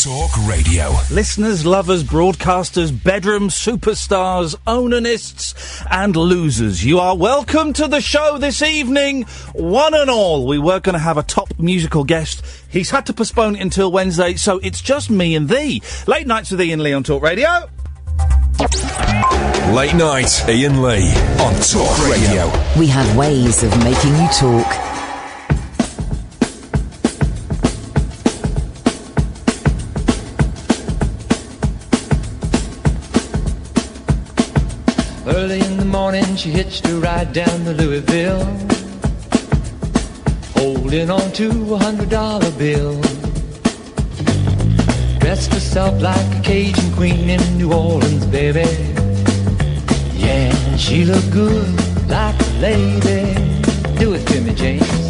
Talk Radio. Listeners, lovers, broadcasters, bedroom superstars, onanists and losers, you are welcome to the show this evening, one and all. We were going to have a top musical guest. He's had to postpone it until Wednesday, so it's just me and thee. Late Nights with Iain Lee on Talk Radio. Late Night, Iain Lee on Talk Radio. We have ways of making you talk. Early in the morning, she hitched a ride down the Louisville, holding on to $100 bill. Dressed herself like a Cajun queen in New Orleans, baby. Yeah, she looked good like a lady. Do it to me, James.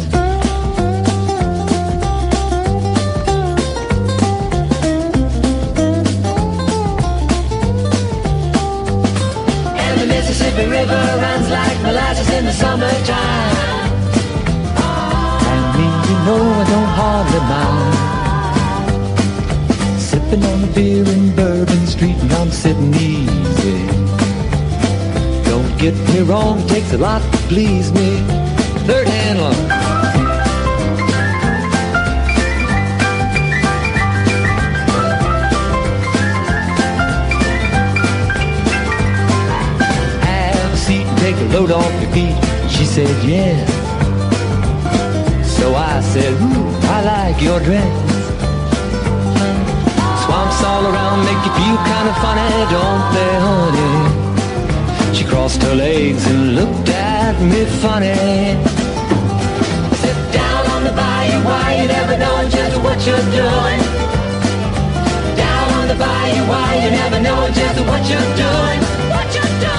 Mississippi River runs like molasses in the summertime. And me, you know I don't hardly mind. Sipping on the beer in Bourbon Street and I'm sitting easy. Don't get me wrong, it takes a lot to please me. Third hand loan. Take a load off your feet. She said, yeah. So I said, ooh, I like your dress. Swamps all around make you feel kind of funny, don't they, honey? She crossed her legs and looked at me funny. Sit down on the bayou, why you never know just what you're doing. Down on the bayou, why you never know just what you're doing. What you're doing.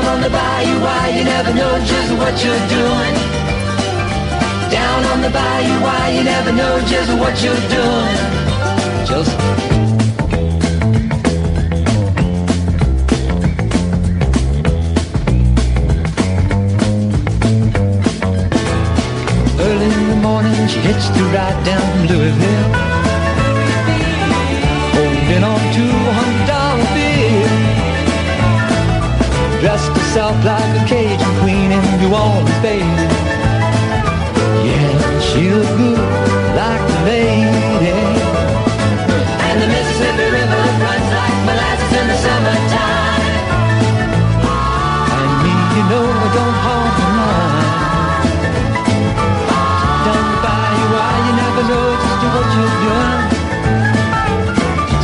On the bayou, why you never know just what you're doing. Down on the bayou, why you never know just what you're doing. Just early in the morning, she hitched a ride down Louisville, holding on to $100 bill. Dressed herself like a Cajun queen in New Orleans, baby. Yeah, she looked good like a lady. And the Mississippi River runs like molasses in the summertime. And me, you know, I don't hardly mind. Down the bayou, why you never know just what you're doing.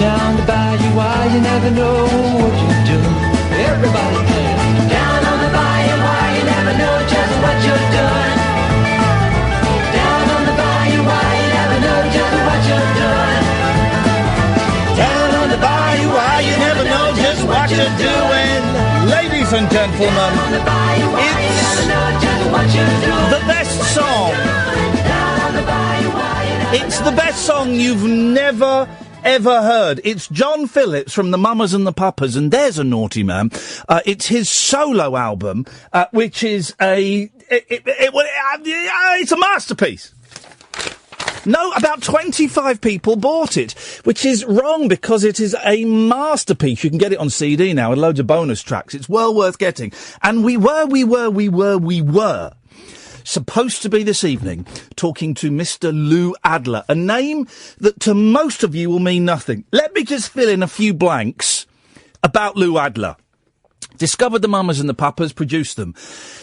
Down the bayou, why you never know what you're doing. Everybody play. Down on the bayou, why you never know just what you're doing. Down on the bayou, why you never know just what you're doing. Down on the bayou, why you never know just what you're doing. Ladies and gentlemen, it's the best song. It's the best song you've never ever heard. It's John Phillips from the Mamas and the Papas, and there's a naughty man. It's his solo album, which is it's a masterpiece. No, about 25 people bought it, which is wrong because it is a masterpiece. You can get it on CD now with loads of bonus tracks. It's well worth getting. And we were supposed to be this evening talking to Mr. Lou Adler, a name that to most of you will mean nothing. Let me just fill in a few blanks about Lou Adler. Discovered the Mamas and the Papas, produced them.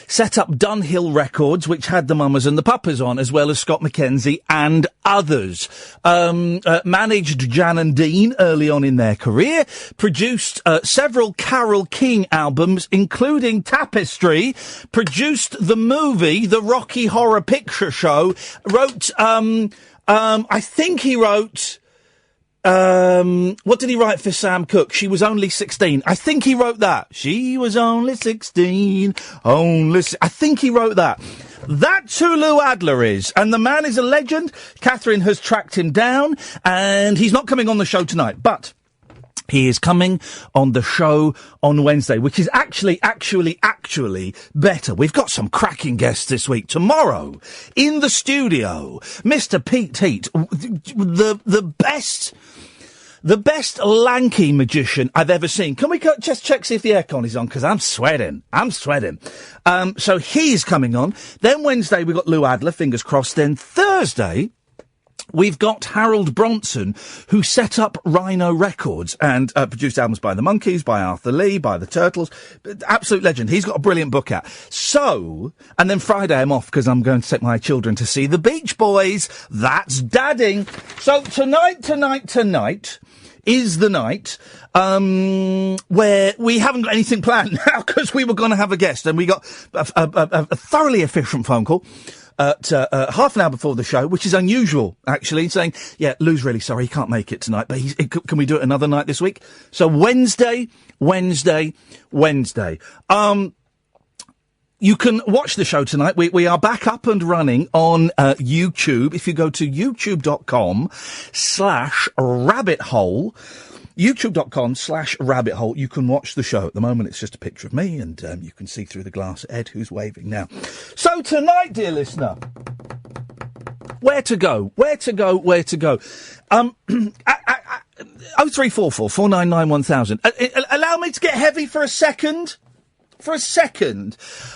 Set up Dunhill Records, which had the Mamas and the Papas on, as well as Scott McKenzie and others. Managed Jan and Dean early on in their career. Produced several Carole King albums, including Tapestry. Produced the movie, The Rocky Horror Picture Show. Wrote, I think he wrote... what did he write for Sam Cooke? She Was Only 16. I think he wrote that. She was only 16. I think he wrote that. That's who Lou Adler is. And the man is a legend. Katherine has tracked him down, and he's not coming on the show tonight, but he is coming on the show on Wednesday, which is actually better. We've got some cracking guests this week. Tomorrow, in the studio, Mr. Pete Heat, the best the best lanky magician I've ever seen. Can we just check, see if the aircon is on? Because I'm sweating. So he's coming on. Then Wednesday, we've got Lou Adler, fingers crossed. Then Thursday, we've got Harold Bronson, who set up Rhino Records and produced albums by the Monkees, by Arthur Lee, by the Turtles. Absolute legend. He's got a brilliant book out. So, and then Friday I'm off because I'm going to take my children to see the Beach Boys. That's dadding. So tonight is the night where we haven't got anything planned now because we were going to have a guest, and we got a thoroughly efficient phone call at half an hour before the show, which is unusual, actually, saying, yeah, Lou's really sorry, he can't make it tonight, but can we do it another night this week? So Wednesday. You can watch the show tonight. We are back up and running on YouTube. If you go to youtube.com/rabbithole, youtube.com/rabbithole, you can watch the show. At the moment, it's just a picture of me, and you can see through the glass Ed, who's waving now. So tonight, dear listener, where to go? 0344 499 1000. Allow me to get heavy for a second.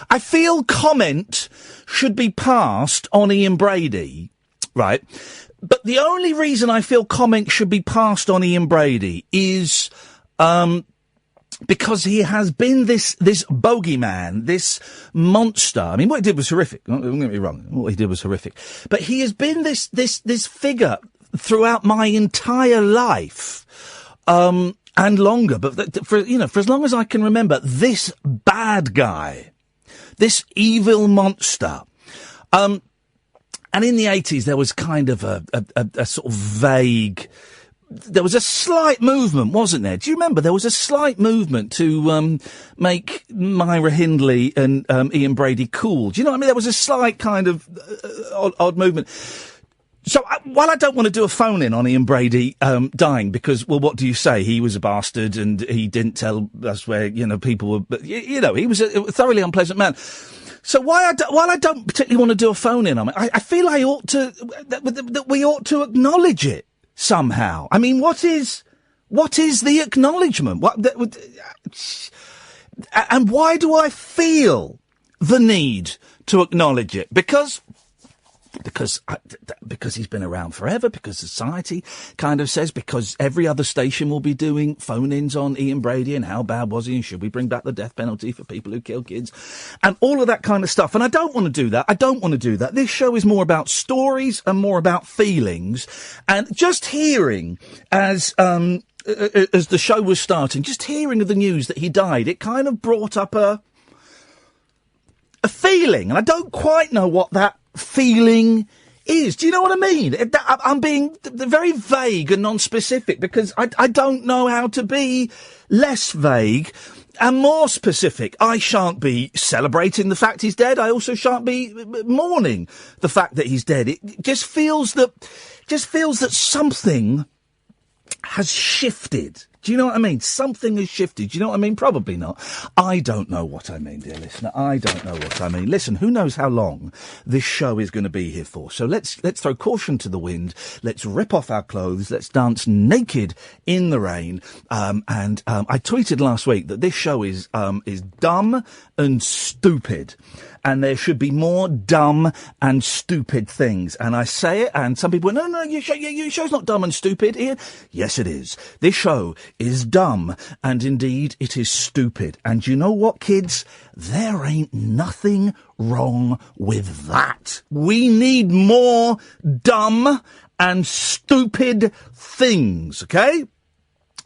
I feel comment should be passed on Ian Brady, right? But the only reason I feel comment should be passed on Ian Brady is because he has been this bogeyman, this monster. I mean, what he did was horrific. Don't get me wrong. What he did was horrific. But he has been this figure throughout my entire life. And longer, but for as long as I can remember, this bad guy, this evil monster. And in the 80s, there was kind of a sort of vague, there was a slight movement, wasn't there? Do you remember? There was a slight movement to make Myra Hindley and Ian Brady cool. Do you know what I mean? There was a slight kind of odd movement. So, while I don't want to do a phone-in on Ian Brady dying, because, well, what do you say? He was a bastard and he didn't tell us where, people were... But, he was a thoroughly unpleasant man. So while I don't particularly want to do a phone-in on it, I feel I ought to... that we ought to acknowledge it somehow. I mean, what is the acknowledgement? And why do I feel the need to acknowledge it? Because he's been around forever, because society kind of says, because every other station will be doing phone-ins on Ian Brady and how bad was he and should we bring back the death penalty for people who kill kids and all of that kind of stuff. And I don't want to do that. This show is more about stories and more about feelings. And just hearing as the show was starting, just hearing of the news that he died, it kind of brought up a feeling. And I don't quite know what that feeling is. Do you know what I mean? I'm being very vague and non-specific because I don't know how to be less vague and more specific. I shan't be celebrating the fact he's dead. I also shan't be mourning the fact that he's dead. It just feels that something has shifted. Do you know what I mean? Something has shifted. Do you know what I mean? Probably not. I don't know what I mean, dear listener. I don't know what I mean. Listen, who knows how long this show is going to be here for? So let's throw caution to the wind. Let's rip off our clothes. Let's dance naked in the rain. I tweeted last week that this show is dumb and stupid. And there should be more dumb and stupid things. And I say it, and some people, no, your show's not dumb and stupid, Ian. Yes, it is. This show is dumb, and indeed it is stupid. And you know what, kids? There ain't nothing wrong with that. We need more dumb and stupid things, okay?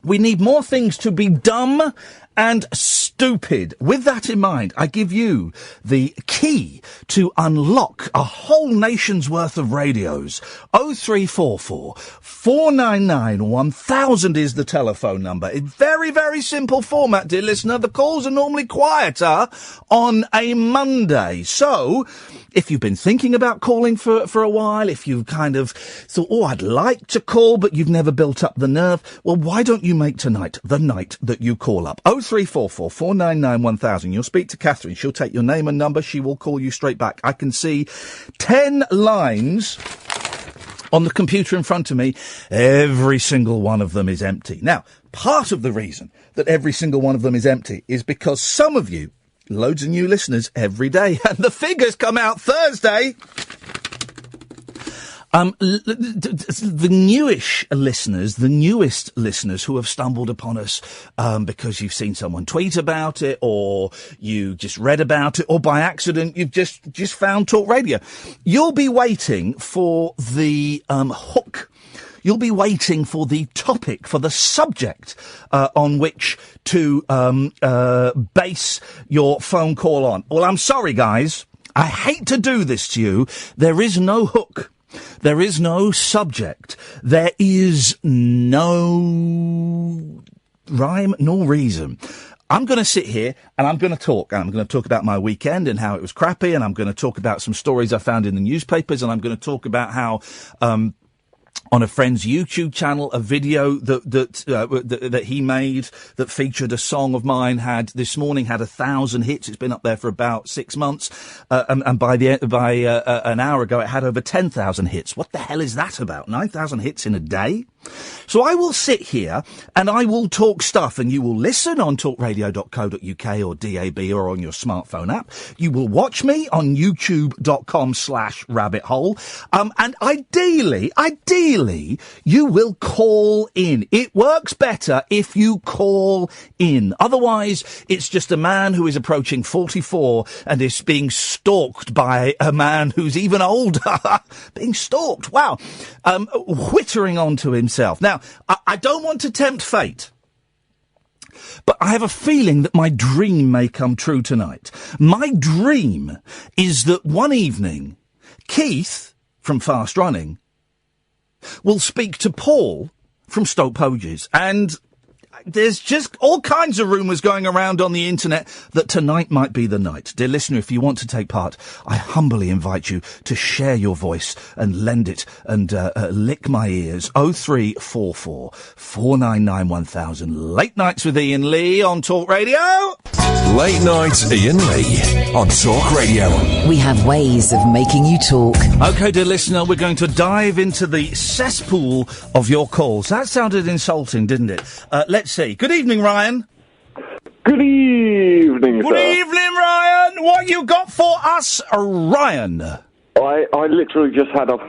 We need more things to be dumb and stupid. With that in mind, I give you the key to unlock a whole nation's worth of radios. 0344 499 1000 is the telephone number. In very, very simple format, dear listener. The calls are normally quieter on a Monday. So, if you've been thinking about calling for a while, if you've kind of thought, oh, I'd like to call, but you've never built up the nerve, well, why don't you make tonight the night that you call up? 0344 499 1000. You'll speak to Katherine. She'll take your name and number. She will call you straight back. I can see 10 lines on the computer in front of me, every single one of them is empty. Now, part of the reason that every single one of them is empty is because some of you, loads of new listeners every day, and the figures come out Thursday. The newest listeners who have stumbled upon us because you've seen someone tweet about it, or you just read about it, or by accident you've just found Talk Radio. You'll be waiting for the hook. You'll be waiting for the topic, for the subject on which to base your phone call on. Well, I'm sorry, guys. I hate to do this to you. There is no hook. There is no subject. There is no rhyme nor reason. I'm going to sit here and I'm going to talk. And I'm going to talk about my weekend and how it was crappy. And I'm going to talk about some stories I found in the newspapers. And I'm going to talk about how, on a friend's YouTube channel, a video that he made that featured a song of mine this morning had 1,000 hits. It's been up there for about 6 months, and by an hour ago it had over 10,000 hits. What the hell is that about? 9,000 hits in a day? So I will sit here and I will talk stuff, and you will listen on talkradio.co.uk or DAB or on your smartphone app. You will watch me on youtube.com/rabbithole. And ideally, you will call in. It works better if you call in. Otherwise, it's just a man who is approaching 44 and is being stalked by a man who's even older. Being stalked. Wow. Whittering onto himself. Now, I don't want to tempt fate, but I have a feeling that my dream may come true tonight. My dream is that one evening, Keith from Fast Running will speak to Paul from Stoke Poges, and there's just all kinds of rumours going around on the internet that tonight might be the night. Dear listener, if you want to take part, I humbly invite you to share your voice and lend it and lick my ears. 0344 499 1000. Late Nights with Iain Lee on Talk Radio. Late Night Iain Lee on Talk Radio. We have ways of making you talk. OK, dear listener, we're going to dive into the cesspool of your calls. That sounded insulting, didn't it? Let's see. Good evening, Ryan. Good evening, sir. Good evening, Ryan. What you got for us, Ryan? I literally just had a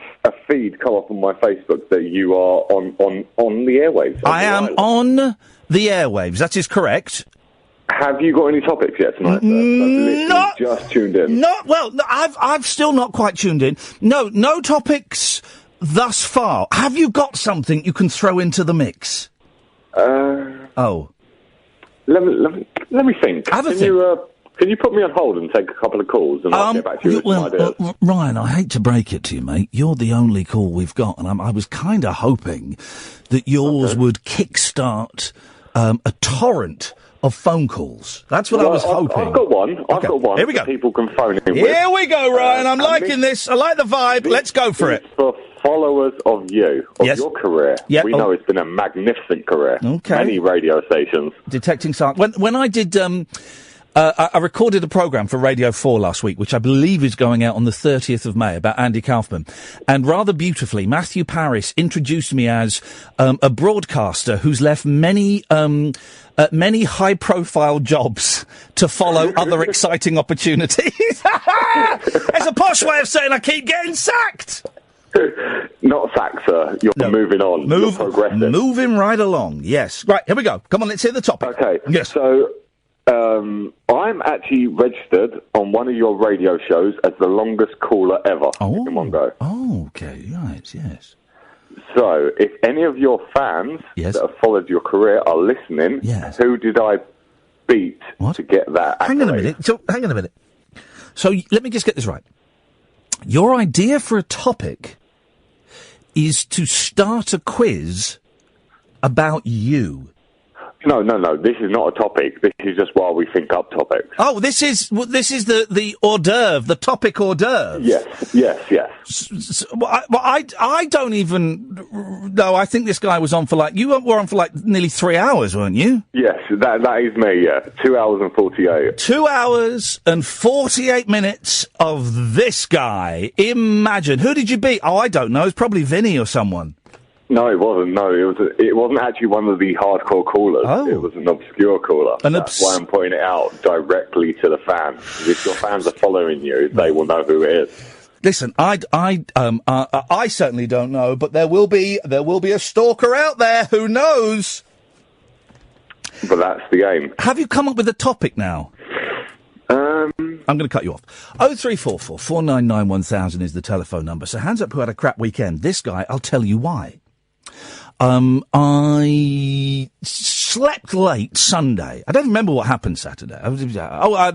feed come up on my Facebook that you are on the airwaves. I am on the airwaves. That is correct. Have you got any topics yet tonight, sir? I've literally just tuned in. I've still not quite tuned in. No topics thus far. Have you got something you can throw into the mix? Let me think. Have a think. Can you put me on hold and take a couple of calls, and I'll get back to you with some ideas? Ryan, I hate to break it to you, mate. You're the only call we've got, and I was kind of hoping that yours would kickstart a torrent of phone calls. That's what I was hoping. I've got one. I've got one. Here we go. People can phone in. Here we go, Ryan. I'm liking this. I like the vibe. Let's go for it. For followers of your career. Yep. We know it's been a magnificent career. Okay. Many radio stations. Detecting silence. When I did, I recorded a programme for Radio 4 last week, which I believe is going out on the 30th of May, about Andy Kaufman. And rather beautifully, Matthew Parris introduced me as a broadcaster who's left many high-profile jobs to follow other exciting opportunities. It's a posh way of saying I keep getting sacked. Not sacked, sir. You're moving on. You're progressing. Moving right along, yes. Right, here we go. Come on, let's hear the topic. Okay. Yes. So, I'm actually registered on one of your radio shows as the longest caller ever in one go. Oh, okay. Right, yes. So, if any of your fans that have followed your career are listening, who did I beat to get that accolade? Hang on a minute. So, let me just get this right. Your idea for a topic is to start a quiz about you. No. This is not a topic. This is just while we think up topics. Oh, this is the hors d'oeuvre, the topic hors d'oeuvre. Yes. I don't even. No, I think this guy was on for you were on for nearly 3 hours, weren't you? Yes, that is me. Yeah, 2 hours and 48. 2 hours and 48 minutes of this guy. Imagine. Who did you beat? Oh, I don't know. It's probably Vinny or someone. No, it wasn't. No, it wasn't actually one of the hardcore callers. Oh. It was an obscure caller. That's why I'm pointing it out directly to the fans. Because if your fans are following you, they will know who it is. Listen, I certainly don't know, but there will be a stalker out there who knows. But that's the game. Have you come up with a topic now? I'm going to cut you off. 0344 499 1000 is the telephone number. So hands up who had a crap weekend. This guy, I'll tell you why. I slept late Sunday. I don't remember what happened Saturday. That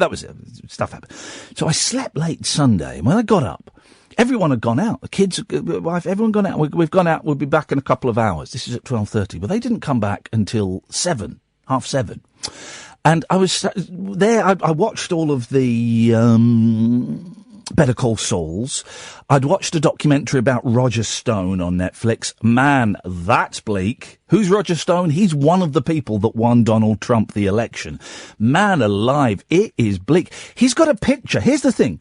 was it. Stuff happened. So I slept late Sunday. And when I got up, everyone had gone out. The kids, wife, everyone gone out. We've gone out. We'll be back in a couple of hours. This is at 12:30. But they didn't come back until 7:30. And I was there. I watched all of the Better Call Sauls. I'd watched a documentary about Roger Stone on Netflix. Man, that's bleak. Who's Roger Stone? He's one of the people that won Donald Trump the election. Man alive, it is bleak. He's got a picture. Here's the thing.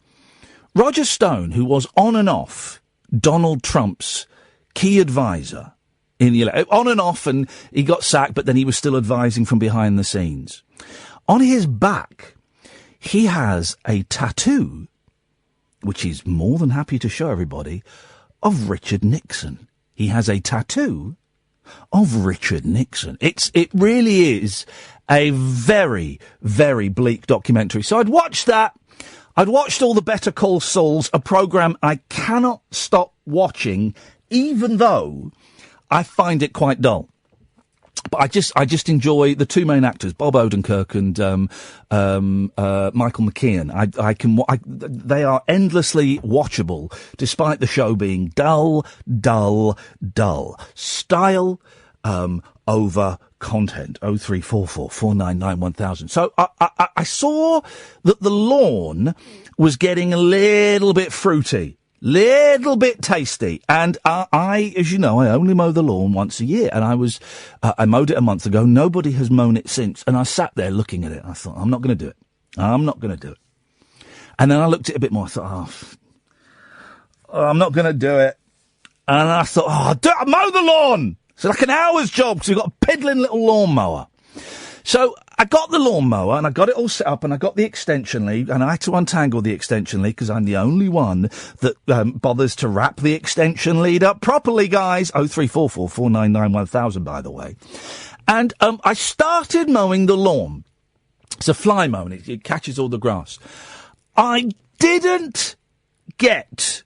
Roger Stone, who was on and off Donald Trump's key advisor in the on and off, and he got sacked, but then he was still advising from behind the scenes. On his back, he has a tattoo, which he's more than happy to show everybody, of Richard Nixon. He has a tattoo of Richard Nixon. It really is a very, very bleak documentary. So I'd watched that. I'd watched all the Better Call Sauls, a programme I cannot stop watching, even though I find it quite dull. But I just enjoy the two main actors, Bob Odenkirk and Michael McKean. They are endlessly watchable, despite the show being dull. Style over content. 0344 499 1000. So I saw that the lawn was getting a little bit fruity. Little bit tasty, and I, as you know, I only mow the lawn once a year, and I mowed it a month ago. Nobody has mown it since, and I sat there looking at it. I thought, I'm not going to do it. And then I looked at it a bit more. I thought, I'm not going to do it. And I thought, mow the lawn. It's like an hour's job because we've got a piddling little lawnmower. So I got the lawnmower and I got it all set up and I got the extension lead and I had to untangle the extension lead because I'm the only one that bothers to wrap the extension lead up properly, guys. 0344 499 1000, by the way. And I started mowing the lawn. It's a fly mowing. It catches all the grass. I didn't get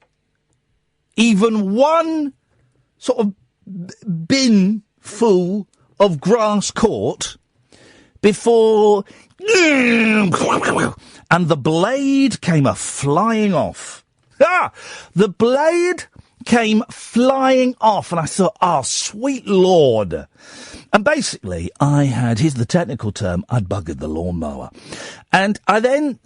even one sort of bin full of grass caught before, and the blade came flying off. The blade came flying off, and I thought, sweet Lord. And basically, here's the technical term, I'd buggered the lawnmower. And I then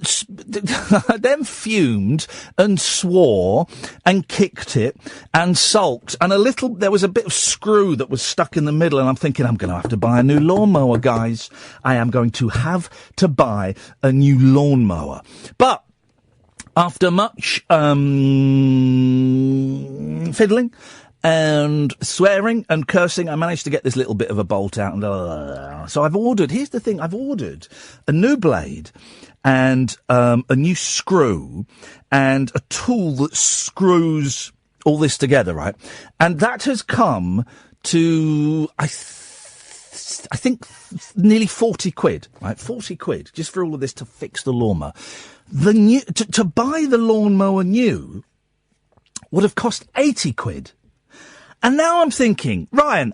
fumed and swore and kicked it and sulked. And there was a bit of screw that was stuck in the middle. And I'm thinking, I'm going to have to buy a new lawnmower, guys. I am going to have to buy a new lawnmower. But after much fiddling and swearing and cursing, I managed to get this little bit of a bolt out. So here's the thing, I've ordered a new blade and a new screw and a tool that screws all this together, right? And that has come to, I think, nearly 40 quid, right? 40 quid, just for all of this to fix the lawnmower. To buy the lawnmower new would have cost 80 quid. And now I'm thinking, Ryan,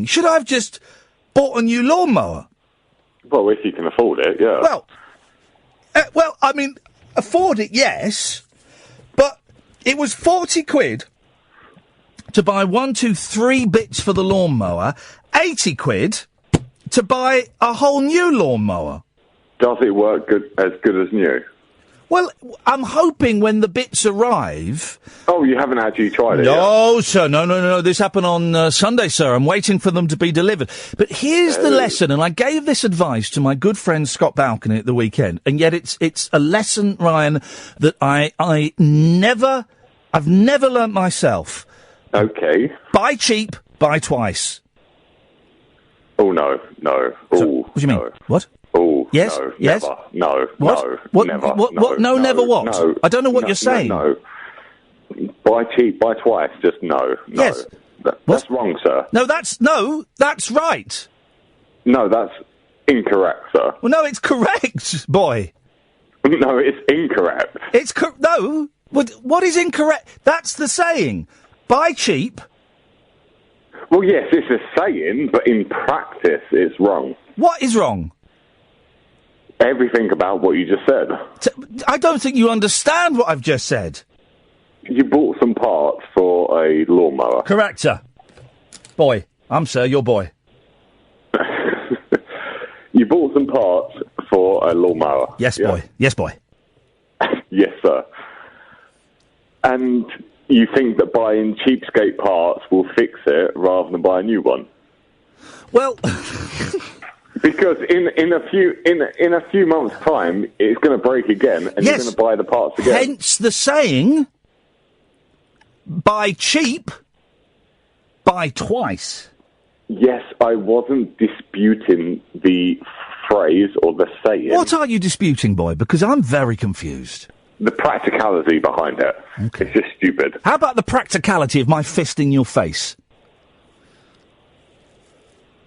should I have just bought a new lawnmower? Well, if you can afford it, yeah. Well, I mean, afford it, yes, but it was 40 quid to buy 1, 2, 3 bits for the lawnmower, 80 quid to buy a whole new lawnmower. Does it work as good as new? Well, I'm hoping when the bits arrive... Oh, you haven't actually tried it No, sir, no. This happened on Sunday, sir. I'm waiting for them to be delivered. But here's the lesson, and I gave this advice to my good friend Scott Balcony at the weekend, and yet it's a lesson, Ryan, that I've never learnt myself. Okay. Buy cheap, buy twice. Oh, no. So, what do you mean? No. What? Oh, yes, no, yes. Never. No, what? No, what? Never. What? No, No, never what? No, I don't know what you're saying. No. Buy cheap, buy twice. Just no. Yes. That's wrong, sir. No, that's right. No, that's incorrect, sir. Well, no, it's correct, boy. No, it's incorrect. No. What is incorrect? That's the saying. Buy cheap. Well, yes, it's a saying, but in practice, it's wrong. What is wrong? Everything about what you just said. I don't think you understand what I've just said. You bought some parts for a lawnmower. Correct, sir. Boy. I'm sir, you're boy. You bought some parts for a lawnmower. Yes, boy. Yes, boy. Yes, sir. And you think that buying cheapskate parts will fix it rather than buy a new one? Well... Because in a few months' time, it's going to break again, and you're going to buy the parts again. Hence the saying, buy cheap, buy twice. Yes, I wasn't disputing the phrase or the saying. What are you disputing, boy? Because I'm very confused. The practicality behind it. Okay. It's just stupid. How about the practicality of my fist in your face?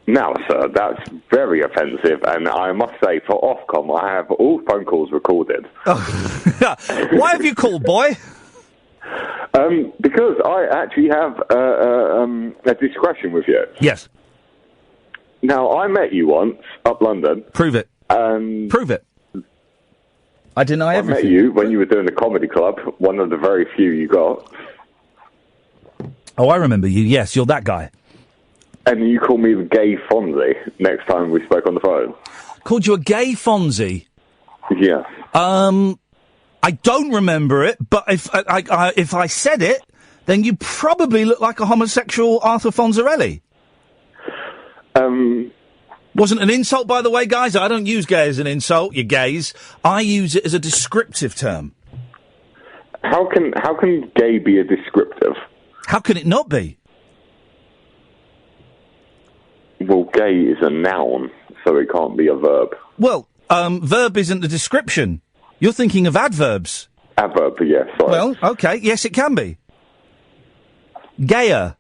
Now, sir, that's very offensive, and I must say, for Ofcom, I have all phone calls recorded. Oh. Why have you called, boy? Because I actually have a discretion with you. Yes. Now, I met you once up London. Prove it. Prove it. I deny everything. I met you when you were doing the comedy club, one of the very few you got. Oh, I remember you. Yes, you're that guy. And you called me the gay Fonzie next time we spoke on the phone. Called you a gay Fonzie? Yeah. I don't remember it, but if I said it, then you probably look like a homosexual Arthur Fonzarelli. Wasn't an insult, by the way, guys. I don't use gay as an insult, you gays. I use it as a descriptive term. How can gay be a descriptive? How can it not be? Well, gay is a noun, so it can't be a verb. Well, verb isn't the description. You're thinking of adverbs. Adverb, yes. Sorry. Well, okay, yes, it can be. Gayer.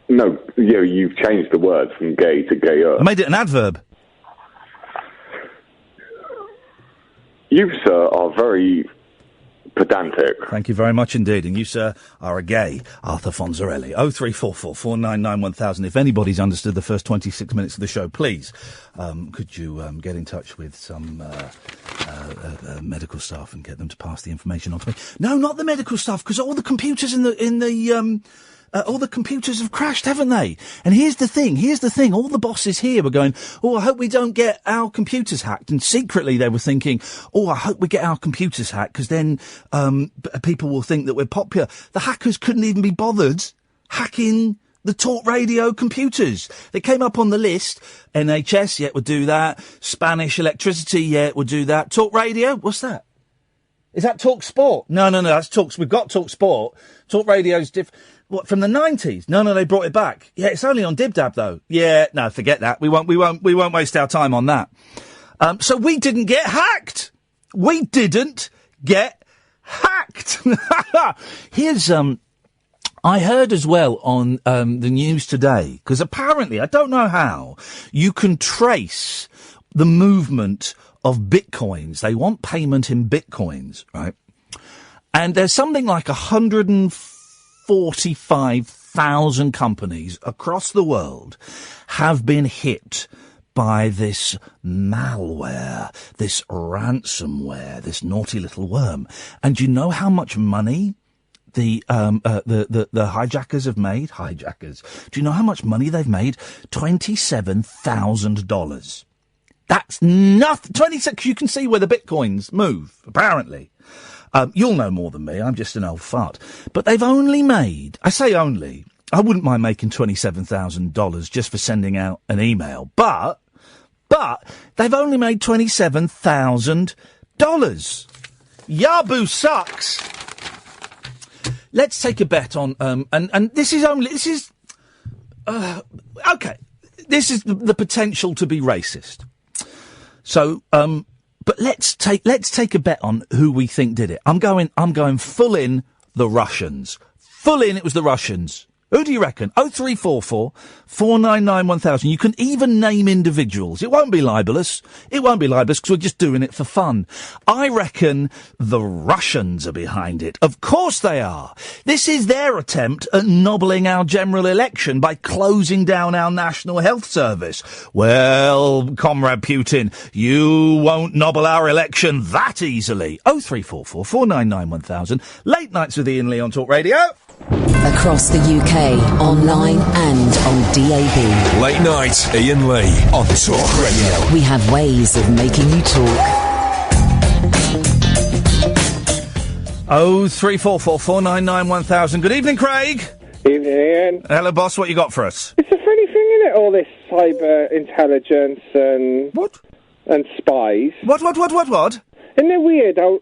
No, yeah, you've changed the word from gay to gayer. I made it an adverb. You, sir, are very pedantic. Thank you very much indeed. And you, sir, are a gay Arthur Fonzarelli. 0344 499 1000. If anybody's understood the first 26 minutes of the show, please, could you get in touch with some medical staff and get them to pass the information on to me? No, not the medical staff, because all the computers all the computers have crashed, haven't they? And here's the thing. All the bosses here were going, oh, I hope we don't get our computers hacked. And secretly they were thinking, oh, I hope we get our computers hacked, because then people will think that we're popular. The hackers couldn't even be bothered hacking the talk radio computers. They came up on the list. NHS, yeah, would do that. Spanish electricity, yeah, would do that. Talk radio, what's that? Is that Talk Sport? No, that's Talk. We've got Talk Sport. Talk radio's what, from the 90s? No, they brought it back. Yeah, it's only on Dib Dab though. Yeah, no, forget that. We won't waste our time on that. So we didn't get hacked. Here's, I heard as well on, the news today, because apparently, I don't know how, you can trace the movement of bitcoins. They want payment in bitcoins, right? And there's something like 145,000 companies across the world have been hit by this malware, this ransomware, this naughty little worm. And do you know how much money the hijackers have made? Hijackers. Do you know how much money they've made? $27,000. That's nothing. 26. You can see where the bitcoins move, apparently. You'll know more than me. I'm just an old fart. But they've only made, I say only, I wouldn't mind making $27,000 just for sending out an email. But they've only made $27,000. Yabu sucks. Let's take a bet on, and this is okay. This is the potential to be racist. So, but let's take a bet on who we think did it. I'm going full in the Russians. Full in, it was the Russians. Who do you reckon? 0344 499 1000. You can even name individuals. It won't be libelous. It won't be libelous because we're just doing it for fun. I reckon the Russians are behind it. Of course they are. This is their attempt at nobbling our general election by closing down our National Health Service. Well, Comrade Putin, you won't nobble our election that easily. 0344 499 1000. Late nights with Iain Lee on Talk Radio. Across the UK, online and on DAB. Late night, Iain Lee on Talk Radio. We have ways of making you talk. 0344 499 1000. Good evening, Craig. Evening, Ian. Hello, boss. What you got for us? It's a funny thing, isn't it? All this cyber intelligence and what? And spies. What? Isn't it weird how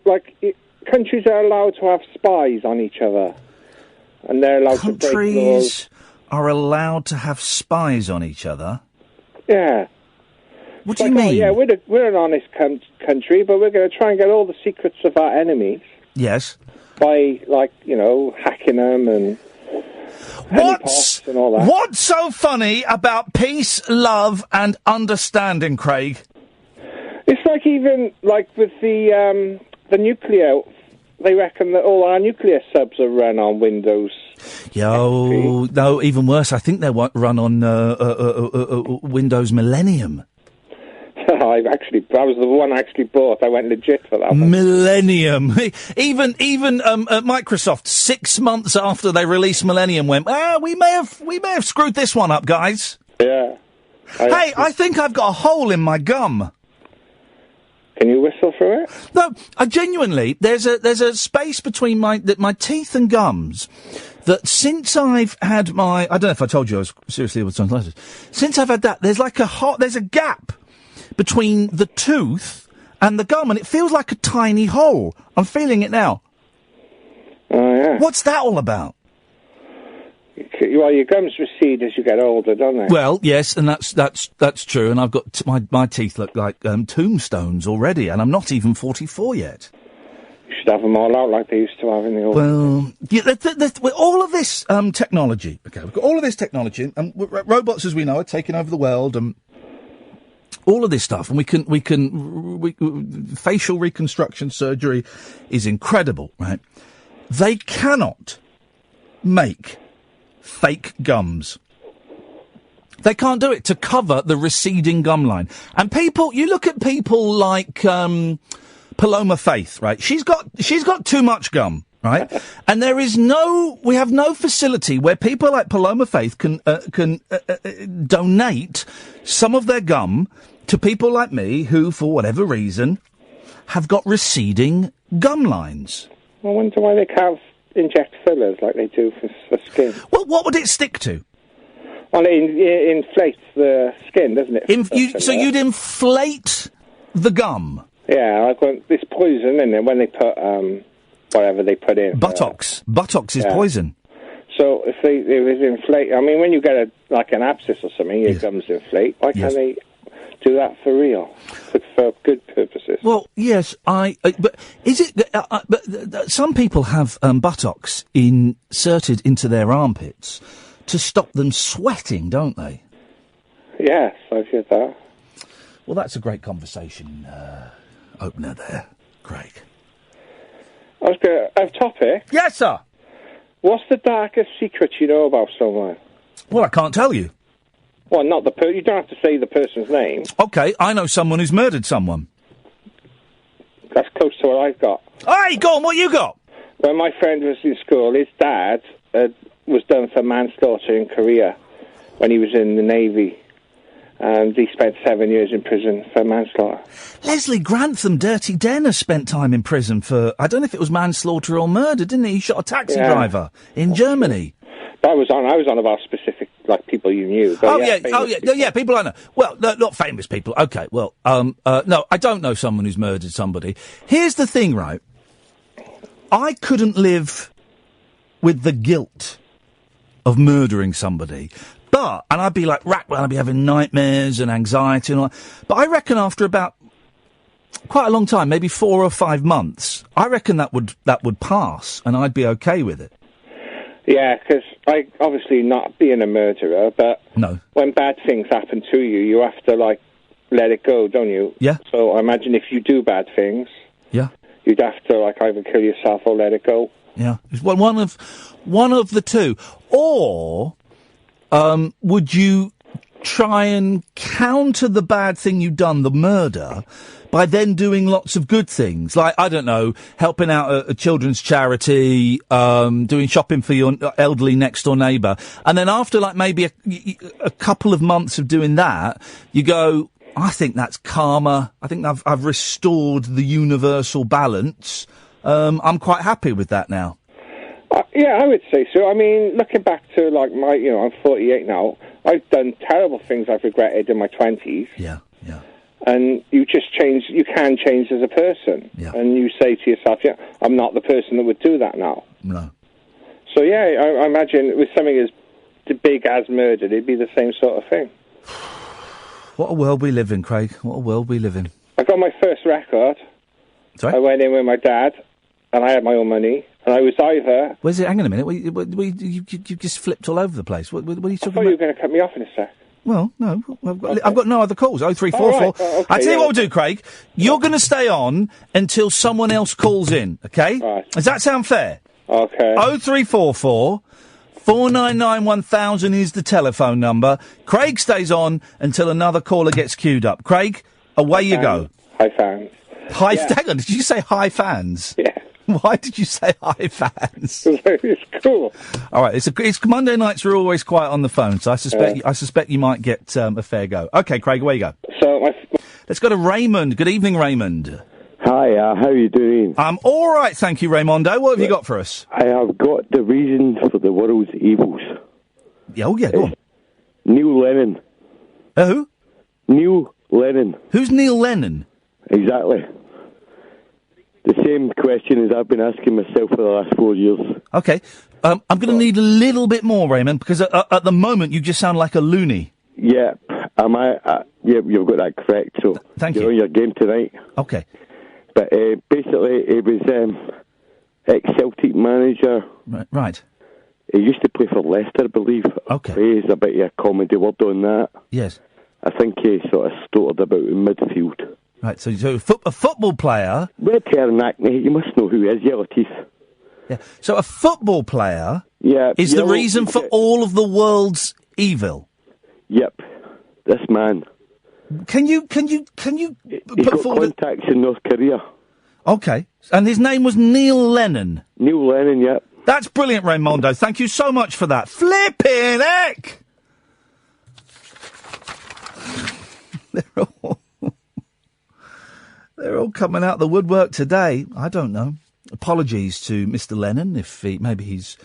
countries are allowed to have spies on each other? And they're allowed to break laws. Countries are allowed to have spies on each other? Yeah. What do you mean? Oh, yeah, we're an honest country, but we're going to try and get all the secrets of our enemies. Yes. By, hacking them and... What's and all that. What's so funny about peace, love and understanding, Craig? It's even with the nuclear... They reckon that all our nuclear subs are run on Windows. No, even worse. I think they run on Windows Millennium. I was the one I actually bought. I went legit for that one. Millennium. Even Microsoft, 6 months after they released Millennium, went, we may have screwed this one up, guys. Yeah. I think I've got a hole in my gum. Can you whistle through it? No, I genuinely, there's a space between my teeth and gums that since I've had I don't know if I told you I was seriously ill with tonsillitis. Since I've had that, there's a gap between the tooth and the gum, and it feels like a tiny hole. I'm feeling it now. Oh, yeah. What's that all about? Well, your gums recede as you get older, don't they? Well, yes, and that's true. And I've got my teeth look like tombstones already, and I'm not even 44 yet. You should have them all out like they used to have in the old. Well, yeah, with all of this technology, okay, we've got all of this technology, and robots, as we know, are taking over the world, and all of this stuff, and we can facial reconstruction surgery is incredible, right? They cannot make fake gums. They can't do it to cover the receding gum line. And you look at people like Paloma Faith, right? She's got too much gum, right? And we have no facility where people like Paloma Faith can donate some of their gum to people like me who, for whatever reason, have got receding gum lines. I wonder why they can't inject fillers like they do for skin. Well, what would it stick to? Well, it inflates the skin, doesn't it? So you'd inflate the gum? Yeah, this poison in it when they put whatever they put in. Buttocks. Buttocks is poison. So if it inflate, I mean, when you get an abscess or something, your gums inflate. Why can't they do that for real, for good purposes? Well, yes, but is it? But some people have buttocks inserted into their armpits to stop them sweating, don't they? Yes, I've heard that. Well, that's a great conversation opener there, Craig. I was going to have topic. Yes, sir. What's the darkest secret you know about someone? Well, I can't tell you. Well, not the you don't have to say the person's name. Okay, I know someone who's murdered someone. That's close to what I've got. Hey, go on, what you got? When my friend was in school, his dad was done for manslaughter in Korea when he was in the Navy. And he spent 7 years in prison for manslaughter. Leslie Grantham, Dirty Dennis, spent time in prison for, I don't know if it was manslaughter or murder, didn't he? He shot a taxi driver in Germany. I was on about specific, like, people you knew. But people I know. Well, no, not famous people. Okay, well, no, I don't know someone who's murdered somebody. Here's the thing, right? I couldn't live with the guilt of murdering somebody. And I'd be like, I'd be having nightmares and anxiety and all that. But I reckon after about quite a long time, maybe 4 or 5 months, I reckon that would pass and I'd be okay with it. Yeah, because I obviously not being a murderer, but when bad things happen to you, you have to, like, let it go, don't you? Yeah. So I imagine if you do bad things, you'd have to, like, either kill yourself or let it go. Yeah. Well, one of the two. Or would you try and counter the bad thing you've done, the murder, by then doing lots of good things? Like, I don't know, helping out a children's charity, doing shopping for your elderly next-door neighbour. And then after, like, maybe a couple of months of doing that, you go, I think that's karma. I think I've restored the universal balance. I'm quite happy with that now. Yeah, I would say so. I mean, looking back to, like, I'm 48 now. I've done terrible things I've regretted in my 20s. Yeah. And you can change as a person. Yeah. And you say to yourself, I'm not the person that would do that now. No. So, I imagine with something as big as murder, it'd be the same sort of thing. What a world we live in, Craig. What a world we live in. I got my first record. Sorry? I went in with my dad, and I had my own money. And I was either... Where's it? Hang on a minute. You just flipped all over the place. What are you talking about? I thought you were going to cut me off in a sec. Well, no. I've got no other calls. 0344. Okay, I tell you what we'll do, Craig. You're going to stay on until someone else calls in, okay? Right. Does that sound fair? Okay. 0344 499 1000 is the telephone number. Craig stays on until another caller gets queued up. Craig, away you go. Hi, fans. Hang on, did you say hi, fans? Yeah. Why did you say hi, fans? It's cool. All right, it's Monday nights are always quiet on the phone, so I suspect you might get a fair go. Okay, Craig, away you go. Let's go to Raymond. Good evening, Raymond. Hi, how are you doing? I'm all right, thank you, Raymondo. What have you got for us? I have got the reason for the world's evils. Oh, yeah, go on. Neil Lennon. Who? Neil Lennon. Who's Neil Lennon? Exactly. The same question as I've been asking myself for the last 4 years. Okay. I'm going to need a little bit more, Raymond, because at the moment you just sound like a loony. Yeah. You've got that correct. So Thank you. You're on your game tonight. Okay. But basically, he was ex-Celtic manager. Right. He used to play for Leicester, I believe. Okay. There's a bit of a comedy word on that. Yes. I think he sort of stuttered about in midfield. Right, so a football player... Red hair and acne, you must know who he is, yellow teeth. Yeah, so a football player is yellow, the reason for all of the world's evil? Yep, this man. Can you He's put got forward... contacts in North Korea. Okay, and his name was Neil Lennon? Neil Lennon, yep. That's brilliant, Raymondo. Thank you so much for that. Flipping heck! They're all coming out the woodwork today. I don't know. Apologies to Mr. Lennon if maybe he's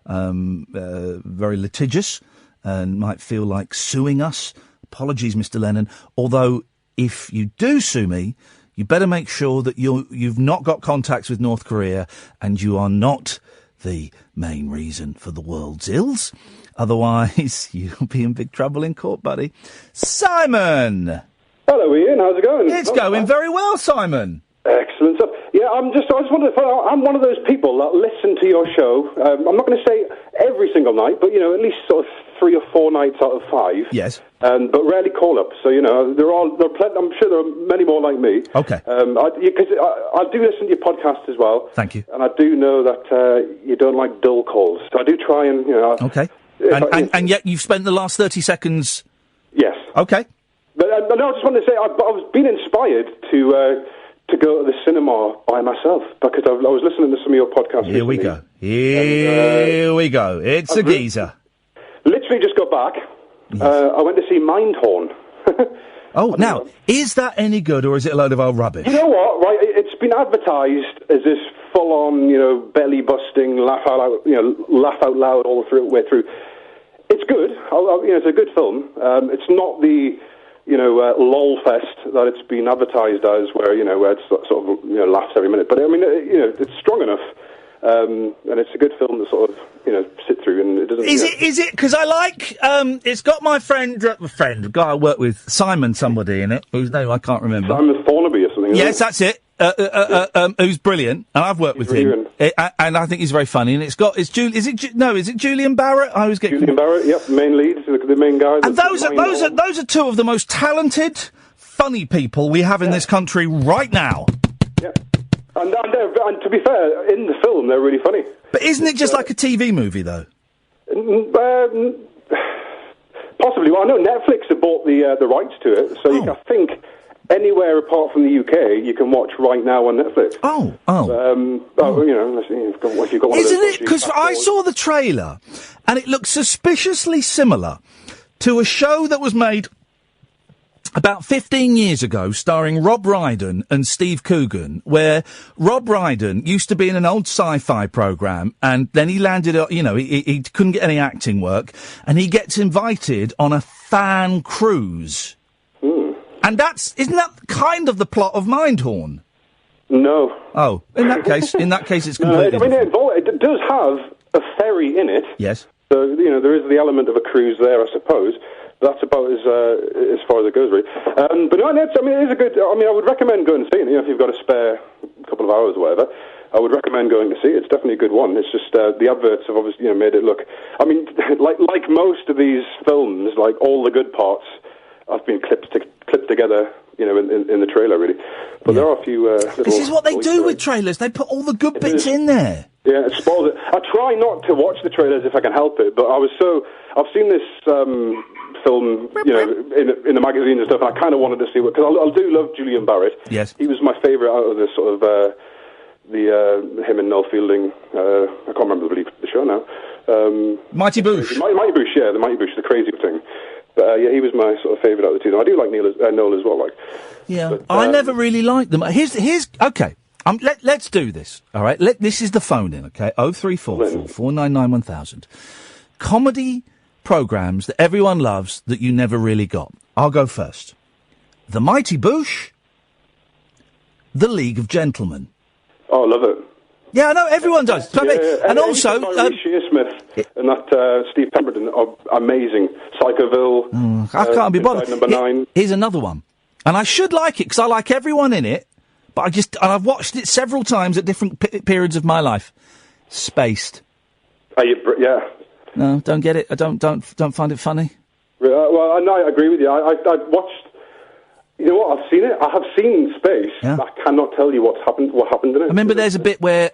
very litigious and might feel like suing us. Apologies, Mr. Lennon. Although, if you do sue me, you better make sure that you've not got contacts with North Korea and you are not the main reason for the world's ills. Otherwise, you'll be in big trouble in court, buddy. Simon! Hello, Ian. How's it going? It's going very well, Simon. Excellent stuff. Yeah, I just wanted to find out, I'm one of those people that listen to your show. I'm not going to say every single night, but, at least sort of 3 or 4 nights out of 5. Yes. But rarely call up. So, there are plenty, I'm sure there are many more like me. Okay. Because I do listen to your podcast as well. Thank you. And I do know that you don't like dull calls. So I do try and, Okay. And yet you've spent the last 30 seconds... Yes. Okay. But I just wanted to say, I've been inspired to go to the cinema by myself because I was listening to some of your podcasts. Here we go. Here we go. It's a geezer. Literally just got back. Yes. I went to see Mindhorn. Oh, now, is that any good, or is it a load of old rubbish? You know what, right, it's been advertised as this full-on, belly-busting, laugh out loud all the way through. It's good. It's a good film. It's not the, lol fest that it's been advertised as, where it's sort of, laughs every minute. But, it's strong enough. And it's a good film to sort of, sit through, and it doesn't... Is it? Because I like... it's got my friend, a guy I work with, Simon somebody in it, whose name I can't remember. Simon Thornaby or something, yes, that's it. Who's brilliant, and I've worked with him, and I think he's very funny. And it's it Julian Barrett? I always get Julian Barrett. Yep, main lead, the main guy. And those are two of the most talented, funny people we have in this country right now. Yeah, and to be fair, in the film they're really funny. But isn't it just like a TV movie though? Possibly. Well, I know Netflix have bought the rights to it, so I think. Anywhere apart from the UK, you can watch right now on Netflix. If you've got one of those. Isn't it? Because I saw the trailer, and it looks suspiciously similar to a show that was made about 15 years ago, starring Rob Brydon and Steve Coogan, where Rob Brydon used to be in an old sci-fi programme, and then he landed, he couldn't get any acting work, and he gets invited on a fan cruise. And isn't that kind of the plot of Mindhorn? No. Oh, in that case, it's completely different. It does have a ferry in it. Yes. So, there is the element of a cruise there, I suppose. That's about as far as it goes, really. But no, it is a good... I would recommend going to see it. If you've got a spare couple of hours or whatever, I would recommend going to see it. It's definitely a good one. It's just the adverts have obviously made it look... like most of these films, like all the good parts have been clipped together, in the trailer, really. But there are a few This is what they do with trailers. They put all the good bits in there. Yeah, it spoils it. I try not to watch the trailers if I can help it, but I've seen this film, in the magazine and stuff, and I kind of wanted to see what... Because I do love Julian Barrett. Yes. He was my favourite out of the sort of... him and Noel Fielding. I can't remember the show now. Mighty Boosh. Mighty Boosh, yeah, the Mighty Boosh, the crazy thing. But he was my sort of favourite out of the two. I do like Noel as well. Yeah, but, I never really liked them. Here's okay. Let's do this. All right. This is the phone in. Okay. 0344 499 1000. Comedy programmes that everyone loves that you never really got. I'll go first. The Mighty Boosh. The League of Gentlemen. Oh, I love it. Yeah, I know, everyone does. And also... Smith and that Steve Pemberton are amazing. Psychoville. I can't be bothered. Number 9. Here's another one. And I should like it, because I like everyone in it, but I've watched it several times at different periods of my life. Spaced. Yeah. No, don't get it. I don't find it funny. Well, I agree with you. I watched... You know what? I've seen it. I have seen Space. Yeah. I cannot tell you what happened in it. I remember there's a bit where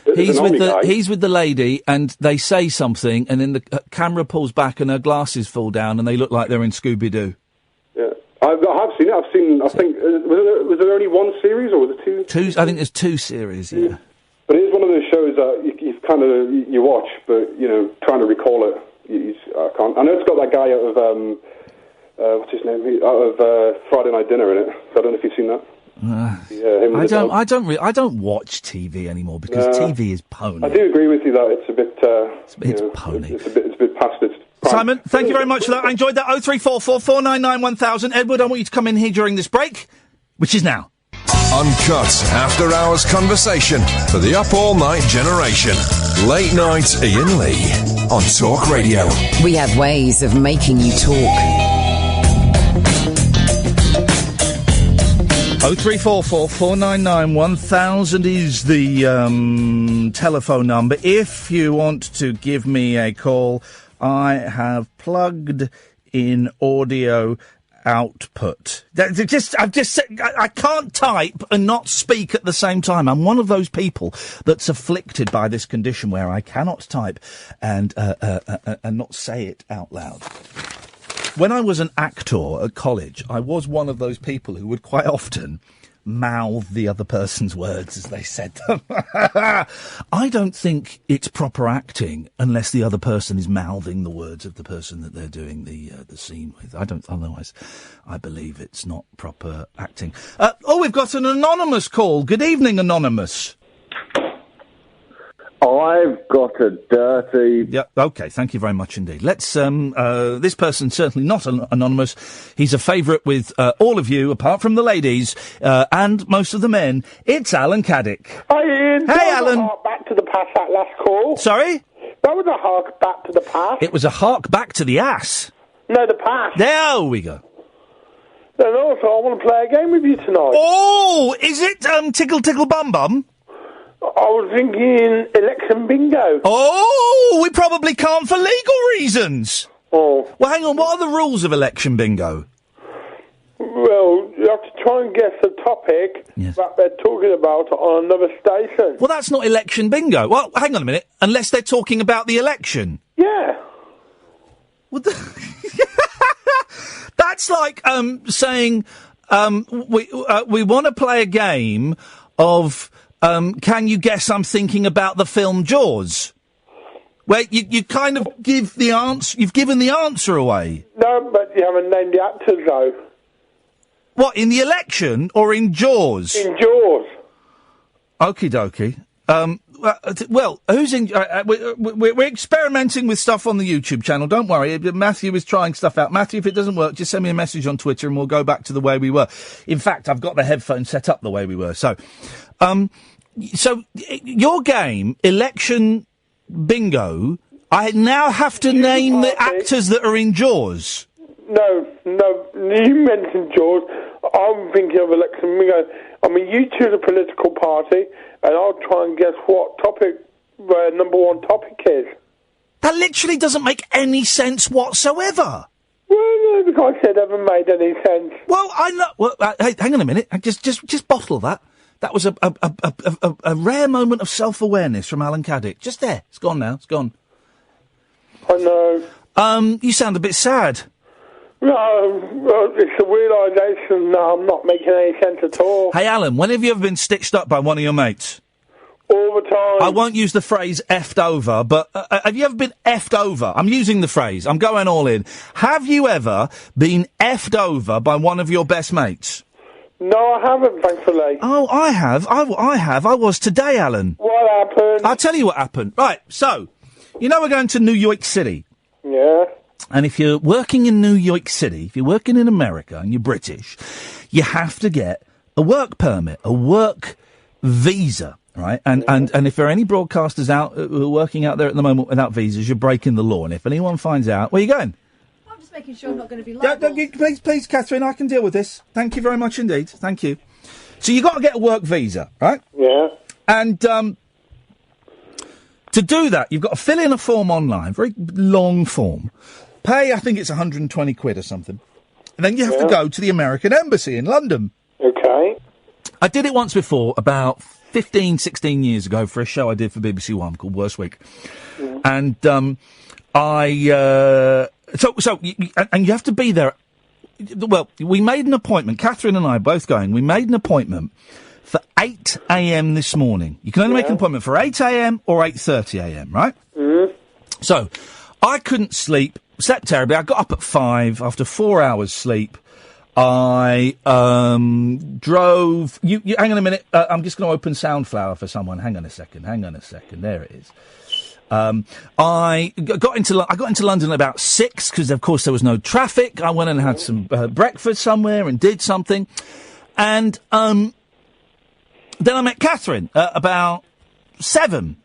he's with the lady, and they say something, and then the camera pulls back, and her glasses fall down, and they look like they're in Scooby-Doo. Yeah, I have seen it. I think was there only one series, or was it two? I think there's 2 series. Yeah. But it is one of those shows that you watch, but trying to recall it, I can't. I know it's got that guy out of. What's his name? Out of Friday Night Dinner in it. So I don't know if you've seen that. I don't watch TV anymore because TV is pony. I do agree with you that it's a bit. It's pony. It's a bit past its prime. Simon, thank you very much for that. I enjoyed that. 0344 499 1000. Edward, I want you to come in here during this break, which is now. Uncut after-hours conversation for the up all-night generation. Late night Iain Lee on Talk Radio. We have ways of making you talk. 0344 499 1000 is the telephone number. If you want to give me a call, I have plugged in audio output. I can't type and not speak at the same time. I'm one of those people that's afflicted by this condition where I cannot type and not say it out loud. when I was an actor at college, I was one of those people who would quite often mouth the other person's words as they said them. I don't think it's proper acting unless the other person is mouthing the words of the person that they're doing the scene with. Otherwise, I believe it's not proper acting. We've got an anonymous call. Good evening, Anonymous. I've got a dirty... Yeah, OK, thank you very much indeed. Let's, this person's certainly not anonymous. He's a favourite with all of you, apart from the ladies, and most of the men. It's Alan Caddick. Hi, Ian. Hey, Alan. Hark back to the past, that last call. Sorry? That was a hark back to the past. It was a hark back to the ass. No, the past. There we go. And also, I want to play a game with you tonight. Oh, is it Tickle Tickle Bum Bum? I was thinking election bingo. Oh, we probably can't for legal reasons. Oh. Well, hang on, what are the rules of election bingo? Well, you have to try and guess the topic that they're talking about on another station. Well, that's not election bingo. Well, hang on a minute. Unless they're talking about the election. Yeah. What that's like saying we want to play a game of... can you guess I'm thinking about the film Jaws? Where you kind of give the answer, you've given the answer away. No, but you haven't named the actors, though. What, in the election or in Jaws? In Jaws. Okie dokie. Well, who's in... we're experimenting with stuff on the YouTube channel, don't worry. Matthew is trying stuff out. Matthew, if it doesn't work, just send me a message on Twitter and we'll go back to the way we were. In fact, I've got the headphones set up the way we were. So your game, Election Bingo, I now have to name the actors that are in Jaws. No, you mentioned Jaws. I'm thinking of election bingo. I mean, you choose a political party, and I'll try and guess what topic, number one topic is. That literally doesn't make any sense whatsoever. Well, no, because I said it hasn't made any sense. Well, I know. Well, hey, hang on a minute. Just bottle that. That was a rare moment of self-awareness from Alan Caddick. Just there. It's gone now. It's gone. I know. You sound a bit sad. No, it's a realisation that I'm not making any sense at all. Hey, Alan, when have you ever been stitched up by one of your mates? All the time. I won't use the phrase effed over, but have you ever been effed over? I'm using the phrase. I'm going all in. Have you ever been effed over by one of your best mates? No, I haven't, thankfully. Oh, I have. I have. I was today, Alan. What happened? I'll tell you what happened. Right, so, you know we're going to New York City. Yeah. And if you're working in New York City, if you're working in America and you're British, you have to get a work permit, a work visa, right? And if there are any broadcasters out who are working out there at the moment without visas, you're breaking the law. And if anyone finds out, where are you going? I'm just making sure I'm not going to be liable. Please, Katherine, I can deal with this. Thank you very much indeed. Thank you. So you got to get a work visa, right? Yeah. And to do that, you've got to fill in a form online, very long form. Pay, I think it's 120 quid or something. And then you have to go to the American Embassy in London. Okay. I did it once before, about 15, 16 years ago, for a show I did for BBC One called Worst Week. Mm. And and you have to be there. Well, we made an appointment, Katherine and I both going, we made an appointment for 8 a.m. this morning. You can only make an appointment for 8 a.m. or 8:30 a.m., right? Mm. So, I couldn't sleep, slept terribly. I got up at 5 after 4 hours sleep. I drove... You hang on a minute. I'm just going to open Soundflower for someone. Hang on a second. There it is. I got into London at about 6 because, of course, there was no traffic. I went and had some breakfast somewhere and did something. And then I met Katherine at about 7.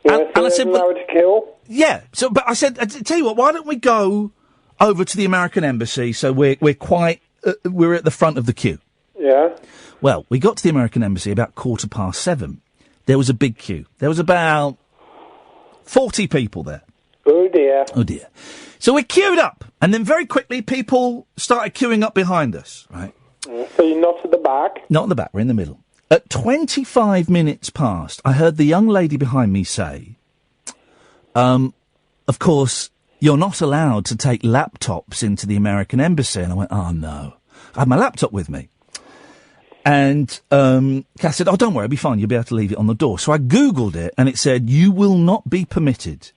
Yeah, and I said... an hour to kill? Yeah. So, but I said, I tell you what, why don't we go over to the American Embassy so we're we're at the front of the queue. Yeah. Well, we got to the American Embassy about 7:15. There was a big queue. There was about 40 people there. Oh, dear. Oh, dear. So we queued up, and then very quickly people started queuing up behind us, right? So you're not at the back? Not at the back, we're in the middle. At 25 minutes past, I heard the young lady behind me say, of course, you're not allowed to take laptops into the American embassy. And I went, oh, no. I had my laptop with me. And Kath said, oh, don't worry, it'll be fine. You'll be able to leave it on the door. So I Googled it, and it said, you will not be permitted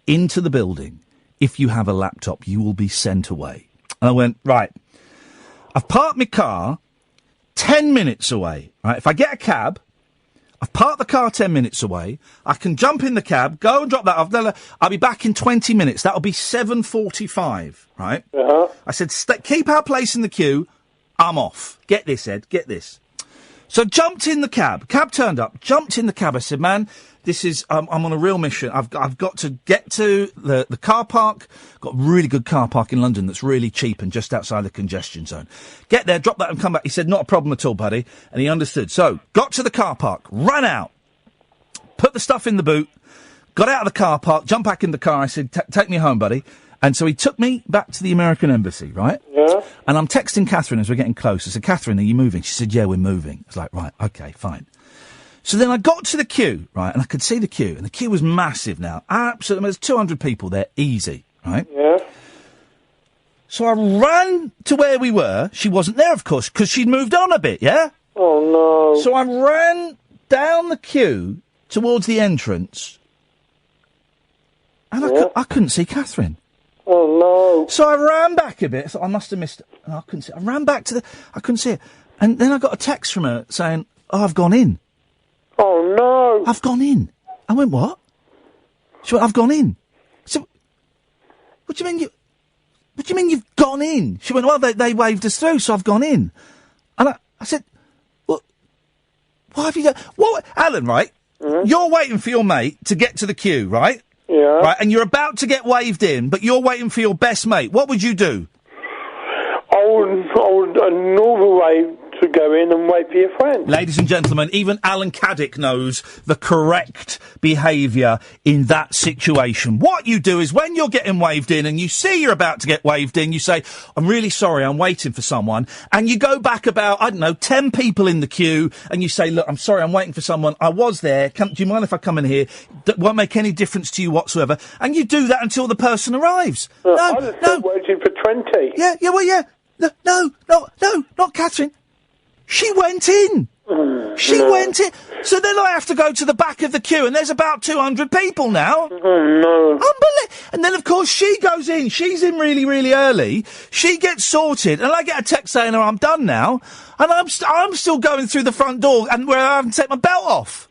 into the building if you have a laptop. You will be sent away. And I went, right, I've parked my car 10 minutes away. Right? If I get a cab, I've parked the car 10 minutes away. I can jump in the cab, go and drop that off. I'll be back in 20 minutes. That'll be 7:45, right? Uh-huh. I said, keep our place in the queue. I'm off. Get this, Ed. Get this. So jumped in the cab. Cab turned up. Jumped in the cab. I said, man, this is, I'm on a real mission. I've got to get to the car park. Got a really good car park in London that's really cheap and just outside the congestion zone. Get there, drop that and come back. He said, not a problem at all, buddy. And he understood. So got to the car park, ran out, put the stuff in the boot, got out of the car park, jumped back in the car. I said, take me home, buddy. And so he took me back to the American embassy, right? Yeah. And I'm texting Katherine as we're getting close. I said, Katherine, are you moving? She said, yeah, we're moving. I was like, right, okay, fine. So then I got to the queue, right? And I could see the queue. And the queue was massive now. Absolutely. There's 200 people there, easy, right? Yeah. So I ran to where we were. She wasn't there, of course, because she'd moved on a bit, yeah? Oh, no. So I ran down the queue towards the entrance. And I couldn't see Katherine. Oh, no. So I ran back a bit. I thought I must have missed it. And I couldn't see it. I ran back I couldn't see it. And then I got a text from her saying, oh, I've gone in. Oh, no. I've gone in. I went, what? She went, I've gone in. So, what do you mean you've gone in? She went, well, they waved us through, so I've gone in. And I said, what have you done? What, Alan, right? Mm-hmm. You're waiting for your mate to get to the queue, right? Yeah. Right, and you're about to get waved in, but you're waiting for your best mate. What would you do? I would another way to go in and wait for your friend. Ladies and gentlemen, even Alan Caddick knows the correct behaviour in that situation. What you do is when you're getting waved in and you see you're about to get waved in, you say, I'm really sorry, I'm waiting for someone. And you go back about, 10 people in the queue and you say, look, I'm sorry, I'm waiting for someone. I was there. Do you mind if I come in here? That won't make any difference to you whatsoever. And you do that until the person arrives. I was waiting for 20. Yeah. No, not Katherine. She went in. She went in. So then I have to go to the back of the queue, and there's about 200 people now. Oh, no. Unbelievable. And then, of course, she goes in. She's in really, really early. She gets sorted, and I get a text saying, oh, I'm done now. And I'm still going through the front door, and where I haven't taken my belt off.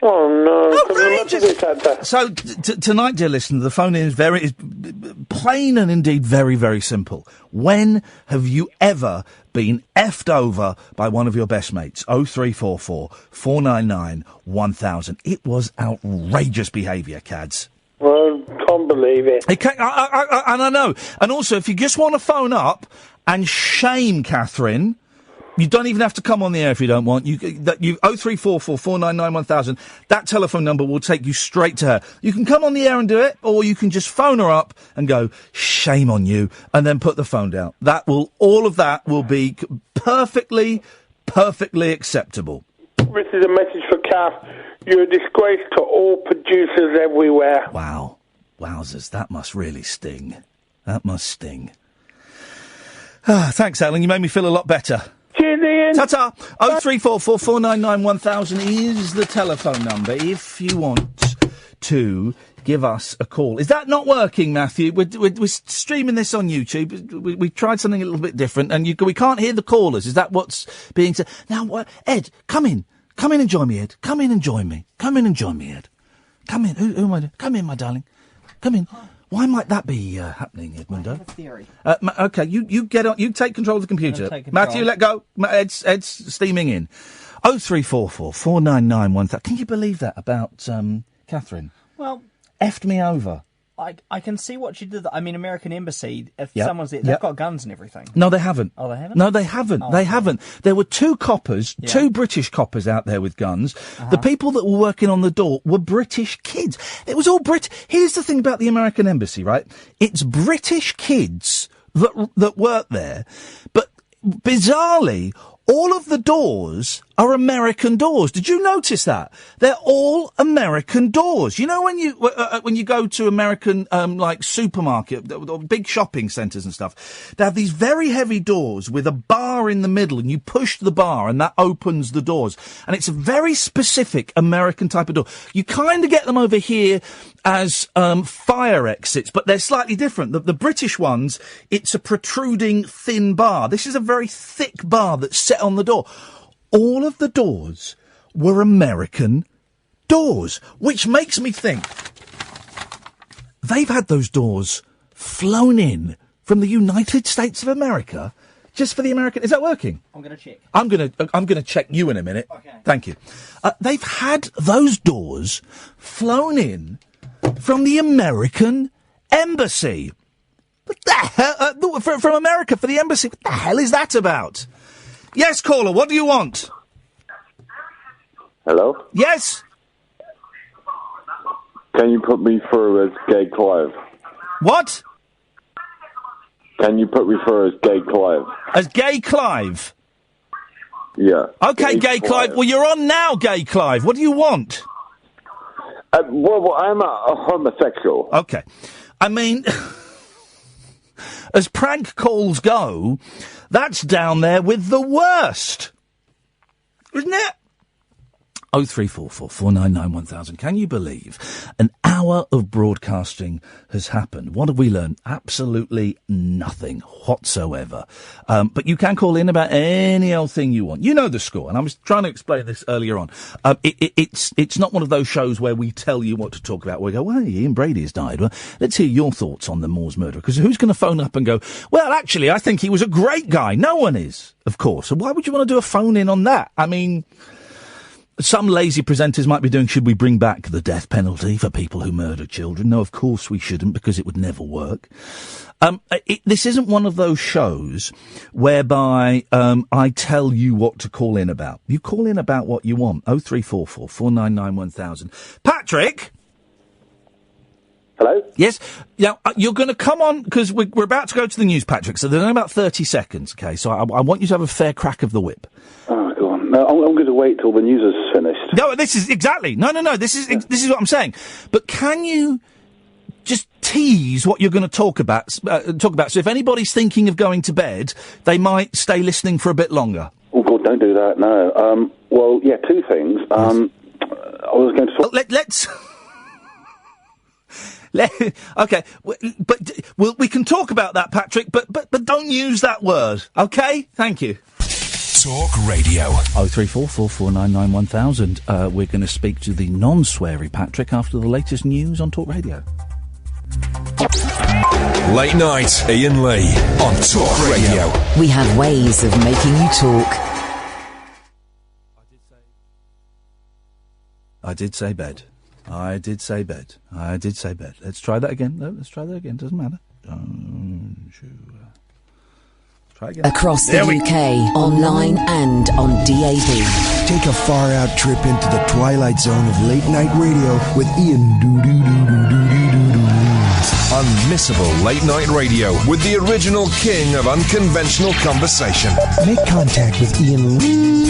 Oh, no. Outrageous. So, tonight, dear listener, the phone is plain and indeed very, very simple. When have you ever been effed over by one of your best mates? 0344 499 1000. It was outrageous behaviour, Cads. Well, can't believe it. And I know. And also, if you just want to phone up and shame Katherine, you don't even have to come on the air if you don't want. You 0344 499 1000. That telephone number will take you straight to her. You can come on the air and do it, or you can just phone her up and go, shame on you, and then put the phone down. All of that will be perfectly acceptable. This is a message for Kath. You're a disgrace to all producers everywhere. Wow. Wowzers, that must really sting. That must sting. Thanks, Alan. You made me feel a lot better. Cheers, Ian. Ta-ta. 0344 499 1000 is the telephone number if you want to give us a call. Is that not working, Matthew? We're streaming this on YouTube. We tried something a little bit different, and we can't hear the callers. Is that what's being said? Now, Ed, come in. Come in and join me, Ed. Come in and join me. Come in and join me, Ed. Come in. Who am I? Come in, my darling. Come in. Why might that be happening, Edmundo? I have a theory. Okay, you get on. You take control of the computer. Matthew, let go. Ed's steaming in. 0344 499 1000. Can you believe that about Katherine? Well, effed me over. I can see what she did. I mean, American Embassy, if someone's there, they've got guns and everything. No, they haven't. Oh, they haven't? No, they haven't. They haven't. There were two British coppers out there with guns. The people that were working on the door were British kids. It was all Here's the thing about the American Embassy, right? It's British kids that work there, but bizarrely, all of the doors are American doors. Did you notice that? They're all American doors. You know, when you go to American, like supermarket, or big shopping centres and stuff, they have these very heavy doors with a bar in the middle, and you push the bar and that opens the doors. And it's a very specific American type of door. You kind of get them over here as fire exits, but they're slightly different. The British ones, it's a protruding thin bar. This is a very thick bar that's set on the door. All of the doors were American doors, which makes me think they've had those doors flown in from the United States of America just for the American. Is that working? I'm going to check. I'm going to check you in a minute. Okay. Thank you. They've had those doors flown in from the American embassy. What the hell? From America for the embassy. What the hell is that about? Yes, caller, what do you want? Hello? Yes? Can you put me through as Gay Clive? What? Can you put me through as Gay Clive? As Gay Clive? Yeah. Okay, Gay Clive. Well, you're on now, Gay Clive. What do you want? Well, I'm a homosexual. Okay. I mean, as prank calls go, that's down there with the worst. Isn't it? 0344 499 1000. Can you believe an hour of broadcasting has happened? What have we learned? Absolutely nothing whatsoever. But you can call in about any old thing you want. You know the score, and I was trying to explain this earlier on. It's not one of those shows where we tell you what to talk about. We go, well, Ian Brady has died. Well, let's hear your thoughts on the Moors murder. Because who's going to phone up and go, well, actually, I think he was a great guy. No one is, of course. So why would you want to do a phone-in on that? I mean, some lazy presenters might be doing, should we bring back the death penalty for people who murder children? No, of course we shouldn't, because it would never work. This isn't one of those shows whereby I tell you what to call in about. You call in about what you want. 0344 499 1000. Patrick? Hello? Yes? Now, you're going to come on, because we're about to go to the news, Patrick, so there's only about 30 seconds, okay? So I want you to have a fair crack of the whip. Oh, go on. No, I'm going to wait till the news is finished. No, this is exactly. No. This is what I'm saying. But can you just tease what you're going to talk about? So if anybody's thinking of going to bed, they might stay listening for a bit longer. Oh God, don't do that. No. Well, yeah, two things. I was going to talk. Let's. Okay, but we can talk about that, Patrick. But don't use that word. Okay, thank you. Talk Radio. 0344 499 1000. We're going to speak to the non-sweary Patrick after the latest news on Talk Radio. Late night, Iain Lee on Talk Radio. We have ways of making you talk. I did say bed. Let's try that again. No, let's try that again. Doesn't matter. Don't you... Across the UK, online and on DAB. Take a far-out trip into the twilight zone of late-night radio with Ian Doo-Doo-Doo-Doo-Doo-Doo-Doo. Unmissable late-night radio with the original king of unconventional conversation. Make contact with Iain Lee.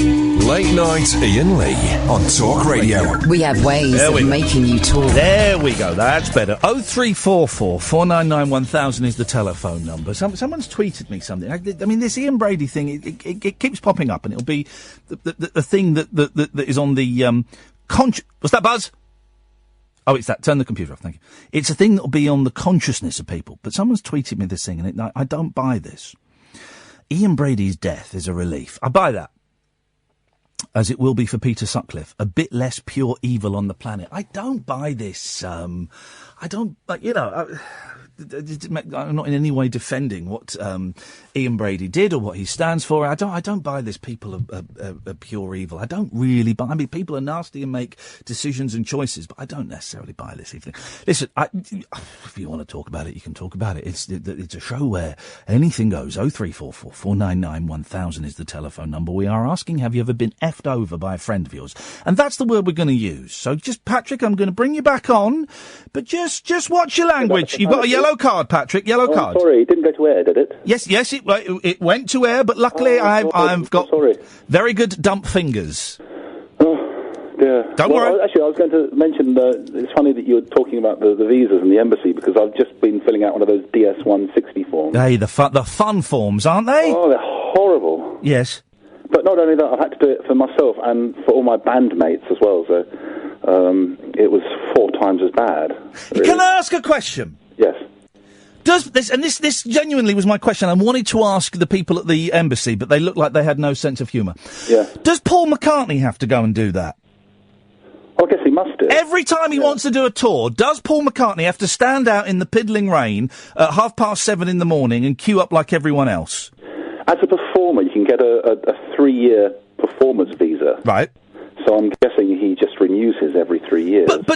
Late night Iain Lee on Talk Radio. We have ways of making you talk. There we go. That's better. 0344 499 1000 is the telephone number. Someone's tweeted me something. I mean, this Ian Brady thing, it keeps popping up, and it'll be the thing that is on the What's that, Buzz? Oh, it's that. Turn the computer off. Thank you. It's a thing that'll be on the consciousness of people. But someone's tweeted me this thing, and I don't buy this. Ian Brady's death is a relief. I buy that. As it will be for Peter Sutcliffe, a bit less pure evil on the planet. I don't buy this. I don't, I'm not in any way defending what Ian Brady did or what he stands for. I don't buy this. People are pure evil. I don't really buy. I mean, people are nasty and make decisions and choices, but I don't necessarily buy this either. Listen, if you want to talk about it, you can talk about it. It's a show where anything goes. 0344 499 1000 is the telephone number. We are asking, have you ever been effed over by a friend of yours? And that's the word we're going to use. So just, Patrick, I'm going to bring you back on, but just watch your language. You've got a yellow Yellow card, Patrick. Yellow card. Sorry, it didn't go to air, did it? Yes, it went to air, but luckily I've got very good dump fingers. Yeah. Don't worry. Actually, I was going to mention, it's funny that you were talking about the visas and the embassy, because I've just been filling out one of those DS-160 forms. Hey, the fun forms, aren't they? Oh, they're horrible. Yes. But not only that, I've had to do it for myself and for all my bandmates as well, so it was 4 times as bad. Really. Can I ask a question? Yes. This genuinely was my question. I wanted to ask the people at the embassy, but they looked like they had no sense of humour. Yeah. Does Paul McCartney have to go and do that? I guess he must do. Every time he wants to do a tour, does Paul McCartney have to stand out in the piddling rain at 7:30 in the morning and queue up like everyone else? As a performer, you can get a 3-year performance visa. Right. So I'm guessing he just renews his every 3 years. But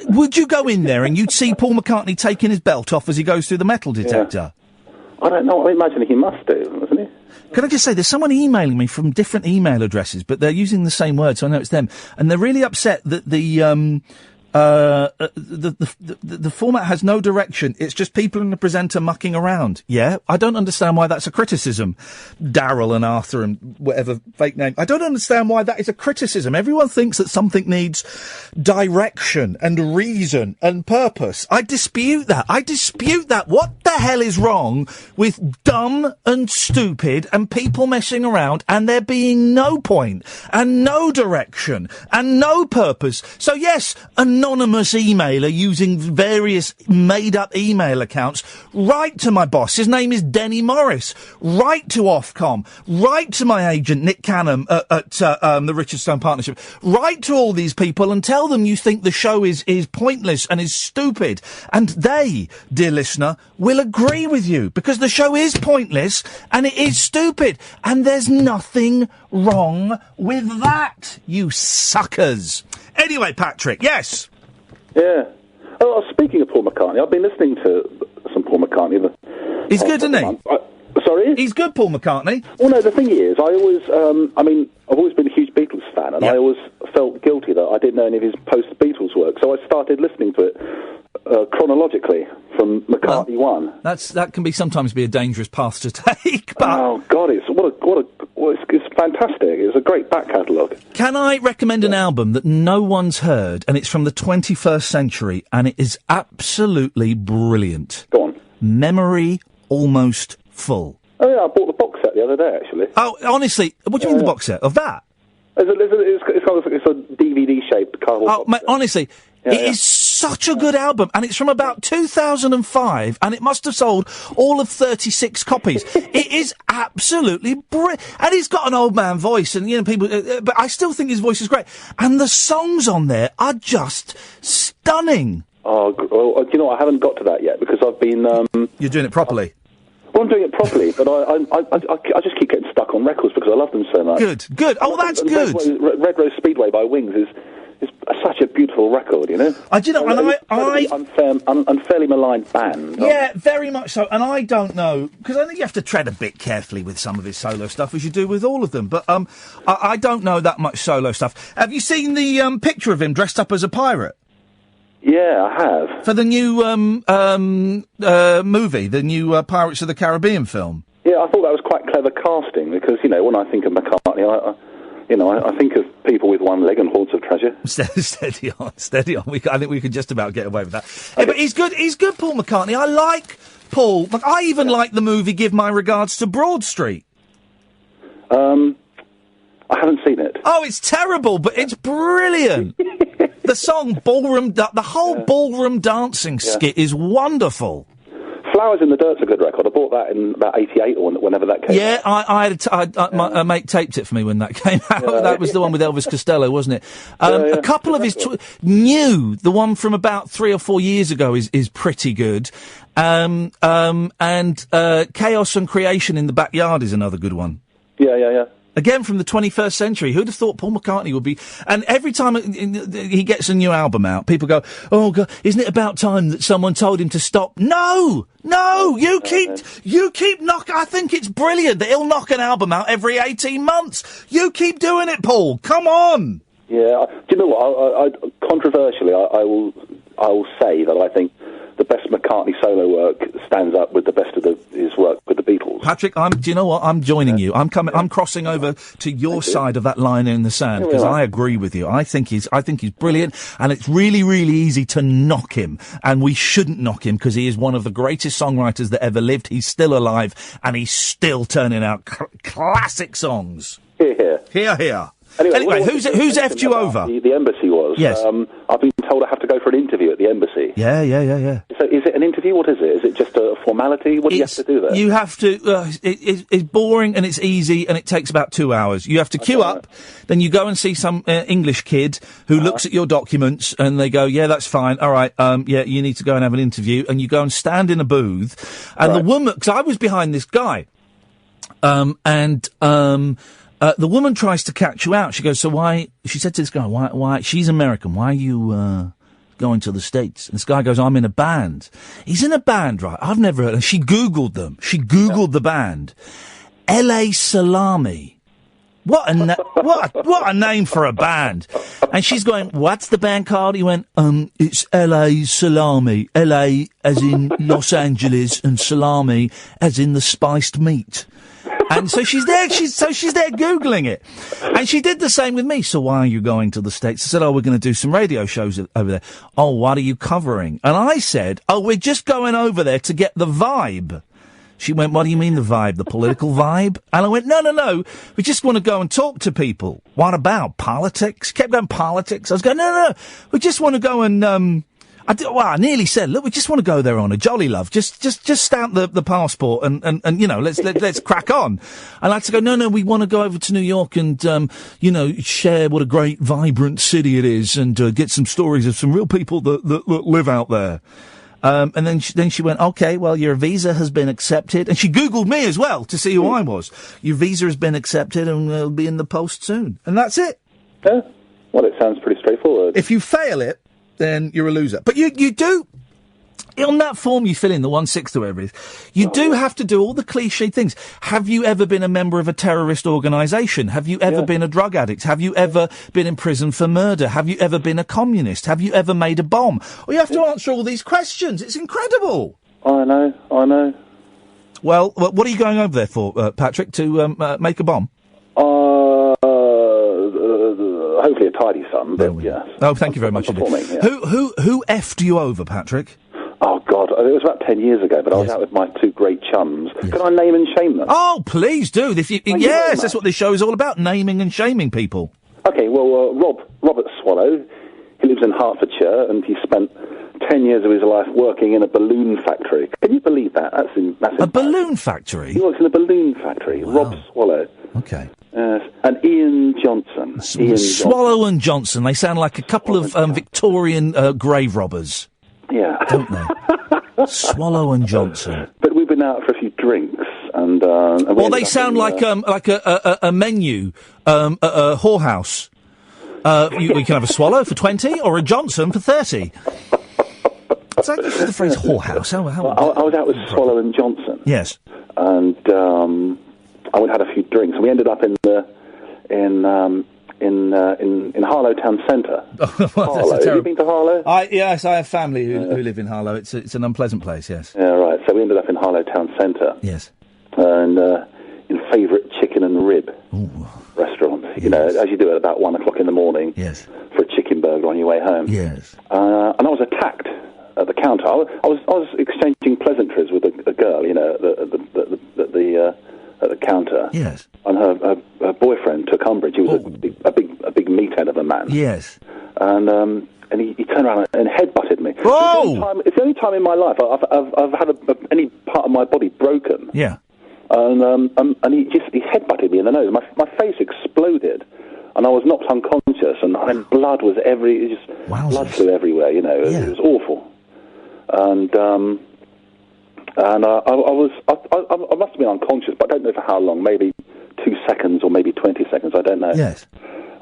would you go in there and you'd see Paul McCartney taking his belt off as he goes through the metal detector? Yeah. I don't know. I imagine he must do, doesn't he? Can I just say, there's someone emailing me from different email addresses, but they're using the same word, so I know it's them. And they're really upset that the format has no direction. It's just people and the presenter mucking around. Yeah? I don't understand why that's a criticism. Daryl and Arthur and whatever fake name. I don't understand why that is a criticism. Everyone thinks that something needs direction and reason and purpose. I dispute that. What the hell is wrong with dumb and stupid and people messing around and there being no point and no direction and no purpose? So yes, anonymous emailer using various made-up email accounts. Write to my boss. His name is Denny Morris. Write to Ofcom. Write to my agent, Nick Canham, at the Richard Stone Partnership. Write to all these people and tell them you think the show is pointless and is stupid. And they, dear listener, will agree with you, because the show is pointless and it is stupid. And there's nothing wrong with that, you suckers. Anyway, Patrick, yes? Yeah. Oh, speaking of Paul McCartney, I've been listening to some Paul McCartney. He's good, isn't he? Sorry? He's good, Paul McCartney. Well, no, the thing is, I've always been a huge Beatles fan, and I always felt guilty that I didn't know any of his post-Beatles work, so I started listening to it chronologically from McCartney 1. That can sometimes be a dangerous path to take, but... Oh, God, it's fantastic. It's a great back catalogue. Can I recommend an album that no one's heard, and it's from the 21st century, and it is absolutely brilliant? Go on. Memory Almost Full. Oh, yeah, I bought the box set the other day, actually. Oh, honestly, what do you mean the box set? Of that? It's a DVD-shaped cardboard box mate, honestly, it is such a good album, and it's from about 2005, and it must have sold all of 36 copies. It is absolutely brilliant. And he's got an old man voice, and, people... but I still think his voice is great. And the songs on there are just stunning. Oh, well, you know, I haven't got to that yet, because I've been... You're doing it properly? Well, I'm doing it properly, but I just keep getting stuck on records because I love them so much. Good. Oh, that's good. Red Rose Speedway by Wings is such a beautiful record, you know? Unfairly maligned band. Yeah, very much so. And I don't know, because I think you have to tread a bit carefully with some of his solo stuff, as you do with all of them. But I don't know that much solo stuff. Have you seen the picture of him dressed up as a pirate? Yeah, I have. For the new movie, the new Pirates of the Caribbean film. Yeah, I thought that was quite clever casting, because, when I think of McCartney, I think of people with one leg and hordes of treasure. Steady on. I think we could just about get away with that. Okay. Yeah, but he's good, Paul McCartney. I like Paul. I even like the movie Give My Regards to Broad Street. I haven't seen it. Oh, it's terrible, but it's brilliant. The song Ballroom, the whole ballroom dancing skit is wonderful. Flowers in the Dirt's a good record. I bought that in about 88 or whenever that came out. My mate taped it for me when that came out. That was the one with Elvis Costello, wasn't it? A couple of his... the one from about 3 or 4 years ago is pretty good. And Chaos and Creation in the Backyard is another good one. Yeah. Again, from the 21st century. Who'd have thought Paul McCartney would be... And every time he gets a new album out, people go, oh, God, isn't it about time that someone told him to stop? No! You keep knocking... I think it's brilliant that he'll knock an album out every 18 months. You keep doing it, Paul. Come on! Yeah, do you know what? Controversially, I will say that I think the best McCartney solo work stands up with the best of his work with the Beatles. Patrick, do you know what? I'm joining you. I'm crossing over to your side of that line in the sand because I agree with you. I think he's brilliant, and it's really, really easy to knock him, and we shouldn't knock him because he is one of the greatest songwriters that ever lived. He's still alive, and he's still turning out classic songs. Here. Here, here. Anyway, who's effed you over? The embassy was. Yes. I've been told I have to go for an interview at the embassy. Yeah. So is it an interview? What is it? Is it just a formality? What do you have to do there? You have to... it's boring and it's easy and it takes about 2 hours. You have to queue up, then you go and see some English kid who looks at your documents and they go, yeah, that's fine. All right, you need to go and have an interview. And you go and stand in a booth. And the woman... Because I was behind this guy. The woman tries to catch you out. She goes, so why... She said to this guy, why... She's American. Why are you, going to the States? And this guy goes, I'm in a band. He's in a band, right? I've never heard... And she Googled them. She Googled the band. L.A. Salami. What a name for a band. And she's going, what's the band called? He went, it's L.A. Salami. L.A. as in Los Angeles and salami as in the spiced meat. And so she's there Googling it. And she did the same with me. So why are you going to the States? I said, we're going to do some radio shows over there. Oh, what are you covering? And I said, we're just going over there to get the vibe. She went, what do you mean the vibe? The political vibe? And I went, no. We just want to go and talk to people. What about politics? Kept going, politics. I was going, no. We just want to go and, I nearly said, look, we just want to go there on a jolly, love. Just stamp the passport and you know, let's crack on. And I had to go, no, we want to go over to New York and, share what a great, vibrant city it is and get some stories of some real people that live out there. And then she went, okay, well, your visa has been accepted. And she Googled me as well to see who I was. Your visa has been accepted and will be in the post soon. And that's it. Yeah. Well, it sounds pretty straightforward. If you fail it, then you're a loser. But you do, on that form you fill in, the 1/6 or whatever it is, you do have to do all the cliche things. Have you ever been a member of a terrorist organisation? Have you ever been a drug addict? Have you ever been in prison for murder? Have you ever been a communist? Have you ever made a bomb? Well, you have to answer all these questions. It's incredible. I know. Well, what are you going over there for, Patrick, to make a bomb? Hopefully a tidy sum, but yes. Oh, thank you very much indeed. Yeah. Who effed you over, Patrick? Oh, God, it was about 10 years ago, but I was out with my two great chums. Yes. Can I name and shame them? Oh, please do. Yes, that's what this show is all about, naming and shaming people. Okay, well, Robert Swallow, he lives in Hertfordshire, and he spent 10 years of his life working in a balloon factory. Can you believe that? That's a balloon factory? He works in a balloon factory. Wow. Rob Swallow. Okay. And Ian Johnson. Swallow and Johnson. They sound like a couple of Victorian grave robbers. Yeah. Don't they? Swallow and Johnson. But we've been out for a few drinks, and well, they sound like a menu at a whorehouse. We can have a Swallow for 20 or a Johnson for 30. It's like the phrase whorehouse. How I was out with Swallow and Johnson. Yes. And I went and had a few drinks, and we ended up in Harlow Town Centre. Harlow. Have you been to Harlow? Yes, I have family who live in Harlow. It's an unpleasant place. Yes. Yeah, right. So we ended up in Harlow Town Centre. Yes. And in favourite chicken and rib restaurant. Yes. You know, as you do at about 1 o'clock in the morning. Yes. For a chicken burger on your way home. Yes. And I was attacked at the counter. I was exchanging pleasantries with a girl, you know, at the counter. Yes. And her boyfriend took umbrage. He was a big meathead of a man. Yes. And he turned around and headbutted me. Whoa! It's the only time in my life I've had any part of my body broken. Yeah. And he headbutted me in the nose. My face exploded, and I was knocked unconscious, and then blood was blood flew everywhere. You know, it was awful. And I must have been unconscious, but I don't know for how long. Maybe 2 seconds or maybe 20 seconds. I don't know. Yes.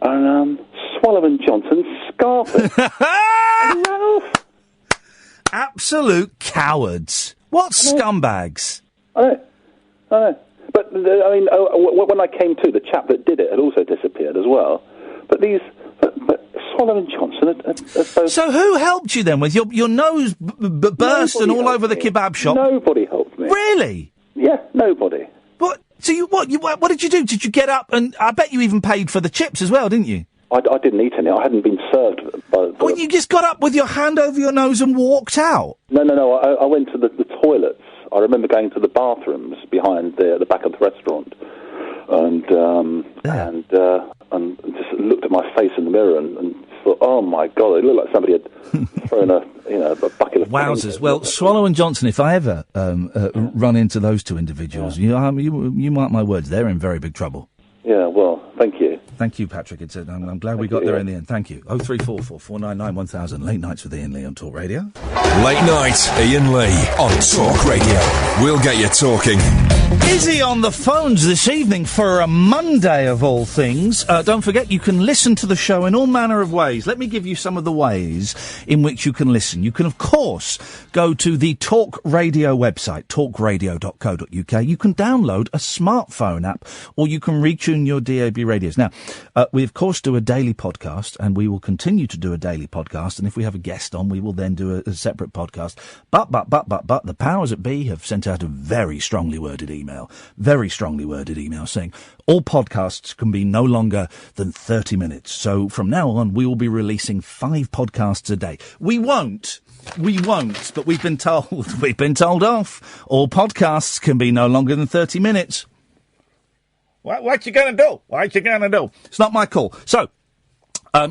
And Swallow and Johnson scarfed it. And ran off. Absolute cowards. What scumbags? I know. But I mean, when I came to, the chap that did it had also disappeared as well. But Swallow and Johnson. So who helped you then with your nose burst and all over the kebab shop? Nobody helped me. Really? Yeah, nobody. What? So what did you do? Did you get up and I bet you even paid for the chips as well, didn't you? I didn't eat any. I hadn't been served. Well, you just got up with your hand over your nose and walked out? No. I went to the toilets. I remember going to the bathrooms behind the back of the restaurant, and just looked at my face in the mirror and thought, oh my God, it looked like somebody had thrown a bucket of wowzers. paint. Well, Swallow and Johnson, if I ever run into those two individuals, you mark my words, they're in very big trouble. Yeah, well, thank you. Thank you, Patrick. I'm glad we got there in the end. Thank you. 0344 499 1000. Late Nights with Iain Lee on Talk Radio. Late Night, Iain Lee on Talk Radio. We'll get you talking. Busy on the phones this evening for a Monday of all things. Don't forget, you can listen to the show in all manner of ways. Let me give you some of the ways in which you can listen. You can, of course, go to the Talk Radio website, talkradio.co.uk. You can download a smartphone app, or you can retune your DAB radios. Now, we, of course, do a daily podcast, and we will continue to do a daily podcast, and if we have a guest on, we will then do a separate podcast. But, the powers that be have sent out a very strongly worded email saying all podcasts can be no longer than 30 minutes. So from now on, we will be releasing 5 podcasts a day. We won't, but we've been told off. All podcasts can be no longer than 30 minutes. What you gonna do? It's not my call. So,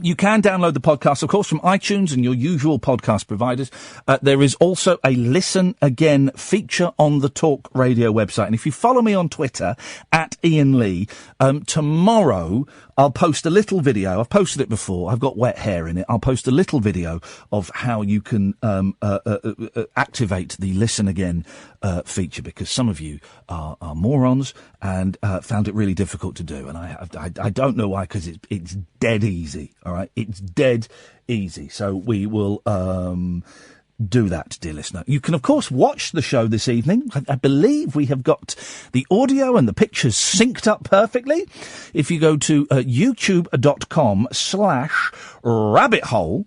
you can download the podcast, of course, from iTunes and your usual podcast providers. There is also a Listen Again feature on the Talk Radio website. And if you follow me on Twitter, at Iain Lee, tomorrow I'll post a little video. I've posted it before. I've got wet hair in it. I'll post a little video of how you can activate the Listen Again feature, because some of you are morons and found it really difficult to do. And I don't know why, because it's dead easy. All right, it's dead easy. So we will do that, dear listener. You can, of course, watch the show this evening. I believe we have got the audio and the pictures synced up perfectly. If you go to youtube.com/rabbithole,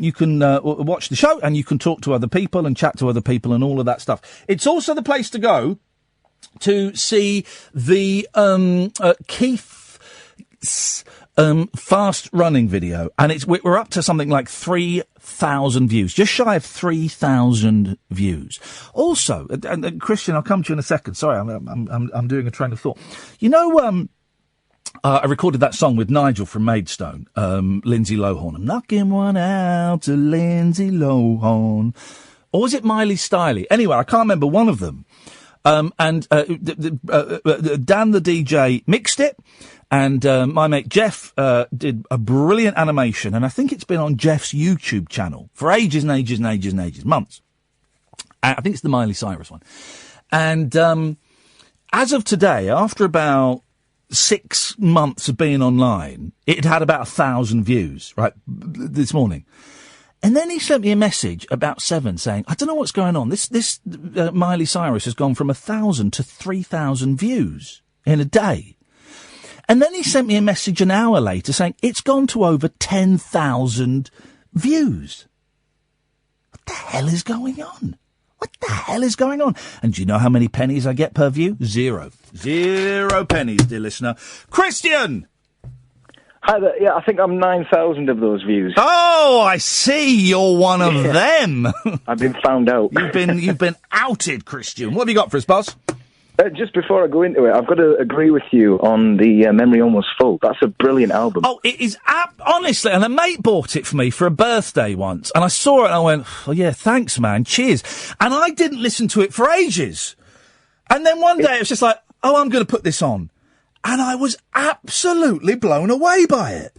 you can watch the show, and you can talk to other people and chat to other people and all of that stuff. It's also the place to go to see the Keith's fast running video, and we're up to something like 3,000 views, just shy of 3,000 views. Also, and Christian, I'll come to you in a second. Sorry, I'm doing a train of thought. You know, I recorded that song with Nigel from Maidstone, Lindsay Lohan. I'm knocking one out to Lindsay Lohan. Or was it Miley Styley? Anyway, I can't remember, one of them. Dan the DJ mixed it, and my mate Jeff did a brilliant animation, and I think it's been on Jeff's YouTube channel for ages and ages and ages and ages, months. I think it's the Miley Cyrus one. And as of today, after about 6 months of being online, it had about 1,000 views, right, this morning. And then he sent me a message about 7 saying, I don't know what's going on. This Miley Cyrus has gone from 1,000 to 3,000 views in a day. And then he sent me a message an hour later saying it's gone to over 10,000 views. What the hell is going on? And do you know how many pennies I get per view? 0. 0 pennies, dear listener. Christian! Hi there. Yeah, I think I'm 9,000 of those views. Oh, I see. You're one of them. I've been found out. You've been outed, Christian. What have you got for us, boss? Just before I go into it, I've got to agree with you on the Memory Almost Full. That's a brilliant album. Oh, it is, honestly, and a mate bought it for me for a birthday once, and I saw it and I went, oh yeah, thanks man, cheers. And I didn't listen to it for ages. And then one day it was just like, oh, I'm going to put this on. And I was absolutely blown away by it.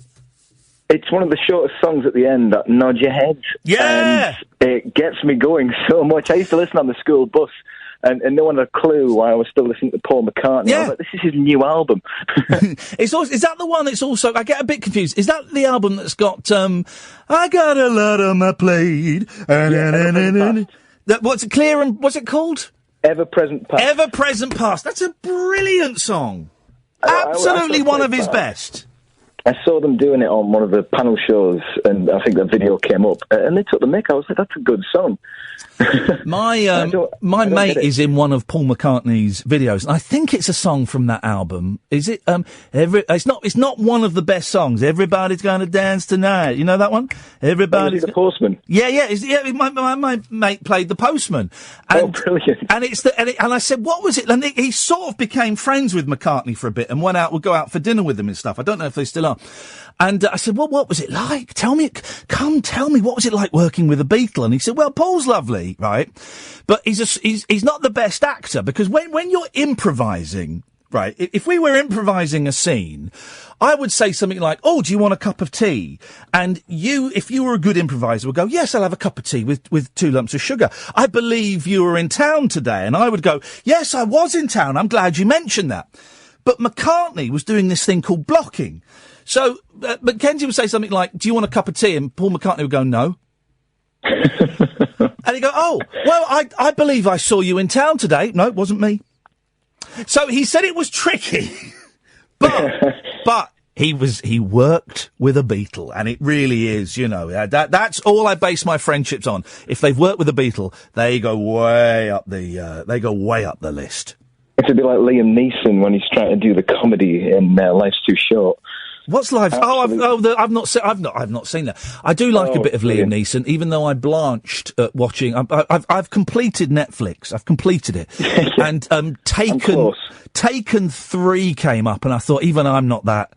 It's one of the shortest songs at the end that nod your head. Yeah! And it gets me going so much. I used to listen on the school bus, and no one had a clue why I was still listening to Paul McCartney. Yeah. I was like, this is his new album. Is that the one that's also, I get a bit confused, is that the album that's got, I got a lot on my plate. What's it, Clear and, what's it called? Ever Present Past. Ever Present Past. That's a brilliant song. Absolutely one of his best. I saw them doing it on one of the panel shows, and I think the video came up, and they took the mick. I was like, that's a good song. My mate is in one of Paul McCartney's videos, and I think it's a song from that album. Is it? It's not one of the best songs. Everybody's going to dance tonight. You know that one? Everybody's the Postman. Yeah. My mate played the Postman. And, brilliant! And and I said, what was it? And he sort of became friends with McCartney for a bit, and would go out for dinner with him and stuff. I don't know if they still are. And I said, well, what was it like? Tell me, what was it like working with a Beatle? And he said, well, Paul's lovely, right? But he's not the best actor, because when you're improvising, right, if we were improvising a scene, I would say something like, oh, do you want a cup of tea? And if you were a good improviser, would go, yes, I'll have a cup of tea with 2 lumps of sugar. I believe you were in town today. And I would go, yes, I was in town. I'm glad you mentioned that. But McCartney was doing this thing called blocking. So Mackenzie would say something like, do you want a cup of tea? And Paul McCartney would go, no. And he'd go, oh, well, I believe I saw you in town today. No, it wasn't me. So he said it was tricky, but he worked with a Beatle, and it really is, that's all I base my friendships on. If they've worked with a Beatle, they go way up the list. It's a bit like Liam Neeson when he's trying to do the comedy in Life's Too Short. What's Life? I've not seen that. I do like a bit of Liam Neeson, even though I blanched at watching. I've completed Netflix. I've completed it, and Taken 3 came up, and I thought, even I'm not that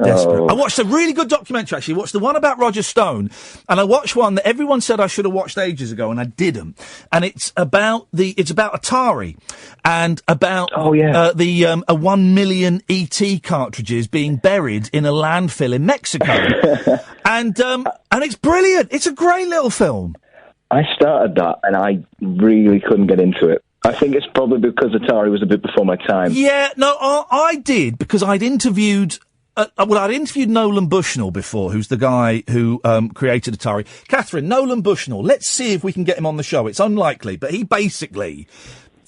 desperate. I watched a really good documentary, actually. I watched the one about Roger Stone, and I watched one that everyone said I should have watched ages ago, and I didn't. And it's about Atari, and about the 1 million ET cartridges being buried in a landfill in Mexico. and it's brilliant. It's a great little film. I started that, and I really couldn't get into it. I think it's probably because Atari was a bit before my time. Yeah, no, I did, because I'd interviewed Nolan Bushnell before, who's the guy who created Atari. Katherine, Nolan Bushnell, let's see if we can get him on the show. It's unlikely, but he basically,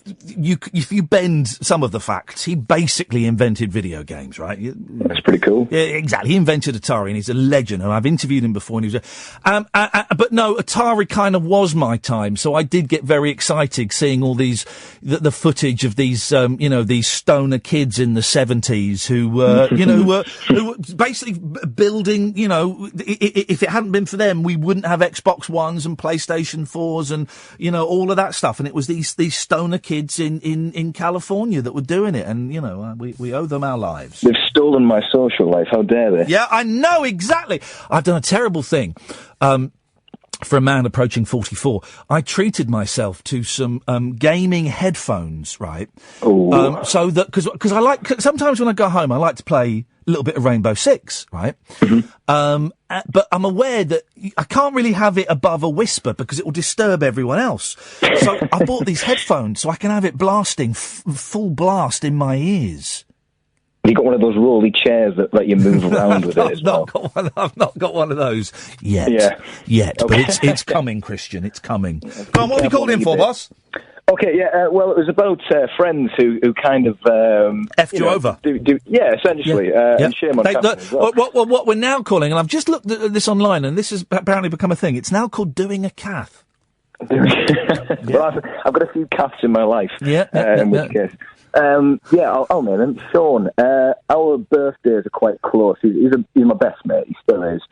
if you bend some of the facts, he basically invented video games, right? That's pretty cool. Yeah, exactly. He invented Atari, and he's a legend, and I've interviewed him before, and he was but no, Atari kind of was my time, so I did get very excited seeing all these, the footage of these, these stoner kids in the 70s who were basically building, if it hadn't been for them, we wouldn't have Xbox Ones and PlayStation 4s and, all of that stuff, and it was these stoner kids in California that were doing it, and we owe them our lives. They've stolen my social life. How dare they? Yeah, I know, exactly. I've done a terrible thing. For a man approaching 44, I treated myself to some gaming headphones, right? So that because I like, sometimes when I go home, I like to play a little bit of Rainbow Six, right? Mm-hmm. But I'm aware that I can't really have it above a whisper because it will disturb everyone else. So I bought these headphones so I can have it blasting full blast in my ears. You got one of those rolly chairs that let you move around with it as well. I've not got one of those yet. Okay. But it's coming, Christian. It's coming. Go on, what have you called in for, boss? Okay, well, it was about friends who kind of effed you over. Essentially. And shame on Catherine as well. What we're now calling, and I've just looked at this online, and this has apparently become a thing. It's now called doing a cath. Well, I've got a few caths in my life. In which case. I'll name him. Sean. Our birthdays are quite close. He's my best mate. He still is.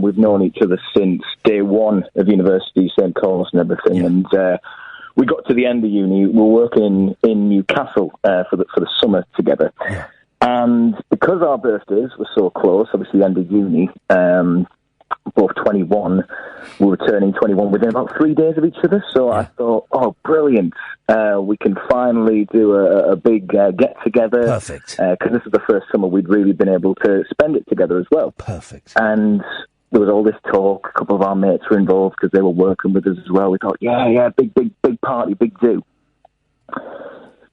We've known each other since day one of university, same course and everything. Yeah. And we got to the end of uni. We were working in Newcastle for the summer together. Yeah. And because our birthdays were so close, obviously end of uni, both 21, we were turning 21 within about 3 days of each other. So I thought, oh, brilliant. We can finally do a big get-together. Perfect. Because this is the first summer we'd really been able to spend it together as well. Perfect. And there was all this talk. A couple of our mates were involved because they were working with us as well. We thought, big party, big do.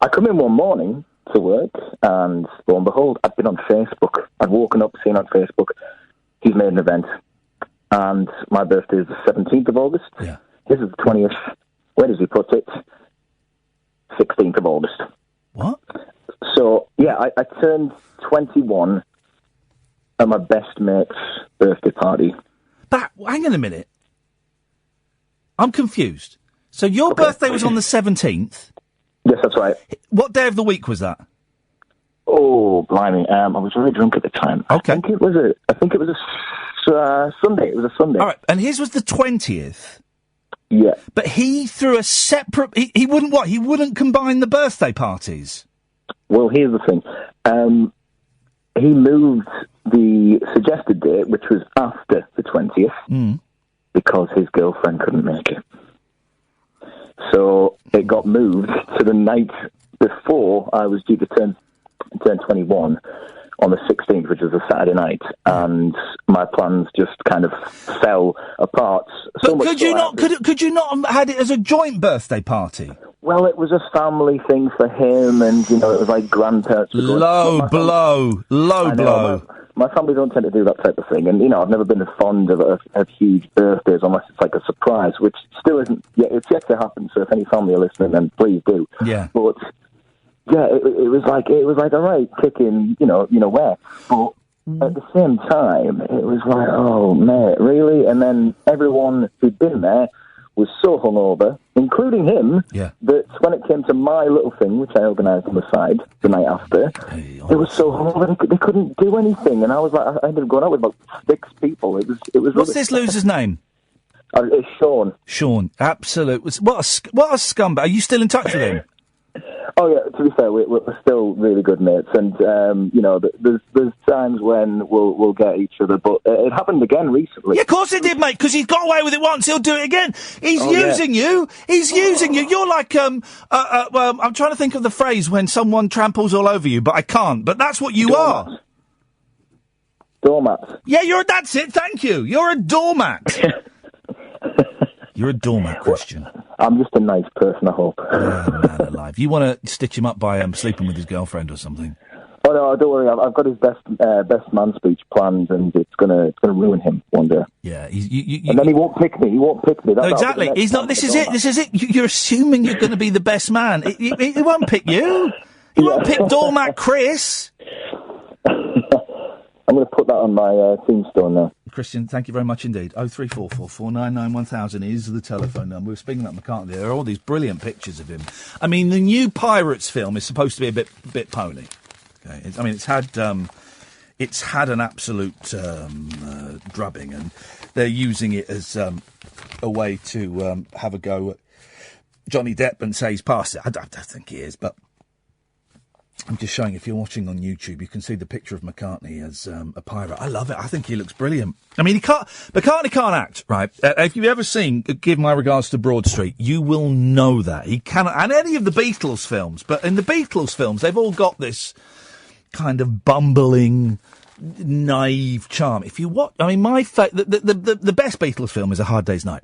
I come in one morning to work, and lo and behold, I'd been on Facebook. I'd woken up, seen on Facebook, he's made an event. And my birthday is the 17th of August. Yeah. His is the 20th. Where does he put it? 16th of August. What? So, I turned 21 at my best mate's birthday party. But hang on a minute. I'm confused. So your birthday was on the 17th? Yes, that's right. What day of the week was that? Oh, blimey. I was really drunk at the time. Okay. I think it was a Sunday. It was a Sunday. All right, and his was the 20th? Yeah. But he threw a separate... He wouldn't what? He wouldn't combine the birthday parties? Well, here's the thing. He moved the suggested date, which was after the 20th, because his girlfriend couldn't make it. So it got moved to the night before I was due to turn 21 on the 16th, which was a Saturday night, and my plans just kind of fell apart. But could you not have had it as a joint birthday party? Well, it was a family thing for him, and, it was like grandparents. Low blow. My family don't tend to do that type of thing, and, I've never been as fond of huge birthdays unless it's like a surprise, which still isn't, it's yet to happen, so if any family are listening, then please do. Yeah. But, yeah, it was like, all right, kicking, where? But at the same time, it was like, oh, mate, really? And then everyone who'd been there was so hungover, including him, that when it came to my little thing, which I organised on the side the night after, they were so hungover they couldn't do anything. And I was like, I ended up going out with about 6 people. It was. What's this loser's name? It's Sean. Sean, absolute. What a scumbag. Are you still in touch with him? Oh, yeah, to be fair, we're still really good mates, and, there's times when we'll get each other, but it happened again recently. Yeah, of course it did, mate, because he's got away with it once, he'll do it again. He's using you. He's using you. You're like, I'm trying to think of the phrase when someone tramples all over you, but I can't. But that's what you are. Doormat. Yeah, that's it, thank you. You're a doormat. You're a doormat, Christian. I'm just a nice person, I hope. Oh, man alive. You want to stitch him up by sleeping with his girlfriend or something? Oh, no, don't worry. I've got his best man speech planned, and it's gonna ruin him one day. Yeah. And then he won't pick me. No, exactly. He's not. This is it. You're assuming you're going to be the best man. He won't pick you. He won't pick doormat Chris. I'm going to put that on my tombstone now. Christian, thank you very much indeed. 0344 499 1000 is the telephone number. We were speaking about McCartney. There are all these brilliant pictures of him. I mean, the new Pirates film is supposed to be a bit pony. Okay, it's had an absolute drubbing, and they're using it as a way to have a go at Johnny Depp and say he's past it. I don't think he is, but I'm just showing, if you're watching on YouTube, you can see the picture of McCartney as a pirate. I love it. I think he looks brilliant. I mean, McCartney can't act, right? If you've ever seen Give My Regards to Broad Street, you will know that. He cannot, and any of the Beatles films, but in the Beatles films, they've all got this kind of bumbling, naive charm. If you watch, I mean, the best Beatles film is A Hard Day's Night.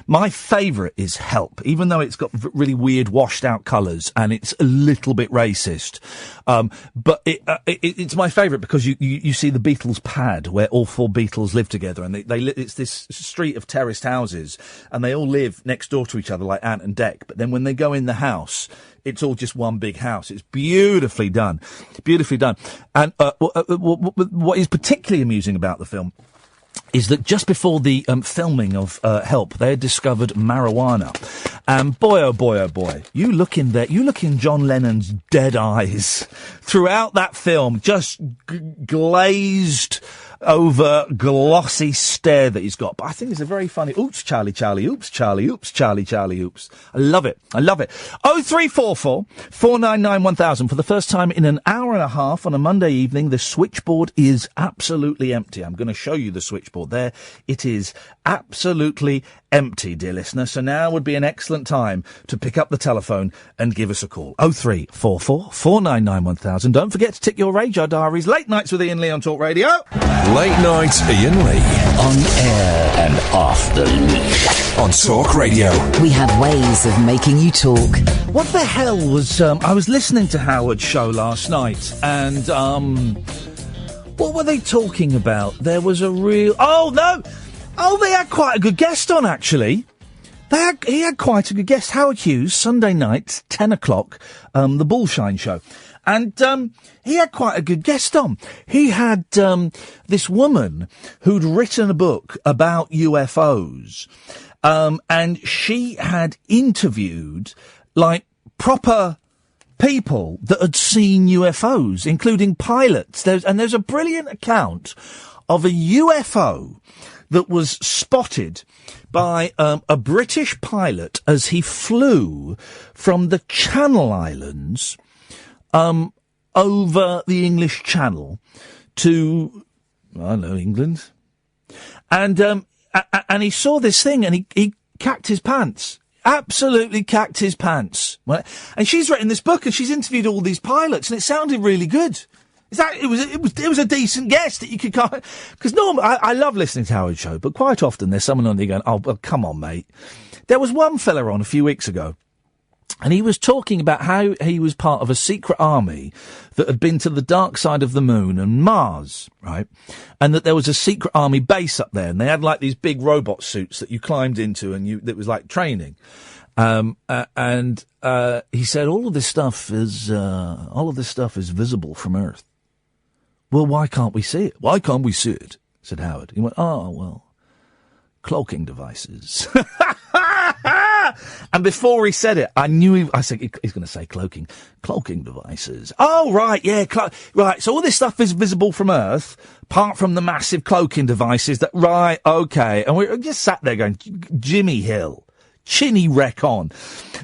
My favourite is Help, even though it's got really weird washed out colours and it's a little bit racist. But it's my favourite because you see the Beatles pad where all 4 Beatles live together, and it's this street of terraced houses, and they all live next door to each other like Ant and Dec. But then when they go in the house, it's all just one big house. It's beautifully done. Beautifully done. And what is particularly amusing about the film is that just before the filming of Help, they had discovered marijuana. And boy, oh boy, oh boy, you look in John Lennon's dead eyes throughout that film, just glazed over glossy stare that he's got. But I think it's a very funny, oops, Charlie, Charlie, oops, Charlie, oops, Charlie, Charlie, oops. I love it. 0344 499 1000. For the first time in an hour and a half on a Monday evening, the switchboard is absolutely empty. I'm going to show you the switchboard there. It is absolutely empty, dear listener. So now would be an excellent time to pick up the telephone and give us a call. 0344 499 1000. Don't forget to tick your radar diaries. Late Nights with Iain Lee on Talk Radio. Late Night Iain Lee. On air and off the leash. On Talk Radio. We have ways of making you talk. What the hell was... I was listening to Howard's show last night, and... what were they talking about? There was a real... Oh, no! Oh, they had quite a good guest on, actually. He had quite a good guest. Howard Hughes, Sunday night, 10 o'clock, the Bullshine Show. And he had quite a good guest on. He had this woman who'd written a book about UFOs, and she had interviewed, like, proper people that had seen UFOs, including pilots. There's a brilliant account of a UFO that was spotted by a British pilot as he flew from the Channel Islands over the English Channel to, I don't know, England. And he saw this thing and he cacked his pants. Absolutely cacked his pants. And she's written this book and she's interviewed all these pilots and it sounded really good. It was a decent guess that you could go, because normally I love listening to Howard's show, but quite often there's someone on there going, oh, well, come on, mate. There was one fella on a few weeks ago, and he was talking about how he was part of a secret army that had been to the dark side of the moon and Mars, right? And that there was a secret army base up there, and they had like these big robot suits that you climbed into, and that was like training. And he said all of this stuff is visible from Earth. Well, why can't we see it? Why can't we see it? Said Howard. He went, oh, well, cloaking devices. And before he said it, I knew I said, he's going to say cloaking devices. Oh, right, yeah, right. So all this stuff is visible from Earth, apart from the massive cloaking devices right, okay. And we just sat there going, Jimmy Hill. Chinny wreck on.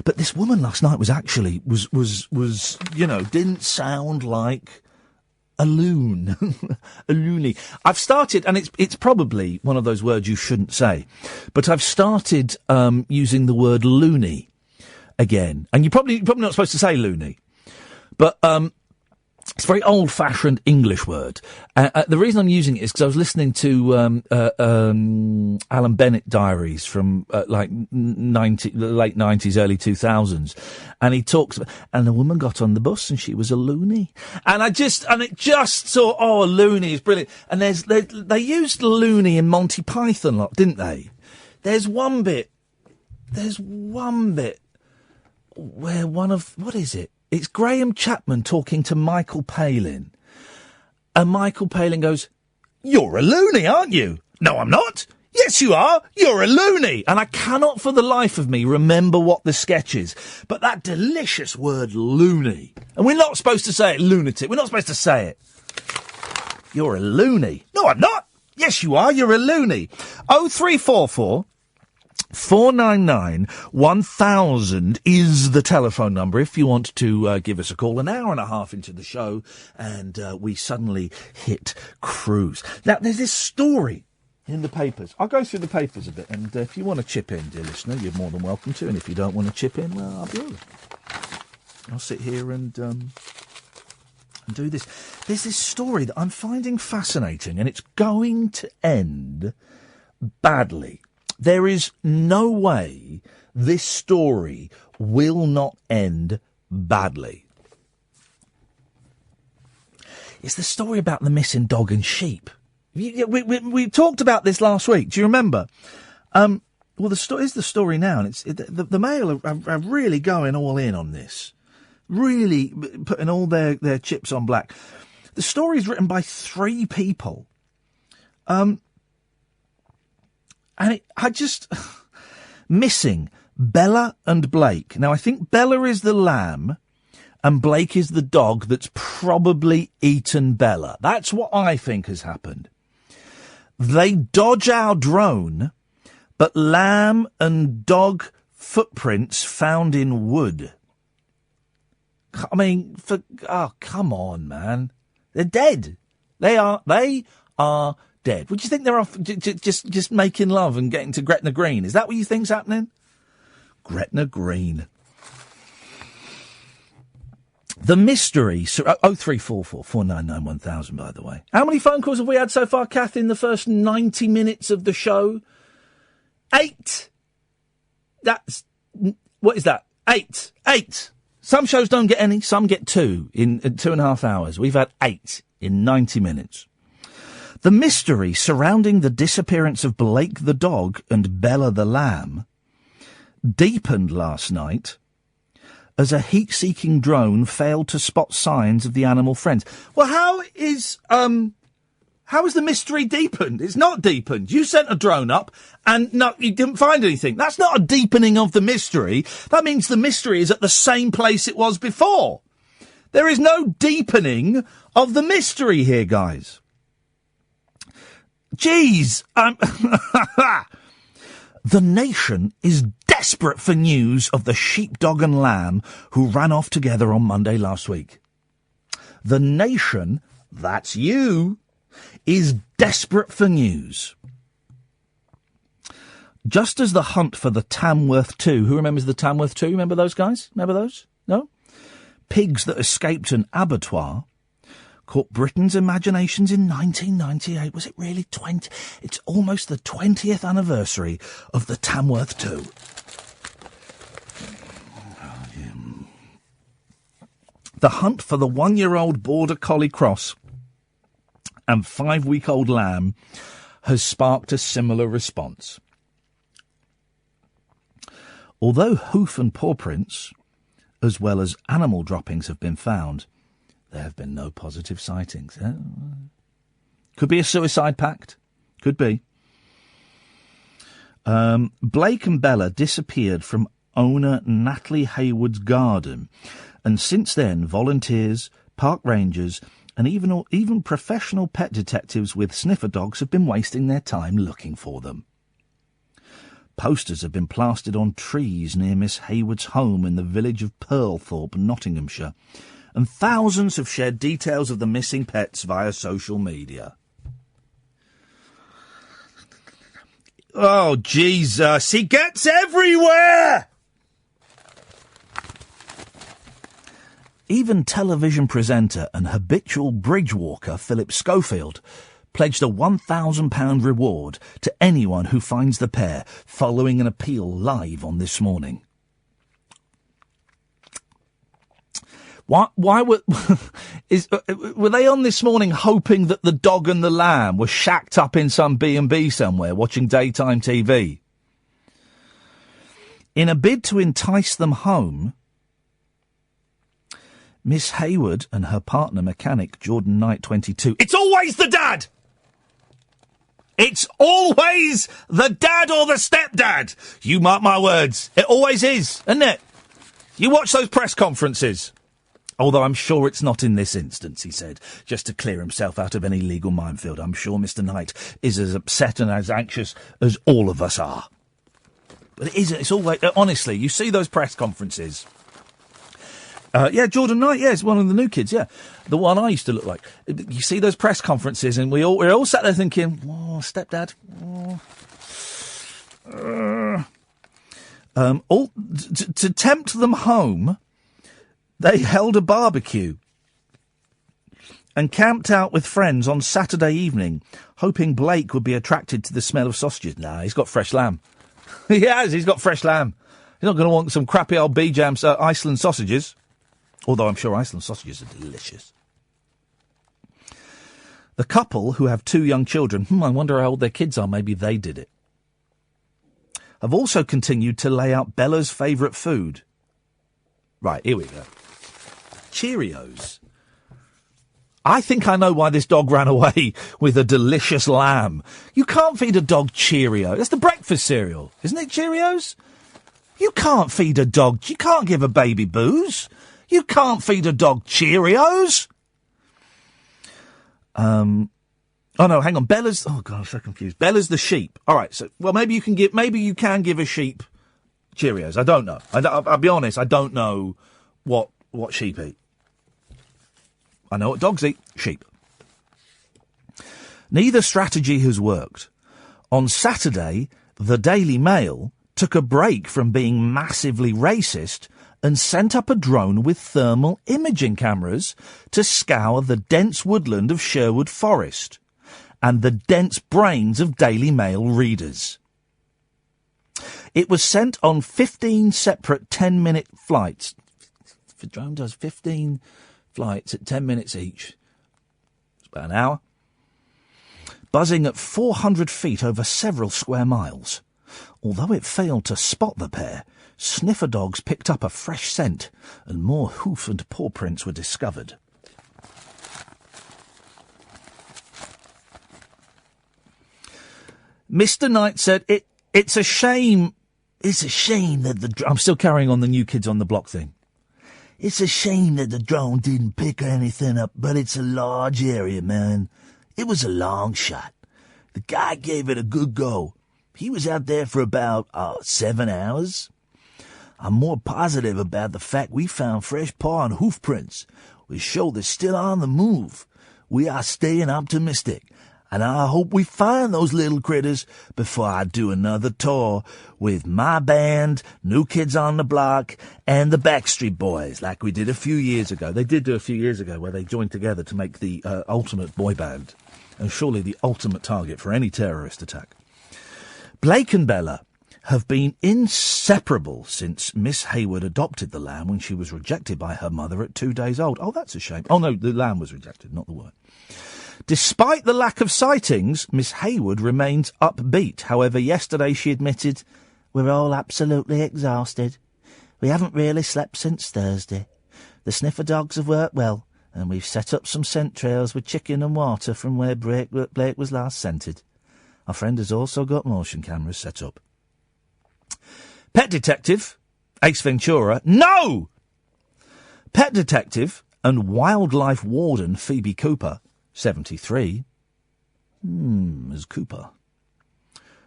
But this woman last night was actually, didn't sound like a loon. A loony. I've started, and it's probably one of those words you shouldn't say, but I've started using the word loony again. And you're probably not supposed to say loony. But it's a very old-fashioned English word. The reason I'm using it is because I was listening to Alan Bennett diaries from the late 90s, early 2000s, and he talks about, and a woman got on the bus and she was a loony, and it just thought, oh, a loony is brilliant. And they used loony in Monty Python lot, didn't they? There's one bit where what is it? It's Graham Chapman talking to Michael Palin. And Michael Palin goes, you're a loony, aren't you? No, I'm not. Yes, you are. You're a loony. And I cannot for the life of me remember what the sketch is. But that delicious word loony. And we're not supposed to say it, lunatic. We're not supposed to say it. You're a loony. No, I'm not. Yes, you are. You're a loony. 0344 499 1000 is the telephone number if you want to give us a call. An hour and a half into the show, and we suddenly hit cruise. Now, there's this story in the papers. I'll go through the papers a bit, and if you want to chip in, dear listener, you're more than welcome to. And if you don't want to chip in, well, I'll be all right. I'll sit here and do this. There's this story that I'm finding fascinating, and it's going to end badly. There is no way this story will not end badly. It's the story about the missing dog and sheep. We talked about this last week. Do you remember? Well, the story is the story now, and the Mail are really going all in on this, really putting all their chips on black. The story is written by 3 people. And missing Bella and Blake. Now, I think Bella is the lamb and Blake is the dog that's probably eaten Bella. That's what I think has happened. They dodge our drone, but lamb and dog footprints found in wood. I mean, come on, man. They're dead. They are dead. Would you think they're off just making love and getting to Gretna Green? Is that what you think's happening? Gretna Green. The mystery. 0344 499 1000, by the way. How many phone calls have we had so far, Kath, in the first 90 minutes of the show? 8. What is that? 8. Some shows don't get any, some get 2 in 2.5 hours. We've had 8 in 90 minutes. The mystery surrounding the disappearance of Blake the dog and Bella the lamb deepened last night as a heat-seeking drone failed to spot signs of the animal friends. Well, how is the mystery deepened? It's not deepened. You sent a drone up and no, you didn't find anything. That's not a deepening of the mystery. That means the mystery is at the same place it was before. There is no deepening of the mystery here, guys. Jeez. The nation is desperate for news of the sheepdog and lamb who ran off together on Monday last week. The nation, that's you, is desperate for news. Just as the hunt for the Tamworth 2, who remembers the Tamworth 2? Remember those guys? Remember those? No? Pigs that escaped an abattoir caught Britain's imaginations in 1998. Was it really 20? It's almost the 20th anniversary of the Tamworth 2. The hunt for the 1-year-old border collie cross and 5-week-old lamb has sparked a similar response. Although hoof and paw prints, as well as animal droppings, have been found, there have been no positive sightings. Could be a suicide pact. Could be. Blake and Bella disappeared from owner Natalie Hayward's garden, and since then volunteers, park rangers and even professional pet detectives with sniffer dogs have been wasting their time looking for them. Posters have been plastered on trees near Miss Hayward's home in the village of Pearlthorpe, Nottinghamshire, and thousands have shared details of the missing pets via social media. Oh, Jesus, he gets everywhere! Even television presenter and habitual bridge walker Philip Schofield pledged a £1,000 reward to anyone who finds the pair following an appeal live on This Morning. Why were they on This Morning hoping that the dog and the lamb were shacked up in some B&B somewhere watching daytime TV? In a bid to entice them home, Miss Hayward and her partner mechanic Jordan Knight, 22. It's always the dad! It's always the dad or the stepdad! You mark my words. It always is, isn't it? You watch those press conferences. Although I'm sure it's not in this instance, he said, just to clear himself out of any legal minefield. I'm sure Mr. Knight is as upset and as anxious as all of us are. But it isn't. It's always... honestly, you see those press conferences... yeah, Jordan Knight, yeah, it's one of the new kids, yeah. The one I used to look like. You see those press conferences and we're all sat there thinking, oh, stepdad. Oh. To tempt them home, they held a barbecue and camped out with friends on Saturday evening, hoping Blake would be attracted to the smell of sausages. Nah, he's got fresh lamb. He has, he's got fresh lamb. He's not going to want some crappy old B-Jam Iceland sausages. Although I'm sure Iceland sausages are delicious. The couple, who have 2 young children, I wonder how old their kids are, maybe they did it, have also continued to lay out Bella's favourite food. Right, here we go. Cheerios. I think I know why this dog ran away with a delicious lamb. You can't feed a dog Cheerios. That's the breakfast cereal, isn't it, Cheerios? You can't feed a dog... You can't give a baby booze. You can't feed a dog Cheerios. Oh no, hang on. Bella's... Oh God, I'm so confused. Bella's the sheep. All right, so maybe you can give a sheep Cheerios. I don't know. I'll be honest. I don't know what sheep eat. I know what dogs eat. Sheep. Neither strategy has worked. On Saturday, the Daily Mail took a break from being massively racist and sent up a drone with thermal imaging cameras to scour the dense woodland of Sherwood Forest and the dense brains of Daily Mail readers. It was sent on 15 separate 10-minute flights. The drone does 15 flights at 10 minutes each. It's about an hour. Buzzing at 400 feet over several square miles. Although it failed to spot the pair, sniffer dogs picked up a fresh scent and more hoof and paw prints were discovered. Mr. Knight said, it's a shame. It's a shame that I'm still carrying on the New Kids on the Block thing. It's a shame that the drone didn't pick anything up, but it's a large area, man. It was a long shot. The guy gave it a good go. He was out there for about 7 hours. I'm more positive about the fact we found fresh paw and hoof prints, which show they're still on the move. We are staying optimistic. And I hope we find those little critters before I do another tour with my band, New Kids on the Block, and the Backstreet Boys, like we did a few years ago. They did do a few years ago where they joined together to make the ultimate boy band, and surely the ultimate target for any terrorist attack. Blake and Bella have been inseparable since Miss Hayward adopted the lamb when she was rejected by her mother at 2 days old. Oh, that's a shame. Oh, no, the lamb was rejected, not the word. Despite the lack of sightings, Miss Hayward remains upbeat. However, yesterday she admitted, "We're all absolutely exhausted. We haven't really slept since Thursday. The sniffer dogs have worked well, and we've set up some scent trails with chicken and water from where Blake was last scented. Our friend has also got motion cameras set up." Pet detective, Ace Ventura, no! Pet detective and wildlife warden Phoebe Cooper, 73, Ms. Cooper,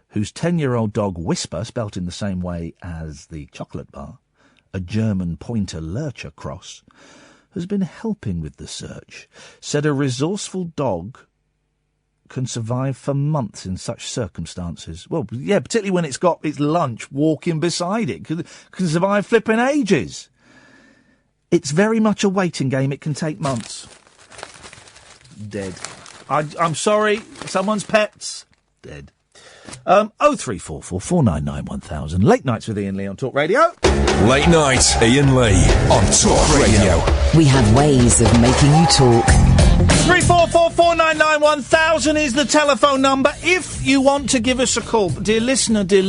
whose 10-year-old dog Whisper, spelt in the same way as the chocolate bar, a German pointer lurcher cross, has been helping with the search, said a resourceful dog can survive for months in such circumstances. Well, yeah, particularly when it's got its lunch walking beside it. Can survive flipping ages. It's very much a waiting game. It can take months. Dead. I'm sorry, someone's pet's dead. 0344 499 1000. Late Nights with Iain Lee on Talk Radio. Late Night, Iain Lee on Talk Radio. We have ways of making you talk. 344 499 1000 is the telephone number if you want to give us a call. Dear listener, the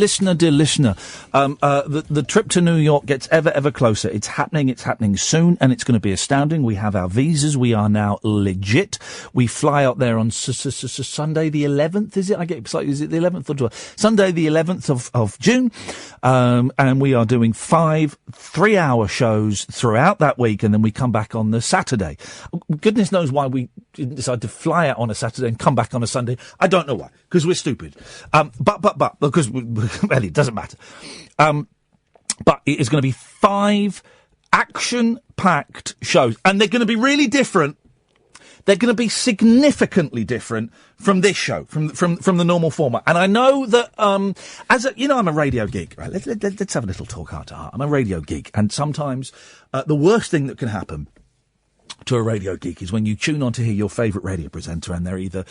trip to New York gets ever closer. It's happening soon, and it's going to be astounding. We have our visas. We are now legit. We fly out there on Sunday the 11th, is it? Is it the 11th or 12th? Sunday the 11th of June. And we are doing 5 3-hour shows throughout that week, and then we come back on the Saturday. Goodness knows why we didn't decide to fly out on a Saturday and come back on a Sunday. I don't know why, because we're stupid. But because well, it doesn't matter. But it is going to be 5 action-packed shows, and they're going to be really different. They're going to be significantly different from this show, from the normal format. And I know that, I'm a radio geek, right? Let's have a little talk heart to heart. I'm a radio geek, and sometimes the worst thing that can happen to a radio geek is when you tune on to hear your favourite radio presenter and they're either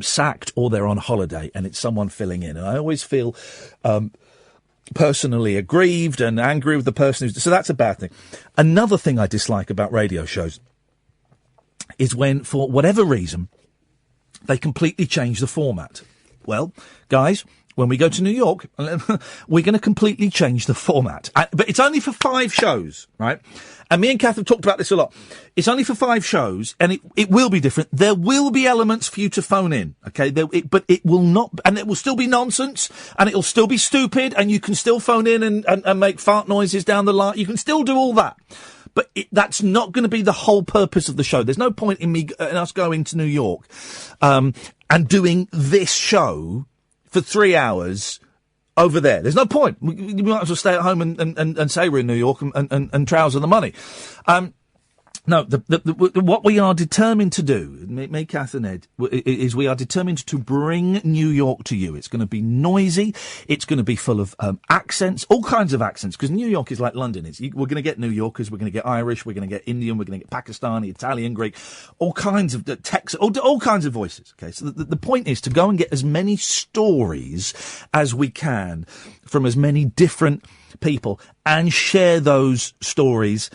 sacked or they're on holiday and it's someone filling in. And I always feel personally aggrieved and angry with the person who's... So that's a bad thing. Another thing I dislike about radio shows is when, for whatever reason, they completely change the format. Well, guys, when we go to New York, we're going to completely change the format. But it's only for 5 shows, right? And me and Kath have talked about this a lot. It's only for 5 shows, and it will be different. There will be elements for you to phone in, okay? But it will not, and it will still be nonsense, and it'll still be stupid, and you can still phone in and make fart noises down the line. You can still do all that. But that's not going to be the whole purpose of the show. There's no point in us going to New York and doing this show for 3 hours over there. There's no point. We might as well stay at home and say we're in New York and trouser the money. No, what we are determined to do, me, Kath and Ed, is we are determined to bring New York to you. It's going to be noisy. It's going to be full of accents, all kinds of accents, because New York is like London. We're going to get New Yorkers, we're going to get Irish, we're going to get Indian, we're going to get Pakistani, Italian, Greek, all kinds of Texas, all kinds of voices. Okay, so the point is to go and get as many stories as we can from as many different people and share those stories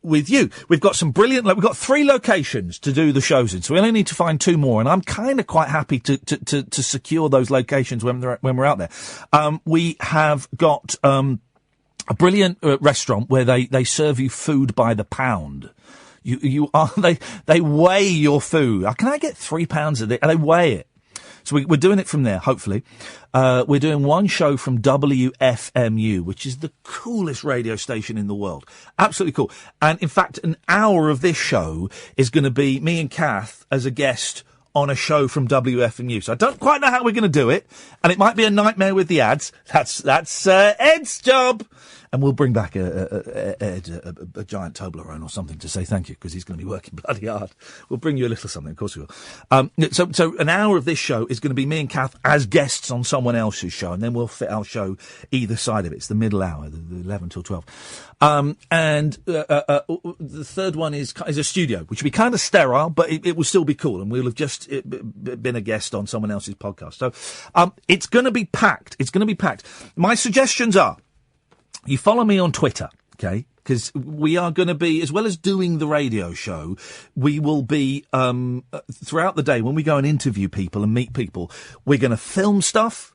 with you. We've got some brilliant... We've got 3 locations to do the shows in, so we only need to find 2 more, and I'm kind of quite happy to secure those locations when we're out there. We have got a brilliant restaurant where they serve you food by the pound. They weigh your food. Can I get £3 of it? And they weigh it. So we're doing it from there, hopefully. We're doing one show from WFMU, which is the coolest radio station in the world. Absolutely cool. And in fact, an hour of this show is going to be me and Kath as a guest on a show from WFMU. So I don't quite know how we're going to do it. And it might be a nightmare with the ads. That's Ed's job. And we'll bring back a giant Toblerone or something to say thank you, because he's going to be working bloody hard. We'll bring you a little something, of course we will. So an hour of this show is going to be me and Kath as guests on someone else's show, and then we'll fit our show either side of it. It's the middle hour, the 11 till 12. The third one is a studio, which will be kind of sterile, but it will still be cool, and we'll have just been a guest on someone else's podcast. So it's going to be packed. It's going to be packed. My suggestions are, you follow me on Twitter, okay? Because we are going to be, as well as doing the radio show, we will be, throughout the day, when we go and interview people and meet people, we're going to film stuff,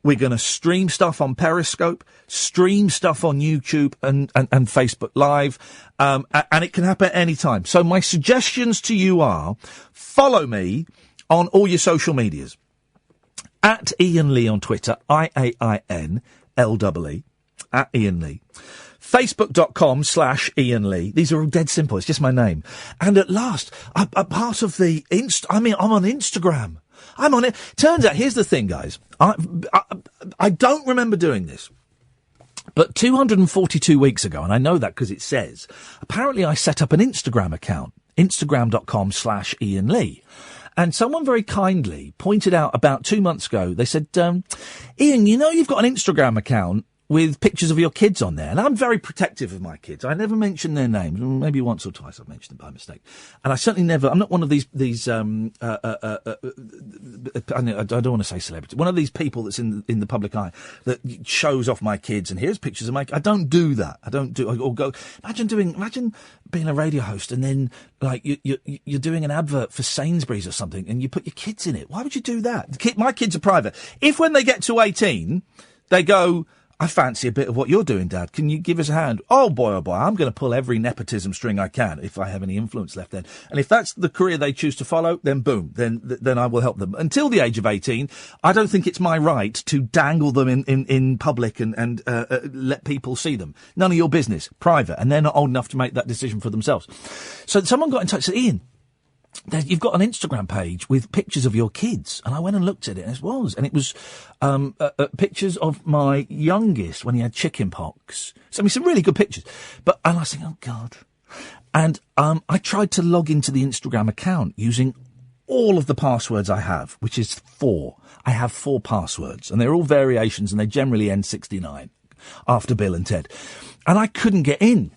we're going to stream stuff on Periscope, stream stuff on YouTube and Facebook Live, and it can happen at any time. So my suggestions to you are, follow me on all your social medias. At Iain Lee on Twitter, IAINLEE. At Iain Lee. Facebook.com/Iain Lee. These are all dead simple. It's just my name. And at last, a part of the I'm on Instagram. I'm on it. Turns out, here's the thing, guys. I don't remember doing this. But 242 weeks ago, and I know that because it says, apparently I set up an Instagram account. Instagram.com/Iain Lee. And someone very kindly pointed out about 2 months ago, they said, Iain, you know you've got an Instagram account with pictures of your kids on there. And I'm very protective of my kids. I never mention their names. Maybe once or twice I've mentioned them by mistake. And I certainly never, I'm not one of these I don't want to say celebrity, one of these people that's in the public eye that shows off my kids and here's pictures of I don't do that. Imagine being a radio host and then like you're doing an advert for Sainsbury's or something and you put your kids in it. Why would you do that? My kids are private. If when they get to 18, they go, I fancy a bit of what you're doing, Dad. Can you give us a hand? Oh boy, I'm going to pull every nepotism string I can if I have any influence left then. And if that's the career they choose to follow, then boom, then I will help them. Until the age of 18, I don't think it's my right to dangle them in public and let people see them. None of your business. Private. And they're not old enough to make that decision for themselves. So someone got in touch and said, Iain, you've got an Instagram page with pictures of your kids. And I went and looked at it, and it was pictures of my youngest when he had chicken pox. So, some really good pictures. And I was thinking, oh, God. And I tried to log into the Instagram account using all of the passwords I have, which is 4. I have 4 passwords, and they're all variations, and they generally end 69 after Bill and Ted. And I couldn't get in.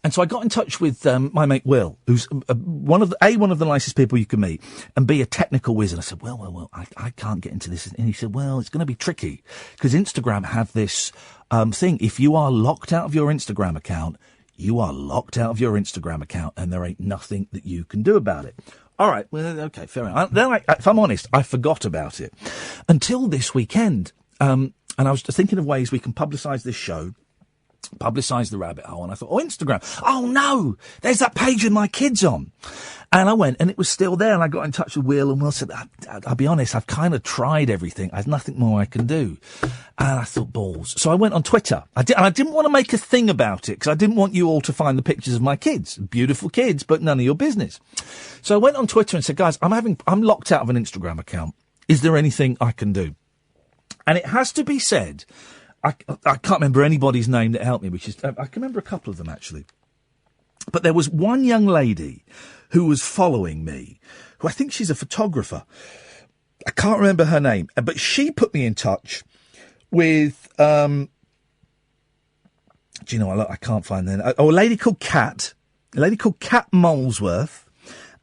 And so I got in touch with my mate Will, who's one of the nicest people you can meet, and B, a technical whiz. And I said, well, I can't get into this. And he said, well, it's going to be tricky because Instagram have this thing. If you are locked out of your Instagram account, you are locked out of your Instagram account, and there ain't nothing that you can do about it. All right, well, okay, fair enough. Then, if I'm honest, I forgot about it until this weekend. And I was thinking of ways we can publicise this show. Publicise the rabbit hole, and I thought, Instagram. Oh no, there's that page with my kids on. And I went, and it was still there, and I got in touch with Will, and Will said, I'll be honest, I've kind of tried everything. There's nothing more I can do. And I thought, balls. So I went on Twitter. I didn't want to make a thing about it, because I didn't want you all to find the pictures of my kids. Beautiful kids, but none of your business. So I went on Twitter and said, guys, I'm locked out of an Instagram account. Is there anything I can do? And it has to be said, I can't remember anybody's name that helped me, I can remember a couple of them, actually. But there was one young lady who was following me, who I think she's a photographer. I can't remember her name, but she put me in touch with, do you know, I can't find her name. A lady called Kat Molesworth,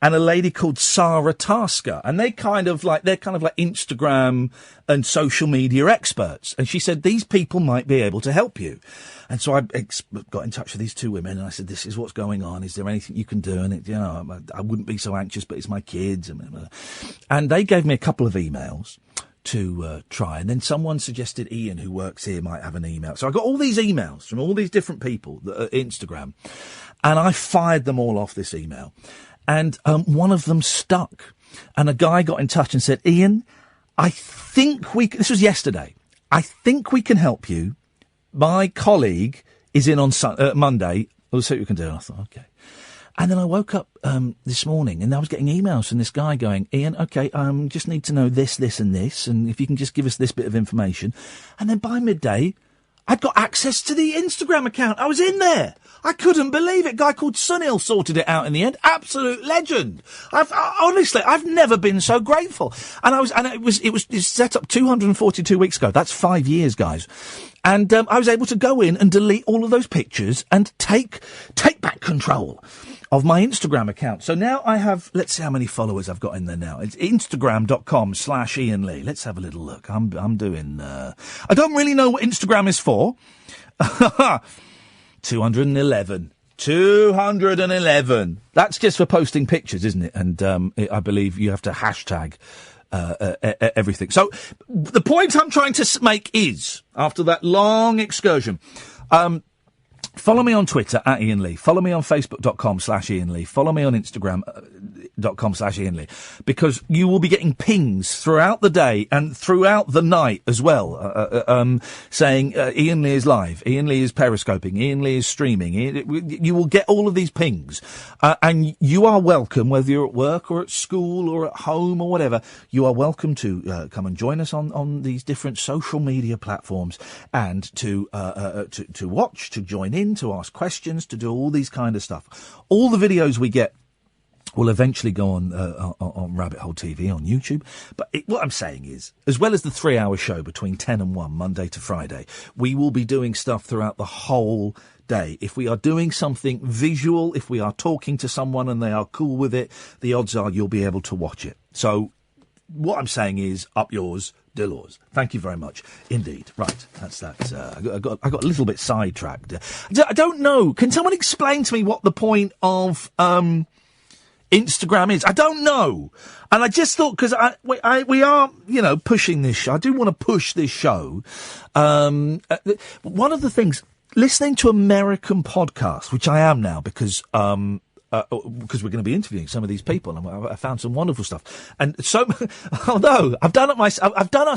and a lady called Sarah Tasker, and they're kind of like Instagram and social media experts. And she said, these people might be able to help you. And so I got in touch with these two women, and I said, this is what's going on. Is there anything you can do? And I wouldn't be so anxious, but it's my kids. And they gave me a couple of emails to try. And then someone suggested Ian, who works here, might have an email. So I got all these emails from all these different people that are Instagram, and I fired them all off this email. And one of them stuck. And a guy got in touch and said, Ian, I think this was yesterday. I think we can help you. My colleague is in on Monday. We'll see what we can do. And I thought, okay. And then I woke up this morning, and I was getting emails from this guy going, Ian, okay, just need to know this, this, and this, and if you can just give us this bit of information. And then by midday, I'd got access to the Instagram account. I was in there. I couldn't believe it. A guy called Sunil sorted it out in the end. Absolute legend. Honestly, I've never been so grateful. And it was set up 242 weeks ago. That's 5 years, guys. And I was able to go in and delete all of those pictures and take back control of my Instagram account. So now I have, let's see how many followers I've got in there now. It's Instagram.com/Iain Lee. Let's have a little look. I'm doing, I don't really know what Instagram is for. 211. 211. That's just for posting pictures, isn't it? And I believe you have to hashtag everything. So the point I'm trying to make is, after that long excursion, follow me on Twitter @Iain Lee. Follow me on Facebook.com/Iain Lee. Follow me on Instagram.com/Iain Lee, because you will be getting pings throughout the day and throughout the night as well, saying Iain Lee is live, Iain Lee is periscoping, Iain Lee is streaming. You will get all of these pings, and you are welcome, whether you're at work or at school or at home or whatever. You are welcome to come and join us on these different social media platforms, and to watch, to join in, to ask questions, to do all these kind of stuff. All the videos we get will eventually go on Rabbit Hole TV on YouTube. But what I'm saying is, as well as the 3-hour show between 10 and 1, Monday to Friday, we will be doing stuff throughout the whole day. If we are doing something visual, if we are talking to someone and they are cool with it, the odds are you'll be able to watch it. So what I'm saying is, up yours, Delors. Thank you very much indeed. Right, that's that. I got a little bit sidetracked. I don't know. Can someone explain to me what the point of Instagram is? I don't know. And I just thought, because we are, pushing this show. I do want to push this show. One of the things, listening to American podcasts, which I am now, because we're going to be interviewing some of these people, and I found some wonderful stuff. And so, I've done us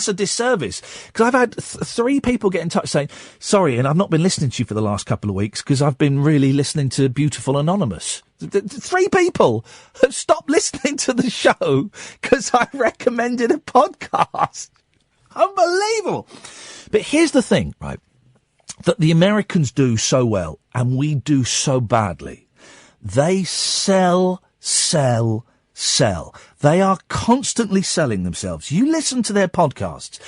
a disservice, because I've had 3 people get in touch saying, sorry, and I've not been listening to you for the last couple of weeks because I've been really listening to Beautiful Anonymous. 3 people have stopped listening to the show because I recommended a podcast. Unbelievable. But here's the thing, right, that the Americans do so well and we do so badly. They sell. They are constantly selling themselves. You listen to their podcasts.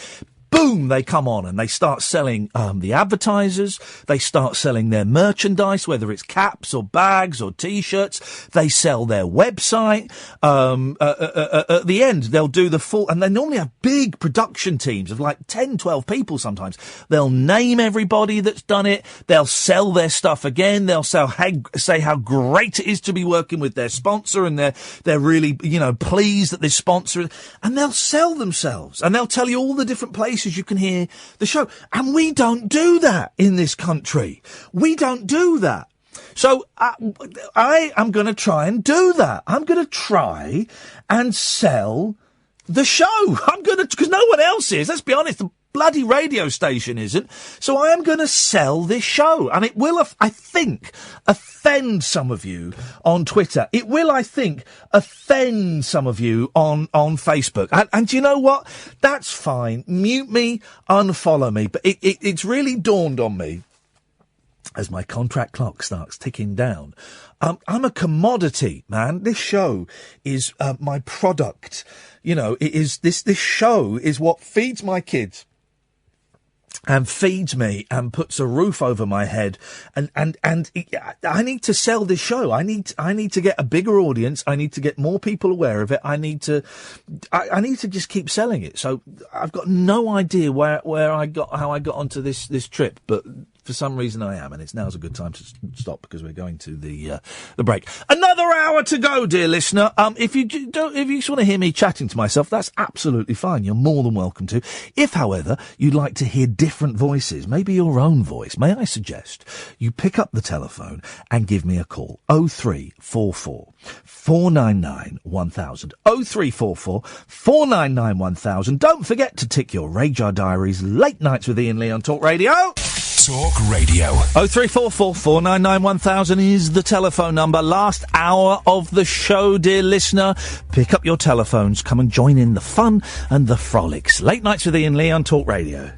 Boom, they come on and they start selling the advertisers. They start selling their merchandise, whether it's caps or bags or T-shirts. They sell their website. At the end, they'll do the full, and they normally have big production teams of like 10, 12 people sometimes. They'll name everybody that's done it. They'll sell their stuff again. They'll say how great it is to be working with their sponsor, and they're really, pleased that this sponsor, and they'll sell themselves, and they'll tell you all the different places you can hear the show. And we don't do that in this country. We don't do that. So I am going to try and do that. I'm going to try and sell the show. Because no one else is. Let's be honest, the bloody radio station isn't. So I am going to sell this show. And it will, I think, offend some of you on Twitter. It will, I think, offend some of you on Facebook. And do you know what? That's fine. Mute me, unfollow me. But it's really dawned on me, as my contract clock starts ticking down, I'm a commodity, man. This show is my product. It is this show is what feeds my kids. and feeds me and puts a roof over my head, and I need to sell this show. I need to get a bigger audience. I need to get more people aware of it. I need to just keep selling it. So I've got no idea how I got onto this trip, but for some reason I am, and now's a good time to stop because we're going to the break. Another hour to go, dear listener. If you just want to hear me chatting to myself, that's absolutely fine. You're more than welcome to. If, however, you'd like to hear different voices, maybe your own voice, may I suggest you pick up the telephone and give me a call. 0344 499 1000. 0344 499 1000. Don't forget to tick your Radar Diaries. Late Nights with Iain Lee on Talk Radio. Talk Radio. 0344 499 1000 is the telephone number. Last hour of the show, dear listener. Pick up your telephones. Come and join in the fun and the frolics. Late Nights with Iain Lee on Talk Radio.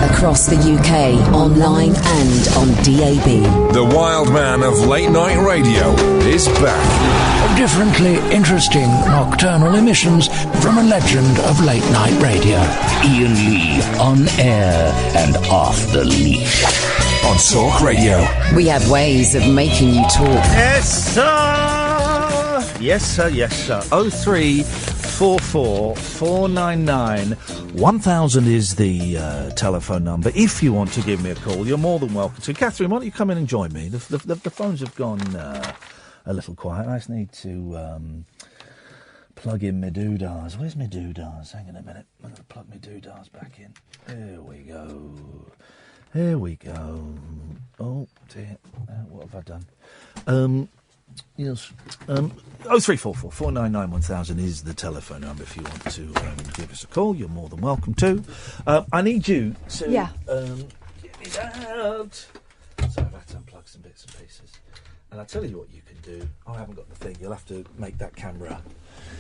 Across the UK, online and on DAB. The wild man of late night radio is back. Differently interesting nocturnal emissions from a legend of late night radio. Iain Lee, on air and off the leash. On Talk Radio. We have ways of making you talk. Yes, sir! Yes, sir, yes, sir. 0344 499 1000 is the telephone number. If you want to give me a call, you're more than welcome to. Katherine, why don't you come in and join me? The phones have gone a little quiet. I just need to plug in my doodahs. Where's my doodahs? Hang on a minute. I'm going to plug my doodahs back in. Here we go. Here we go. Oh, dear. What have I done? Yes. 0344 499 1000 is the telephone number if you want to give us a call. You're more than welcome to. I need you to get me out. So I've had to unplug some bits and pieces. And I'll tell you what you can do. I haven't got the thing. You'll have to make that camera.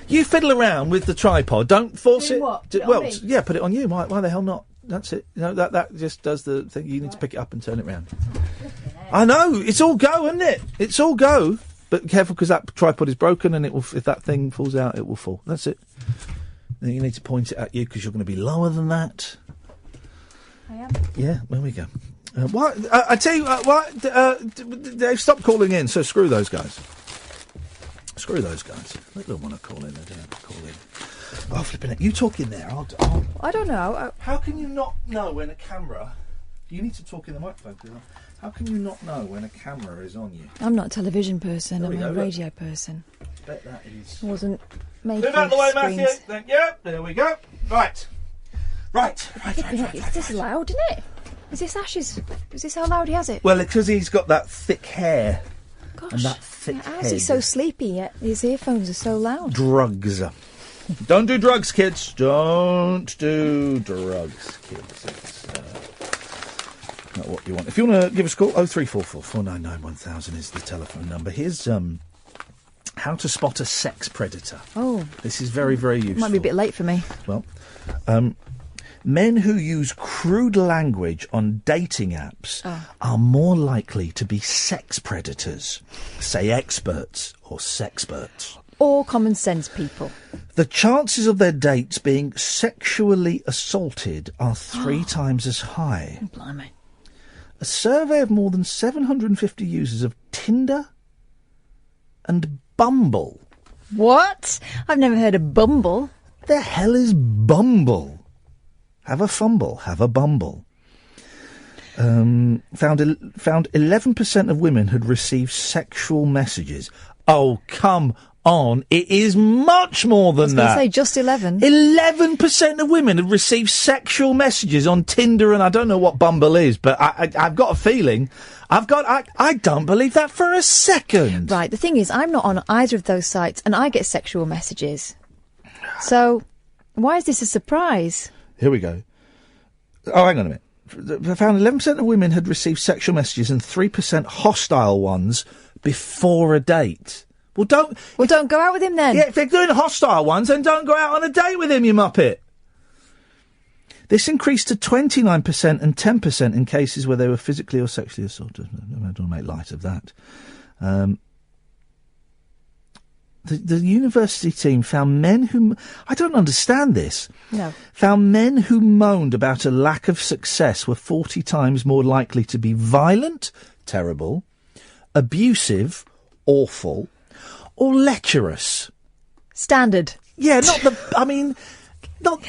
You fiddle around with the tripod. Don't force it. What? Put it on you. Why the hell not? That's it. You know, that just does the thing. You need to pick it up and turn it round. I know. It's all go, isn't it? It's all go. But careful, because that tripod is broken, and if that thing falls out, it will fall. That's it. Then you need to point it at you, because you're going to be lower than that. I am. Yeah, there we go. I tell you what, they've stopped calling in, so screw those guys. Screw those guys. They don't want to call in. They don't have to call in. Oh, flipping it. You talk in there. I don't know. How can you not know when a camera... You need to talk in the microphone. How can you not know when a camera is on you? I'm not a television person. I'm a radio person. I bet that is... I wasn't made Move out of the way, Matthew. Thank you. There we go. Right. Right. This is loud, isn't it? Is this Ash's? Is this how loud he has it? Well, because he's got that thick hair. Gosh. And that thick head. How's he so sleepy yet his earphones are so loud? Drugs. Don't do drugs, kids. Don't do drugs, kids. It's not what you want. If you want to give us a call, 0344 499 1000 is the telephone number. Here's how to spot a sex predator. Oh. This is very, very useful. Might be a bit late for me. Well, men who use crude language on dating apps are more likely to be sex predators, say experts or sexperts. Or common sense people. The chances of their dates being sexually assaulted are 3 times as high. Blimey. A survey of more than 750 users of Tinder and Bumble. What? I've never heard of Bumble. The hell is Bumble? Have a fumble, have a bumble. Found 11% of women had received sexual messages. Oh, come on. It is much more than that. I was going to say just 11. 11% of women had received sexual messages on Tinder, and I don't know what Bumble is, but I've got a feeling. I don't believe that for a second. Right, the thing is, I'm not on either of those sites, and I get sexual messages. So, why is this a surprise? Here we go. Oh, hang on a minute. They found 11% of women had received sexual messages and 3% hostile ones before a date. Well, don't go out with him then. Yeah, if they're doing hostile ones, then don't go out on a date with him, you muppet. This increased to 29% and 10% in cases where they were physically or sexually assaulted. I don't want to make light of that. The university team found men who... I don't understand this. No. Found men who moaned about a lack of success were 40 times more likely to be violent, terrible, abusive, awful, or lecherous. Standard. Yeah, not the... Not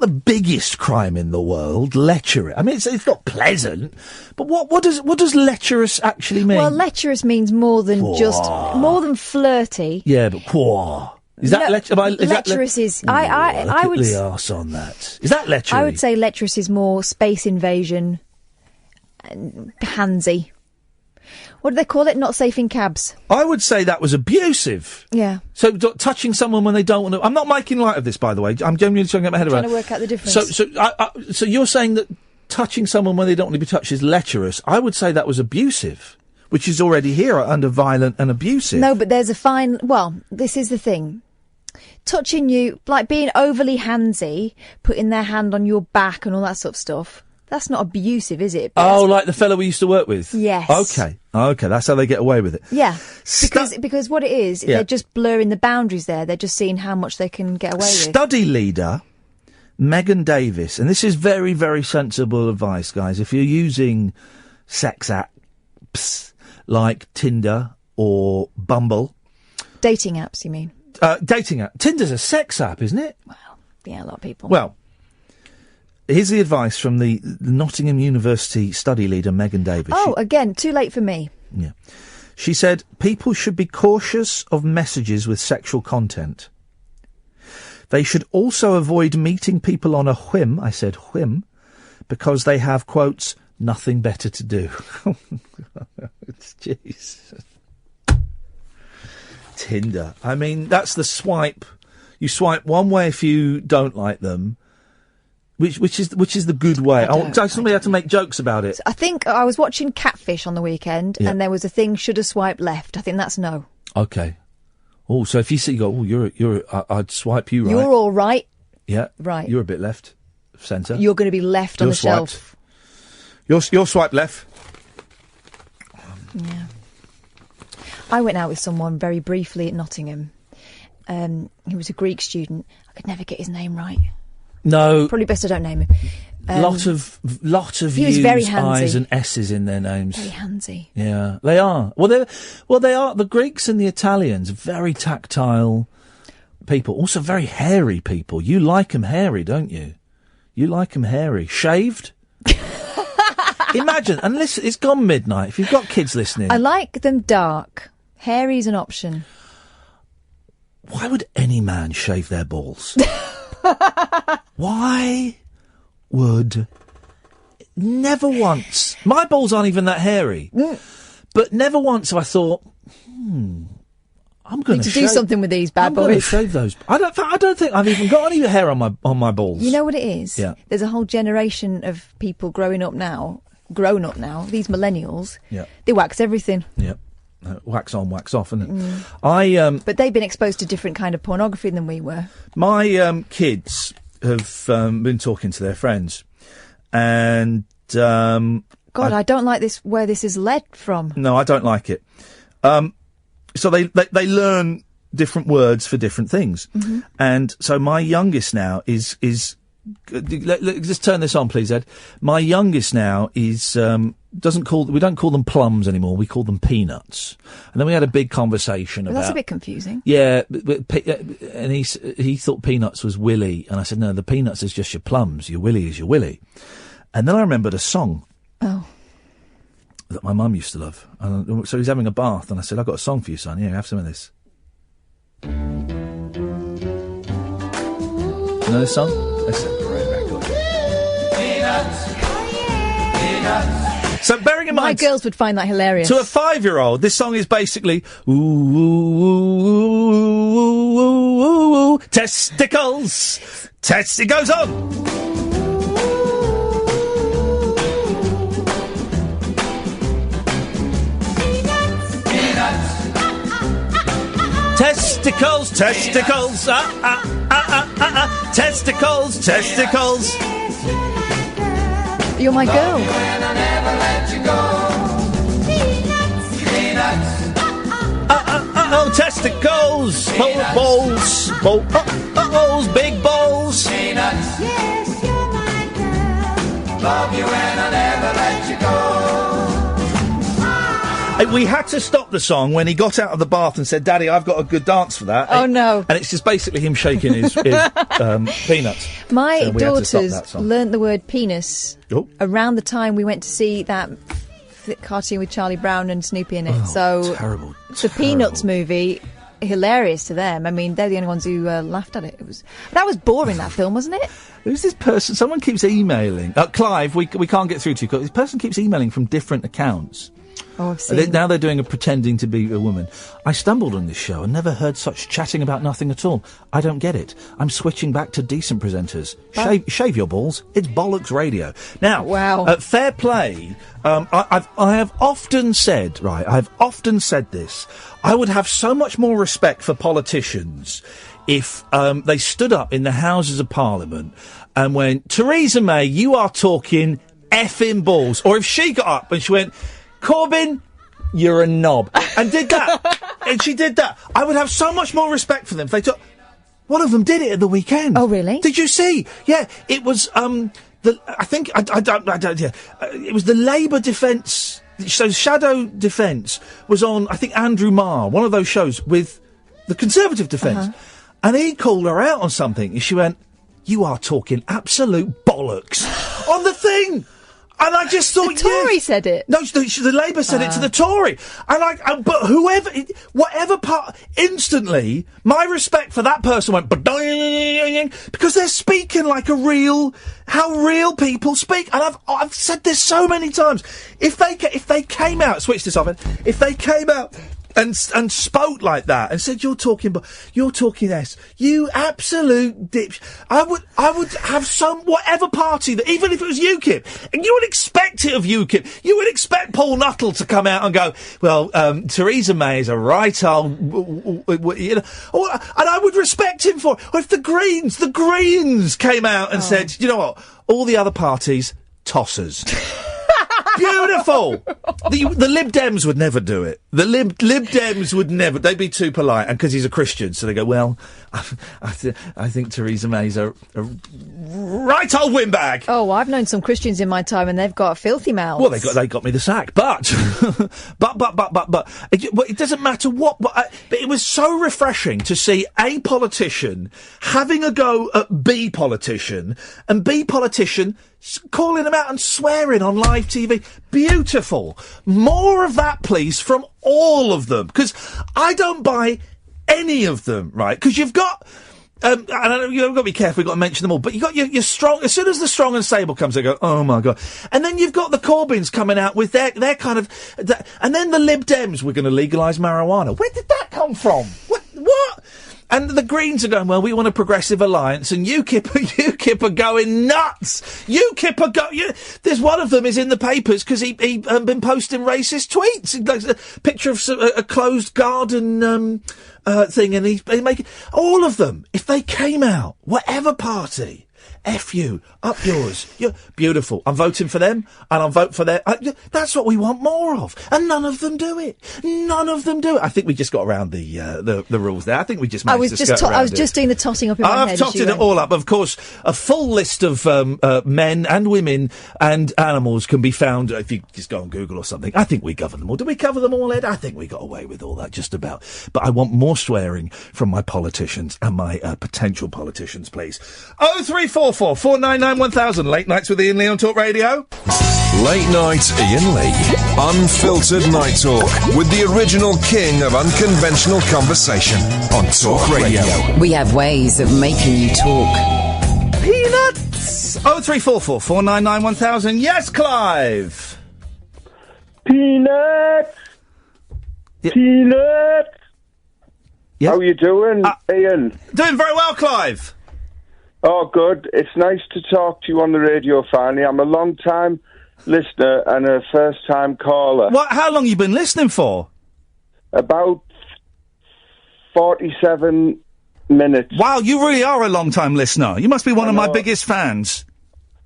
the biggest crime in the world, lecherous. I mean, it's not pleasant, but what does lecherous actually mean? Well, lecherous means more than more than flirty. Yeah, but is that lecherous? Is I would the arse on that. Is that lecherous? I would say lecherous is more space invasion, handsy. What do they call it? Not safe in cabs. I would say that was abusive. Yeah. So touching someone when they don't want to... I'm not making light of this, by the way. I'm genuinely trying to get my head around. Trying to work out the difference. So you're saying that touching someone when they don't want to be touched is lecherous. I would say that was abusive, which is already here under violent and abusive. No, but there's a fine... Well, this is the thing. Touching you, like being overly handsy, putting their hand on your back and all that sort of stuff... That's not abusive, is it? Like the fellow we used to work with? Yes. Okay, that's how they get away with it. Yeah, because what it is, they're just blurring the boundaries there. They're just seeing how much they can get away with. Study leader, Megan Davis, and this is very, very sensible advice, guys. If you're using sex apps like Tinder or Bumble... Dating apps, you mean? Dating app. Tinder's a sex app, isn't it? Well, yeah, a lot of people. Well... Here's the advice from the Nottingham University study leader, Megan Davis. Again, too late for me. Yeah. She said, people should be cautious of messages with sexual content. They should also avoid meeting people on a whim, I said whim, because they have, quotes, nothing better to do. Jeez. Tinder. I mean, that's the swipe. You swipe one way if you don't like them. Which is the good way. Somebody had to make jokes about it. I think I was watching Catfish on the weekend, and there was a thing, should have swiped left. I think that's no. Okay. Oh, so if you see, you go, I'd swipe you right. You're all right. Yeah. Right. You're a bit left, centre. You're going to be left on the shelf. You're swiped left. Yeah. I went out with someone very briefly at Nottingham. He was a Greek student. I could never get his name right. No. Probably best I don't name him. Lot of U's, I's and S's in their names. Very handsy. Yeah, they are. They are. The Greeks and the Italians, very tactile people. Also very hairy people. You like them hairy, don't you? You like them hairy. Shaved? Imagine, and listen, it's gone midnight. If you've got kids listening. I like them dark. Hairy's an option. Why would any man shave their balls? Why would... Never once... My balls aren't even that hairy. But never once have I thought, I'm going to do something with these bad boys. I'm going to shave those. I don't think I've even got any hair on my balls. You know what it is? Yeah. There's a whole generation of people grown up now, these millennials. Yeah. They wax everything. Yeah. Wax on, wax off, isn't it? But they've been exposed to different kind of pornography than we were. My kids have been talking to their friends, and God, I don't like this. Where this is led from? No, I don't like it. So they learn different words for different things, and so my youngest now is. Just turn this on, please, Ed. My youngest now is we don't call them plums anymore. We call them peanuts. And then we had a big conversation about. That's a bit confusing. Yeah, and he thought peanuts was Willy, and I said no, the peanuts is just your plums. Your Willy is your Willy. And then I remembered a song. Oh. That my mum used to love. And so he's having a bath, and I said, I've got a song for you, son. Yeah, have some of this. You know this song? That's a great record. Peanuts. Peanuts. So bearing in mind... My girls would find that hilarious. To a 5-year-old, this song is basically... Ooh, ooh, ooh, ooh, ooh, ooh, ooh, testicles. It goes on. Testicles, testicles, testicles. You're my girl. Oh, testicles, balls, balls, big balls. Peanuts. Yes, you're my girl. Love you and I'll never let you go. We had to stop the song when he got out of the bath and said, Daddy, I've got a good dance for that. Oh, no. And it's just basically him shaking his peanuts. My daughters learnt the word penis around the time we went to see that cartoon with Charlie Brown and Snoopy in it. Terrible. The Peanuts movie, hilarious to them. I mean, they're the only ones who laughed at it. That was boring, that film, wasn't it? Who's this person? Someone keeps emailing. Clive, we can't get through to you. This person keeps emailing from different accounts. Oh, I've seen. Now they're doing pretending to be a woman. I stumbled on this show and never heard such chatting about nothing at all. I don't get it. I'm switching back to decent presenters. Shave your balls. It's bollocks radio. Now, wow. Fair play. I have often said, I've often said this. I would have so much more respect for politicians if they stood up in the Houses of Parliament and went, Theresa May, you are talking effing balls. Or if she got up and she went, Corbyn, you're a knob. And did that. And she did that. I would have so much more respect for them if they took... One of them did it at the weekend. Oh, really? Did you see? Yeah, it was, it was the Labour Defence... So Shadow Defence was on, I think, Andrew Marr, one of those shows with the Conservative Defence. Uh-huh. And he called her out on something. And she went, you are talking absolute bollocks on the thing. And I just thought, the Tory said it. No, the Labour said it to the Tory. And but whatever part, instantly, my respect for that person went, because they're speaking like how real people speak. And I've said this so many times. If they came out, switch this off, if they came out and spoke like that and said, you're talking S, you absolute dipsh. I would have whatever party that, even if it was UKIP, and you would expect it of UKIP, you would expect Paul Nuttall to come out and go, well, Theresa May is a right old, you know, and I would respect him for it. Or if the Greens came out and said, you know what, all the other parties, tossers. Beautiful! The Lib Dems would never do it. The Lib Dems would never. They'd be too polite, and because he's a Christian, so they go, well, I think Theresa May's a right old windbag. Oh, I've known some Christians in my time, and they've got filthy mouths. Well, they got me the sack, but it doesn't matter what. But it was so refreshing to see a politician having a go at B politician, and B politician calling them out and swearing on live TV. Beautiful. More of that, please, from all of them. Because I don't buy any of them, right? Because you've got... and you've got to be careful, you've got to mention them all. But you've got your strong... As soon as the strong and stable comes, they go, oh, my God. And then you've got the Corbyns coming out with their kind of... and then the Lib Dems, we're going to legalise marijuana. Where did that come from? What? And the Greens are going, well, we want a progressive alliance, and UKIP are going nuts. UKIP are going... There's one of them is in the papers because he been posting racist tweets. Like a picture of a closed garden thing, and he's making... All of them, if they came out, whatever party... F you, up yours. You're beautiful. I'm voting for them, and I'll vote for their... that's what we want more of. And none of them do it. None of them do it. I think we just got around the rules there. I think we just managed to skirt around I was just doing the tossing up in my head. I've totted it all up. Of course, a full list of men and women and animals can be found if you just go on Google or something. I think we cover them all. Do we cover them all, Ed? I think we got away with all that, just about. But I want more swearing from my politicians and my potential politicians, please. 0344 499 1000. Late nights with Iain Lee on Talk Radio. Late night Iain Lee. Unfiltered night talk with the original king of unconventional conversation on Talk Radio. We have ways of making you talk. Peanuts! 0344 499 1000. Yes, Clive! Peanuts! Yeah. Peanuts! Yeah. How you doing, Ian? Doing very well, Clive. Oh, good. It's nice to talk to you on the radio finally. I'm a long-time listener and a first-time caller. How long you been listening for? About 47 minutes. Wow, you really are a long-time listener. You must be one of my biggest fans.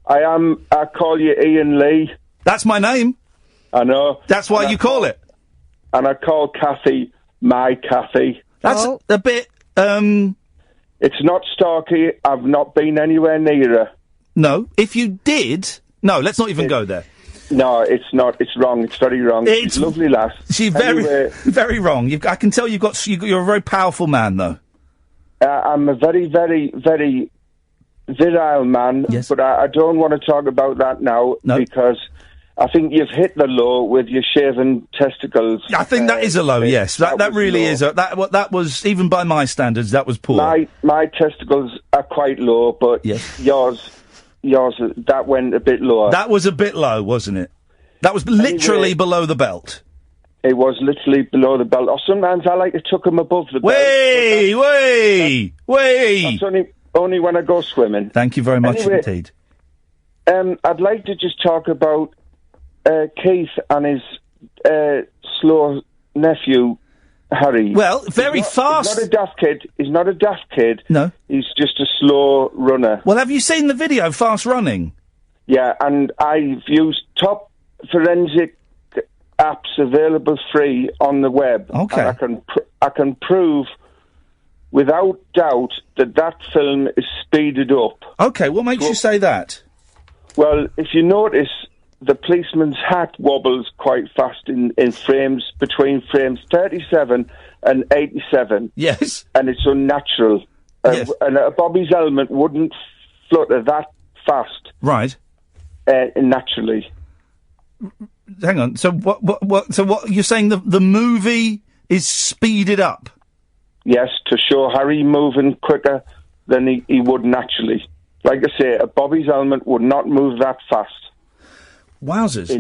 I am. I call you Iain Lee. That's my name. I know. That's why you call it. And I call Kathy my Kathy. That's a bit. It's not stalky. I've not been anywhere near her. No, if you did, no. Let's not even go there. No, it's not. It's wrong. It's very wrong. She's a lovely lass. She's very wrong. I can tell you're a very powerful man, though. I'm a very, very, very virile man, but I don't want to talk about that now because I think you've hit the low with your shaven testicles. I think that is a low, yes. That really low. Is. That was, even by my standards, that was poor. My testicles are quite low, but yours, that went a bit lower. That was a bit low, wasn't it? That was literally below the belt. It was literally below the belt. Or sometimes I like to tuck them above the belt. Wait! That's only when I go swimming. Thank you very much indeed. I'd like to just talk about Keith and his slow nephew, Harry. Well, very fast. He's not a daft kid. No. He's just a slow runner. Well, have you seen the video, Fast Running? Yeah, and I've used top forensic apps available free on the web. Okay. And I can prove without doubt that film is speeded up. Okay, what makes you say that? Well, if you notice, the policeman's hat wobbles quite fast in frames, between frames 37 and 87. Yes. And it's unnatural. Yes. And a Bobby's helmet wouldn't flutter that fast. Right. Naturally. Hang on. So what you're saying, the movie is speeded up? Yes, to show Harry moving quicker than he would naturally. Like I say, a Bobby's helmet would not move that fast. Wowzers.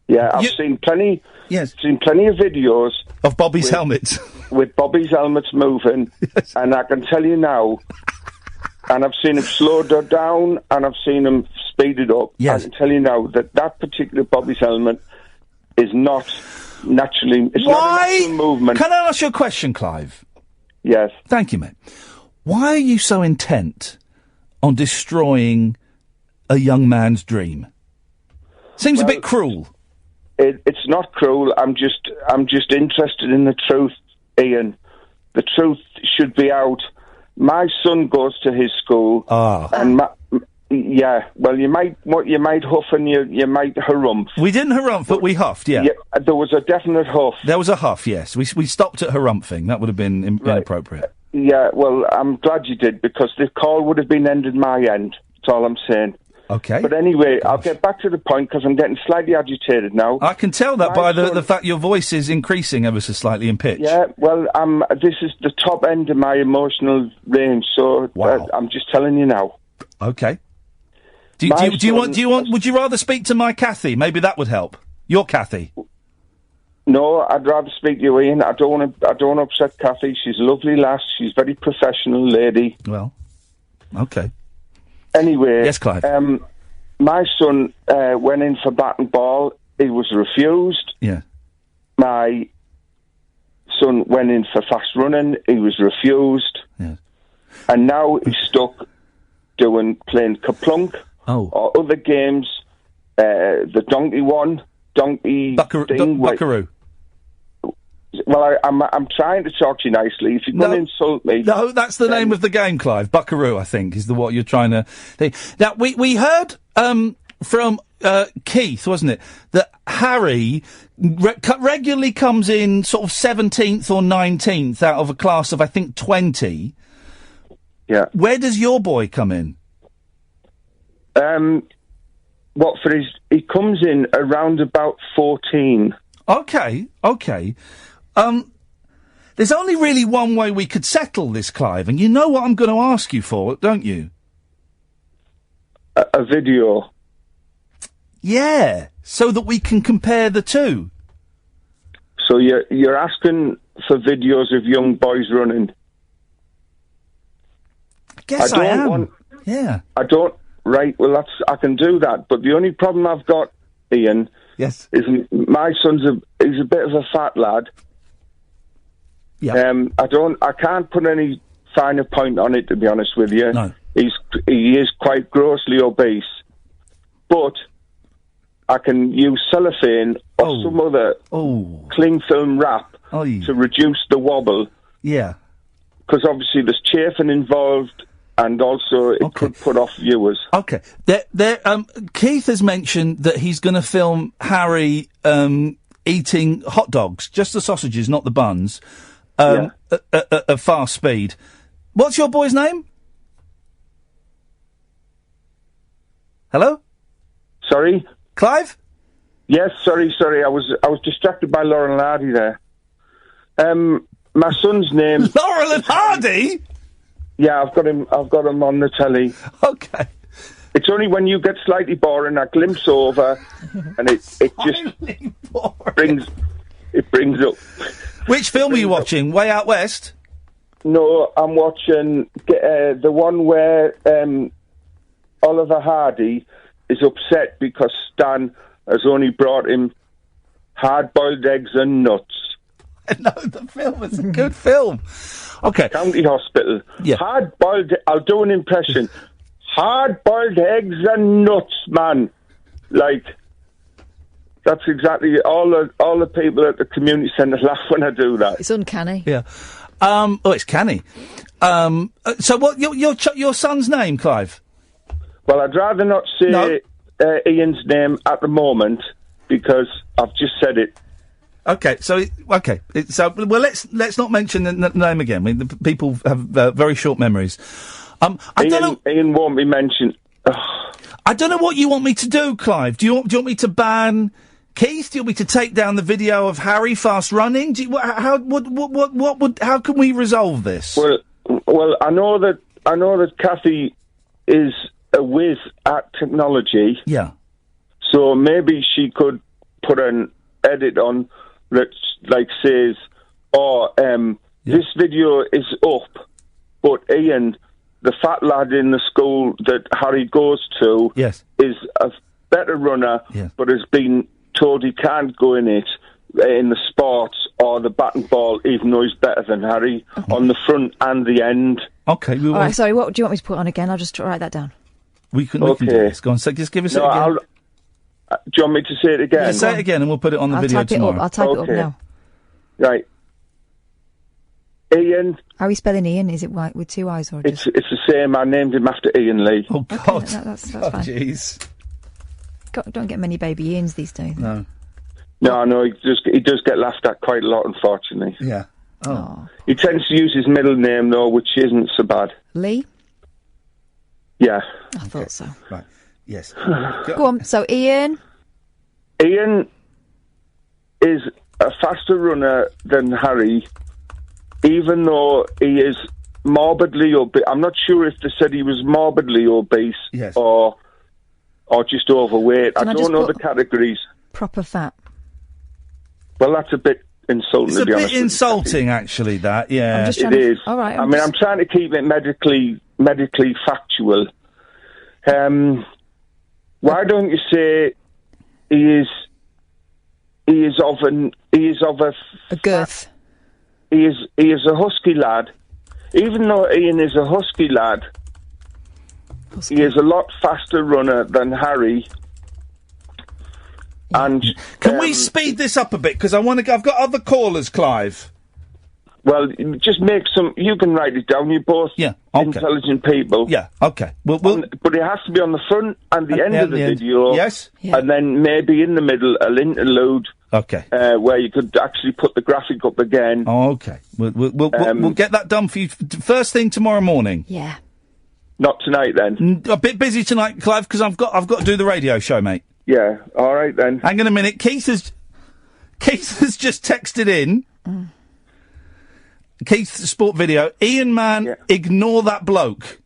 I've seen plenty. Yes. Seen plenty of videos of Bobby's helmets. With Bobby's helmets moving, and I can tell you now. And I've seen him slowed down, and I've seen him speeded up. Yes. I can tell you now that particular Bobby's helmet is not naturally. It's not a natural movement. Can I ask you a question, Clive? Yes. Thank you, mate. Why are you so intent on destroying a young man's dream? Seems a bit cruel. It's not cruel. I'm just interested in the truth, Ian. The truth should be out. My son goes to his school, and well, you might huff and you might harumph. We didn't harumph, but we huffed. Yeah, there was a definite huff. There was a huff. Yes, we stopped at harumphing. That would have been inappropriate. Yeah, well, I'm glad you did because the call would have been ended my end. That's all I'm saying. Okay. But anyway, I'll get back to the point because I'm getting slightly agitated now. I can tell that by the fact your voice is increasing ever so slightly in pitch. Yeah, well, this is the top end of my emotional range, so I'm just telling you now. Okay. Do you want? Would you rather speak to my Kathy? Maybe that would help. Your Kathy. No, I'd rather speak to you, Ian. I don't want to upset Kathy. She's a lovely lass. She's a very professional lady. Well, okay. Anyway, yes, Clive. My son went in for bat and ball. He was refused. Yeah. My son went in for fast running. He was refused. Yeah. And now he's stuck playing Kaplunk or other games. The donkey one, Buckaroo. Well, I'm trying to talk to you nicely. If you're going to insult me... No, that's the name of the game, Clive. Buckaroo, I think, is what you're trying to... Now, we heard from Keith, wasn't it, that Harry regularly comes in sort of 17th or 19th out of a class of, I think, 20. Yeah. Where does your boy come in? He comes in around about 14. Okay. There's only really one way we could settle this, Clive, and you know what I'm going to ask you for, don't you? A video. Yeah, so that we can compare the two. So you're asking for videos of young boys running? I guess I am. Yeah. I don't... Right, well, I can do that, but the only problem I've got, Ian... Yes. Is my son's he's a bit of a fat lad. Yeah. I can't put any finer point on it, to be honest with you. No. He is quite grossly obese, but I can use cellophane or some other cling film wrap to reduce the wobble. Yeah. Because obviously there's chafing involved, and also it could put off viewers. Okay. Keith has mentioned that he's going to film Harry eating hot dogs, just the sausages, not the buns, at fast speed. What's your boy's name? Hello? Sorry? Clive? Yes, sorry. I was distracted by Laurel and Hardy there. My son's name... Laurel and Hardy? Yeah, I've got him on the telly. Okay. It's only when you get slightly boring, I glimpse over, and it just brings up. Which film are you watching? Way Out West? No, I'm watching the one where Oliver Hardy is upset because Stan has only brought him hard-boiled eggs and nuts. No, the film is a good film. Okay. County Hospital. Yeah. Hard-boiled... I'll do an impression. Hard-boiled eggs and nuts, man. Like, that's exactly... All the people at the community centre laugh when I do that. It's uncanny. Yeah. It's canny. So what... Your son's name, Clive? Well, I'd rather not say Ian's name at the moment, because I've just said it. Okay, so let's not mention the name again. I mean, the people have very short memories. I don't know. Ian won't be mentioned. I don't know what you want me to do, Clive. Do you want me to ban Keith? Do you want me to take down the video of Harry fast running? How can we resolve this? Well, I know that Kathy is a whiz at technology. Yeah. So maybe she could put an edit on that, like, says, this video is up, but Ian, the fat lad in the school that Harry goes to, is a better runner, but has been told he can't go in it, in the sports or the bat and ball, even though he's better than Harry, on the front and the end. Okay. All right, sorry, what do you want me to put on again? I'll just write that down. We can do this. Go on, so just give us it again. Do you want me to say it again? Yeah, say it again and we'll put it on the video tomorrow. I'll type it up now. Right. Ian. How are we spelling Ian? Is it with two I's or just... It's the same. I named him after Iain Lee. Oh, God. Okay, that's fine. Jeez. Don't get many baby Ians these days. No, he does get laughed at quite a lot, unfortunately. Yeah. Oh. He tends to use his middle name, though, which isn't so bad. Lee? Yeah. I thought so. Right. Yes. Go on. So, Ian? Ian is a faster runner than Harry, even though he is morbidly obese. I'm not sure if they said he was morbidly obese or just overweight. I don't know the categories. Proper fat. Well, that's a bit insulting, to be honest. It's a bit insulting, actually, that, yeah. It is. All right. I'm trying to keep it medically factual. Why don't you say he is of a girth. He is a husky lad. Even though Ian is a husky lad, he is a lot faster runner than Harry. And can we speed this up a bit? Because I've got other callers, Clive. Well, just make some... You can write it down. You're both intelligent people. Yeah, okay. But it has to be on the front and the end of the video. Yes. Yeah. And then maybe in the middle, an interlude. Okay. Where you could actually put the graphic up again. Oh, okay. We'll get that done for you first thing tomorrow morning. Yeah. Not tonight, then. A bit busy tonight, Clive, because I've got to do the radio show, mate. Yeah. All right, then. Hang on a minute. Keith has just texted in. Keith's sport video. Ian, man, ignore that bloke.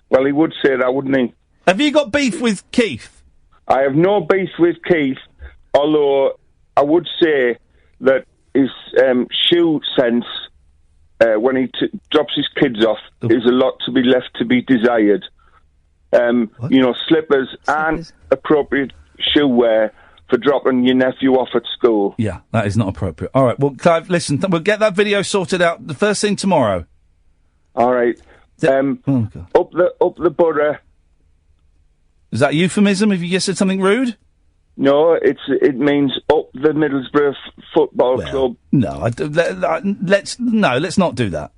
Well, he would say that, wouldn't he? Have you got beef with Keith? I have no beef with Keith, although I would say that his shoe sense, when he drops his kids off, is a lot to be left to be desired. Slippers aren't appropriate shoe wear for dropping your nephew off at school. Yeah, that is not appropriate. All right, well, Clive, listen, we'll get that video sorted out the first thing tomorrow. All right. Up the borough. Is that a euphemism? Have you just said something rude? No, it means up the Middlesbrough Football Club. No, let's not do that.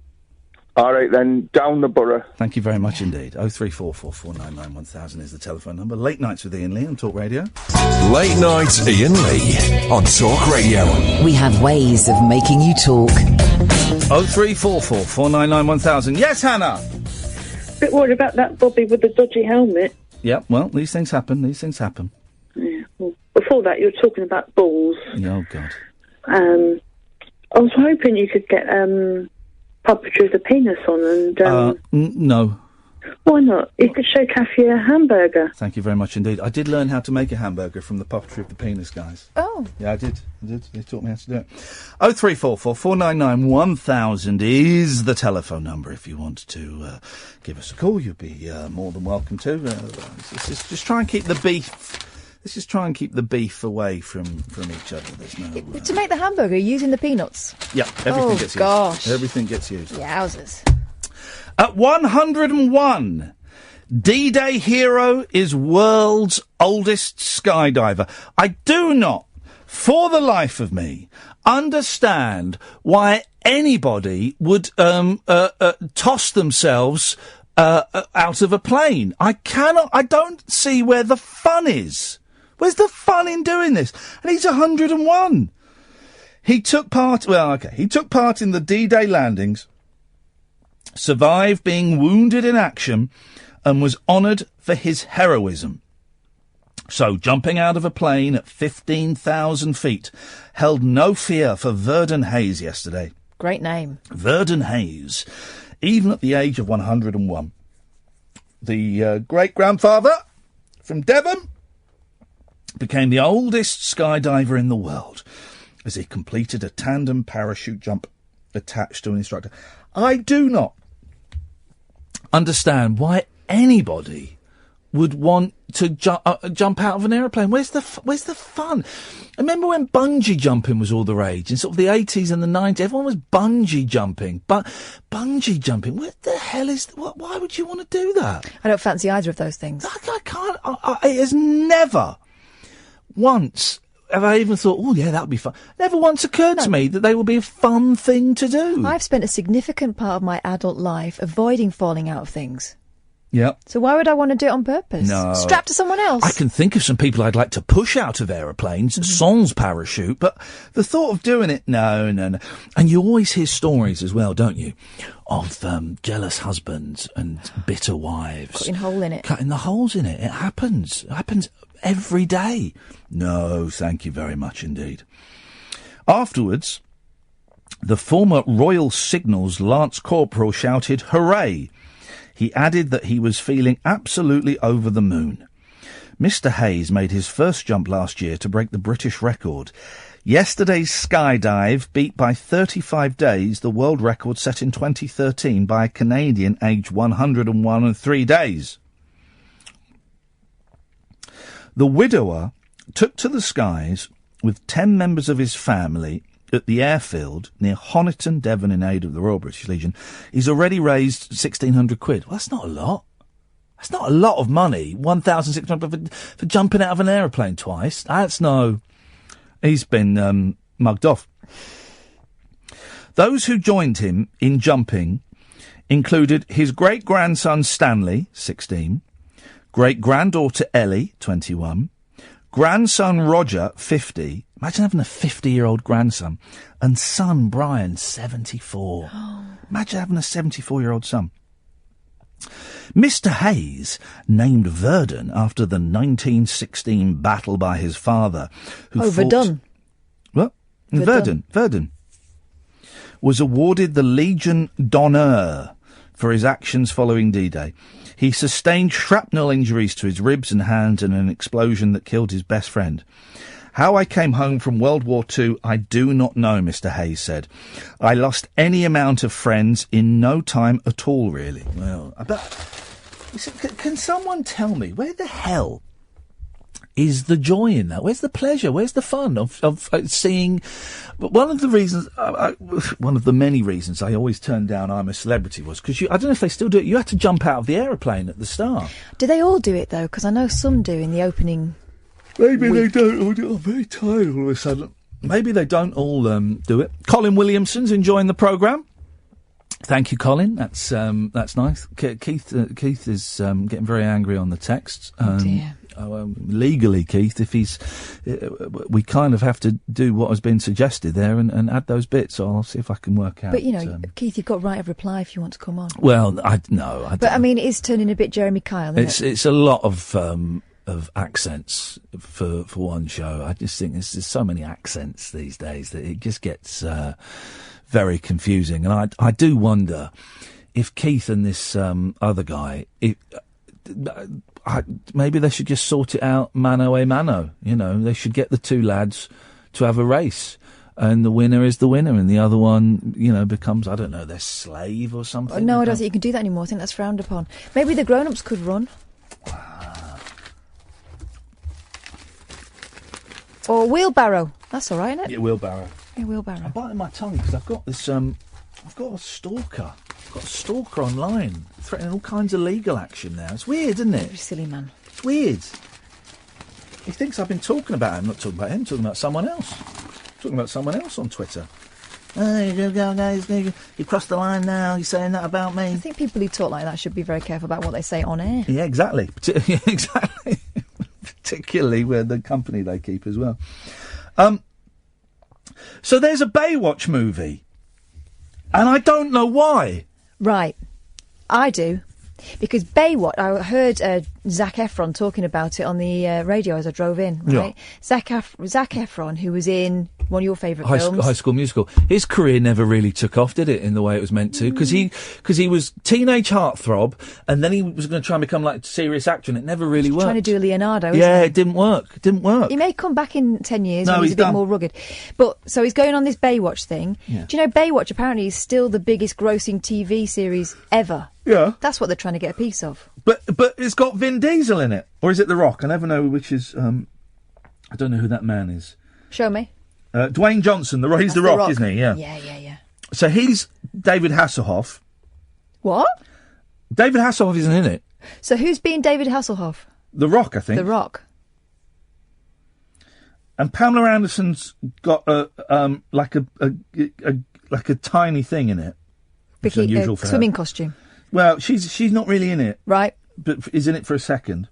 All right, then, down the borough. Thank you very much indeed. 03444991000 is the telephone number. Late Nights with Iain Lee on Talk Radio. Late Night Iain Lee on Talk Radio. We have ways of making you talk. 03444991000. Yes, Hannah? Bit worried about that Bobby with the dodgy helmet. Yeah, well, these things happen. Yeah, well, before that, you were talking about balls. Oh, God. I was hoping you could get puppetry of the penis on and... no. Why not? You could show Kathy a hamburger. Thank you very much indeed. I did learn how to make a hamburger from the puppetry of the penis guys. Oh. Yeah, I did. They taught me how to do it. 03444991000 is the telephone number if you want to give us a call. You'll be more than welcome to. Just try and keep the beef... Let's just try and keep the beef away from each other. There's no... To make the hamburger, using the peanuts? Yeah, everything gets used. Gosh. Everything gets used. Yowzers. At 101, D-Day hero is world's oldest skydiver. I do not, for the life of me, understand why anybody would toss themselves out of a plane. I don't see where the fun is. Where's the fun in doing this? And he's 101. He took part in the D-Day landings, survived being wounded in action, and was honoured for his heroism. So, jumping out of a plane at 15,000 feet held no fear for Verdon Hayes yesterday. Great name. Verdon Hayes. Even at the age of 101. The great-grandfather from Devon became the oldest skydiver in the world as he completed a tandem parachute jump attached to an instructor. I do not understand why anybody would want to jump out of an aeroplane. Where's the fun? I remember when bungee jumping was all the rage in sort of the 80s and the 90s. Everyone was bungee jumping. But bungee jumping, what the hell is... Why would you want to do that? I don't fancy either of those things. I can't... It has never once have I even thought, oh, yeah, that would be fun. Never once occurred to me that they would be a fun thing to do. I've spent a significant part of my adult life avoiding falling out of things. Yeah. So why would I want to do it on purpose? No. Strapped to someone else? I can think of some people I'd like to push out of aeroplanes, sans parachute, but the thought of doing it, no. And you always hear stories as well, don't you, of jealous husbands and bitter wives. Cutting the holes in it. It happens. It happens every day. No, thank you very much indeed. Afterwards, the former Royal Signals Lance Corporal shouted, "Hooray!" He added that he was feeling absolutely over the moon. Mr. Hayes made his first jump last year to break the British record. Yesterday's skydive beat by 35 days the world record set in 2013 by a Canadian aged 101 and 3 days. The widower took to the skies with 10 members of his family at the airfield near Honiton, Devon, in aid of the Royal British Legion. He's already raised £1,600. Well, that's not a lot. That's not a lot of money. 1,600 for jumping out of an aeroplane twice. That's no... He's been mugged off. Those who joined him in jumping included his great-grandson Stanley, 16, great-granddaughter Ellie, 21, grandson Roger, 50... Imagine having a 50-year-old grandson. And son Brian, 74. Imagine having a 74-year-old son. Mr. Hayes, named Verdon after the 1916 battle by his father, who fought... Verdun. What? Verdun. Was awarded the Legion d'Honneur for his actions following D-Day. He sustained shrapnel injuries to his ribs and hands in an explosion that killed his best friend. How I came home from World War II, I do not know, Mr. Hayes said. I lost any amount of friends in no time at all, really. Well, can someone tell me, where the hell is the joy in that? Where's the pleasure? Where's the fun of seeing... One of the reasons, one of the many reasons I always turned down I'm a Celebrity was because I don't know if they still do it, you had to jump out of the aeroplane at the start. Do they all do it, though? Because I know some do in the opening... Maybe they don't. I'm very tired all of a sudden. Maybe they don't all do it. Colin Williamson's enjoying the programme. Thank you, Colin. That's nice. Keith is getting very angry on the texts. Oh dear. Legally, Keith, if we kind of have to do what has been suggested there and add those bits. So I'll see if I can work out. But Keith, you've got right of reply if you want to come on. Well, I don't. But I mean, it is turning a bit Jeremy Kyle. Isn't it? It's a lot of accents for one show. I just think there's so many accents these days that it just gets very confusing. And I do wonder if Keith and this other guy, maybe they should just sort it out mano a mano. They should get the two lads to have a race. And the winner is the winner, and the other one, becomes, I don't know, their slave or something. No, I don't think you can do that anymore. I think that's frowned upon. Maybe the grown-ups could run. Or wheelbarrow. That's all right, isn't it? Yeah, wheelbarrow. Yeah, wheelbarrow. I'm biting my tongue because I've got this. I've got a stalker. I've got a stalker online threatening all kinds of legal action now. It's weird, isn't it? You're a silly man. It's weird. He thinks I've been talking about him. Not talking about him. Talking about someone else. Talking about someone else on Twitter. There you go, guys. You crossed the line now. You're saying that about me. I think people who talk like that should be very careful about what they say on air. Yeah, exactly. Exactly. Particularly with the company they keep as well. So there's a Baywatch movie, and I don't know why. Right, I do, because Baywatch. I heard Zac Efron talking about it on the radio as I drove in. Right, yeah. Zac Efron, who was in one of your favourite films, High School Musical. His career never really took off, did it, in the way it was meant to? Because he was teenage heartthrob, and then he was going to try and become like a serious actor, and it never really worked. Trying to do a Leonardo. Yeah, it didn't work. It didn't work. He may come back in 10 years no, when he's a bit done. more rugged. But so he's going on this Baywatch thing. Yeah. Do you know Baywatch apparently is still the biggest grossing TV series ever? Yeah. That's what they're trying to get a piece of. But it's got Vin Diesel in it, or is it The Rock? I never know which is. I don't know who that man is. Show me. Dwayne Johnson, he's the Rock, isn't he? Yeah. Yeah. So he's David Hasselhoff. What? David Hasselhoff isn't in it. So who's being David Hasselhoff? The Rock, I think. The Rock. And Pamela Anderson's got like a tiny thing in it. Bikini, unusual for swimming her. Costume. Well, she's not really in it. Right. But is in it for a second.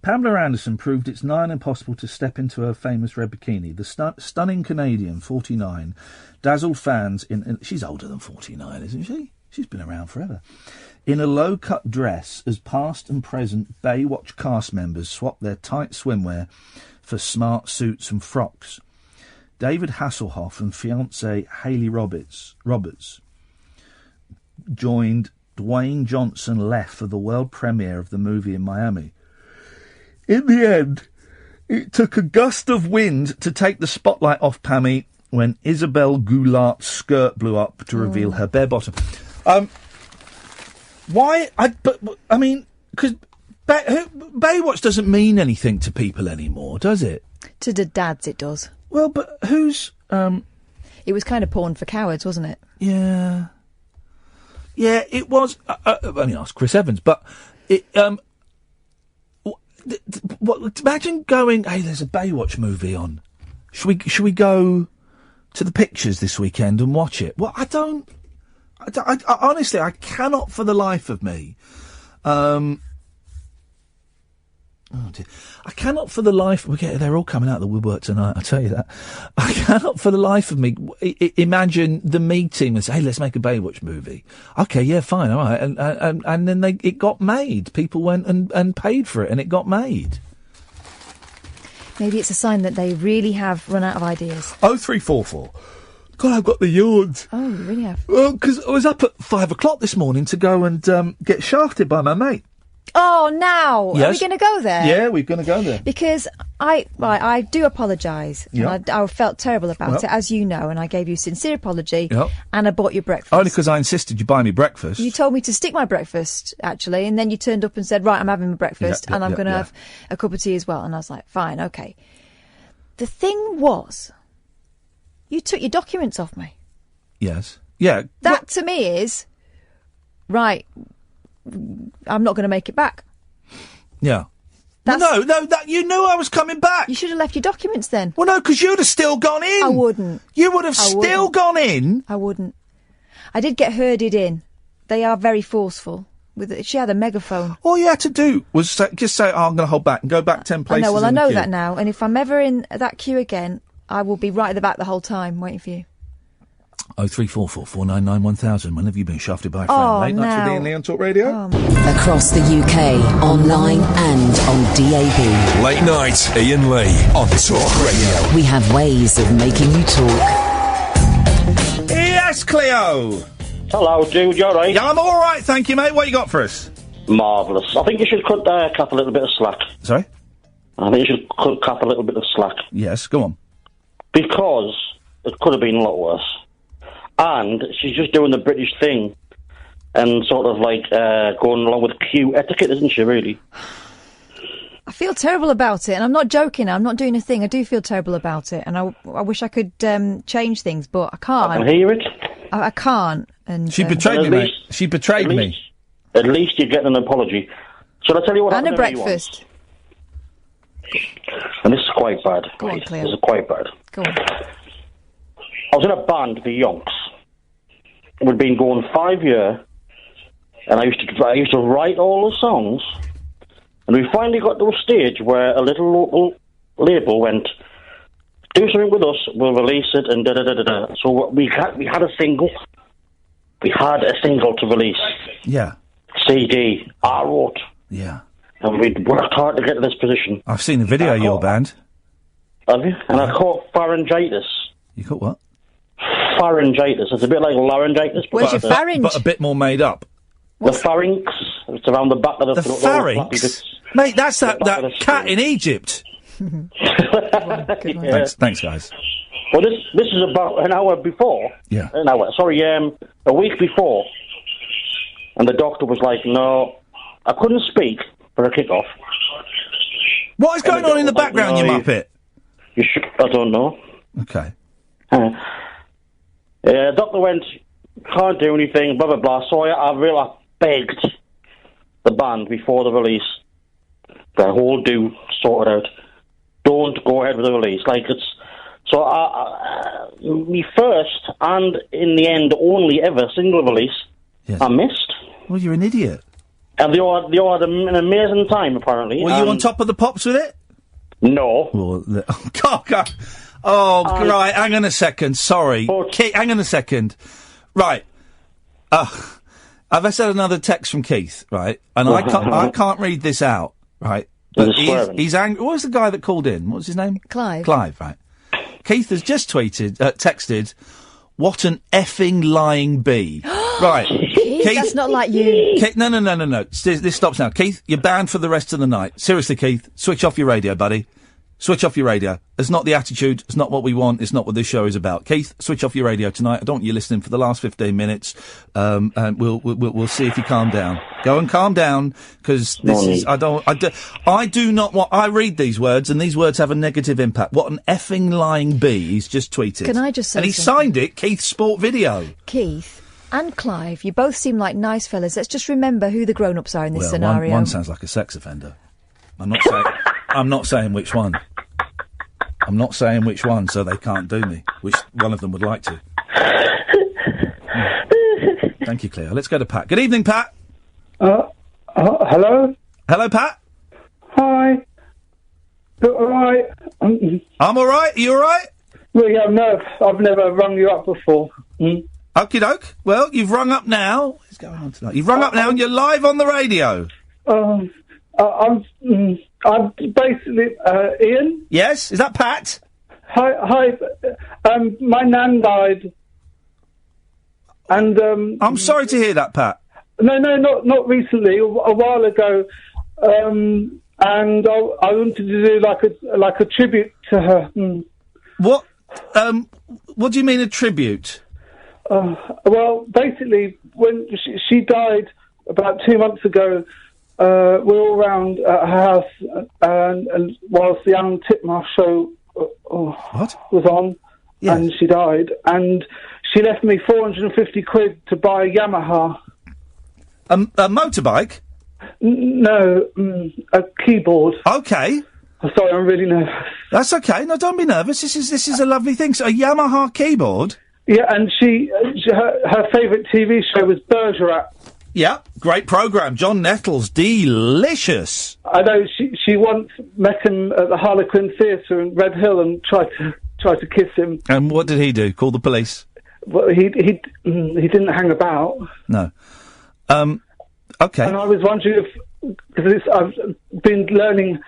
Pamela Anderson proved it's nigh impossible to step into her famous red bikini. The stunning Canadian, 49, dazzled fans in... She's older than 49, isn't she? She's been around forever. In a low-cut dress, as past and present Baywatch cast members swap their tight swimwear for smart suits and frocks. David Hasselhoff and fiancée Hayley Roberts joined Dwayne Johnson Leff for the world premiere of the movie in Miami. In the end, it took a gust of wind to take the spotlight off Pammy when Isabelle Goulart's skirt blew up to reveal her bare bottom. Why? I mean, because Baywatch doesn't mean anything to people anymore, does it? To the dads, it does. Well, but who's... It was kind of porn for cowards, wasn't it? Yeah. Yeah, it was... only ask Chris Evans, but... Imagine going, hey, there's a Baywatch movie on. Should we go to the pictures this weekend and watch it? Well, I honestly, I cannot for the life of me. Oh dear. I cannot for the life... they're all coming out of the woodwork tonight, I'll tell you that. I cannot for the life of me imagine the Me team and say, hey, let's make a Baywatch movie. Okay, yeah, fine, all right. And then it got made. People went and paid for it, and it got made. Maybe it's a sign that they really have run out of ideas. 0344. God, I've got the yawns. Oh, you really have? Well, because I was up at 5 o'clock this morning to go and get shafted by my mate. Oh, now? Yes. Are we going to go there? Yeah, we're going to go there. Because I do apologise. Yep. I felt terrible about it, as you know, and I gave you a sincere apology, and I bought you breakfast. Only because I insisted you buy me breakfast. You told me to stick my breakfast, actually, and then you turned up and said, right, I'm having my breakfast, and I'm going to have a cup of tea as well. And I was like, fine, okay. The thing was, you took your documents off me. Yes. Yeah. That, to me, is, right... I'm not going to make it back. Yeah. Well, no, you knew I was coming back. You should have left your documents then. Well, no, because you'd have still gone in. I wouldn't. You would have still gone in. I wouldn't. I did get herded in. They are very forceful. She had a megaphone. All you had to do was just say, I'm going to hold back and go back 10 places. I know, well, I in the know queue. that now. And if I'm ever in that queue again, I will be right at the back the whole time, waiting for you. 0344 499 1000. When have you been shafted by a friend? Late nights with Iain Lee on Talk Radio. Across the UK, online and on DAB. Late night, Iain Lee on Talk Radio. We have ways of making you talk. Yes, Cleo. Hello, dude. You all right? Yeah, I'm all right, thank you, mate. What you got for us? Marvellous. I think you should cut Cap a little bit of slack. Sorry? I think you should cut Cap a little bit of slack. Yes, go on. Because it could have been a lot worse. And she's just doing the British thing and sort of like going along with queue etiquette, isn't she, really? I feel terrible about it, and I'm not joking. I'm not doing a thing. I do feel terrible about it, and I wish I could change things, but I can't. I can hear it. I can't. And she betrayed me, mate. She betrayed me. At least you're getting an apology. Shall I tell you what happened? And a breakfast. And this is quite bad. Go on, Cleo. This is quite bad. Go on. I was in a band, the Yonks. We'd been going 5 years, and I used to write all the songs. And we finally got to a stage where a little local label went, do something with us, we'll release it, and da-da-da-da-da. So we had a single. We had a single to release. Yeah. CD, I wrote. Yeah. And we'd worked hard to get to this position. I've seen the video of your band. Have you? And I caught pharyngitis. You caught what? Pharyngitis. It's a bit like laryngitis. Where's your pharynx? But a bit more made up. The pharynx. It's around the back of the throat. Pharynx? Mate, that's that cat in Egypt. Yeah. Thanks, guys. Well, this is about an hour before. Yeah. An hour. Sorry, a week before. And the doctor was like, no, I couldn't speak for a kick-off. What is going on in the background, you muppet? I don't know. Okay. Doctor went, can't do anything, blah, blah, blah. So I begged the band before the release, the whole do sorted out. Don't go ahead with the release. So my first and in the end only ever single release, yes. I missed. Well, you're an idiot. And they all had an amazing time, apparently. Were you on top of the pops with it? No. Well, God. Right, hang on a second. Sorry. Hang on a second. Right. I've just had another text from Keith, right? And I can't read this out, right? But he's angry. What was the guy that called in? What was his name? Clive. Clive, right. Keith has just texted, what an effing lying bee. Right. Keith, that's not like you. Keith, no. This stops now. Keith, you're banned for the rest of the night. Seriously, Keith, switch off your radio, buddy. Switch off your radio. It's not the attitude. It's not what we want. It's not what this show is about. Keith, switch off your radio tonight. I don't want you listening for the last 15 minutes. And we'll see if you calm down. Go and calm down, because this is, I do not want, I read these words and these words have a negative impact. What an effing lying bee he's just tweeted. Can I just say And he something? signed it, Keith Sport Video. Keith and Clive, you both seem like nice fellas. Let's just remember who the grown-ups are in this scenario. One sounds like a sex offender. I'm not saying which one. I'm not saying which one, so they can't do me. Which one of them would like to. Thank you, Cleo. Let's go to Pat. Good evening, Pat. Hello? Hello, Pat. Hi. All right. I'm all right. Are you all right? Well, yeah, no, I've never rung you up before. Okie doke. Well, you've rung up now. What's going on tonight? You've rung up now and you're live on the radio. I'm basically Ian. Yes, is that Pat? Hi. My nan died, and I'm sorry to hear that, Pat. No, not recently. A while ago, and I wanted to do like a tribute to her. What? What do you mean a tribute? Well, basically, when she died about 2 months ago. We're all around her house, and whilst the Alan Titmarsh show was on, yes. And she died, and she left me 450 quid to buy a Yamaha. A motorbike? No, a keyboard. Okay. I'm sorry, I'm really nervous. That's okay. No, don't be nervous. This is a lovely thing. So a Yamaha keyboard. Yeah, and her favourite TV show was Bergerac. Yeah, great programme. John Nettles, delicious. I know she once met him at the Harlequin Theatre in Red Hill and tried to kiss him. And what did he do? Call the police? Well, he didn't hang about. No. Okay. And I was wondering because I've been learning.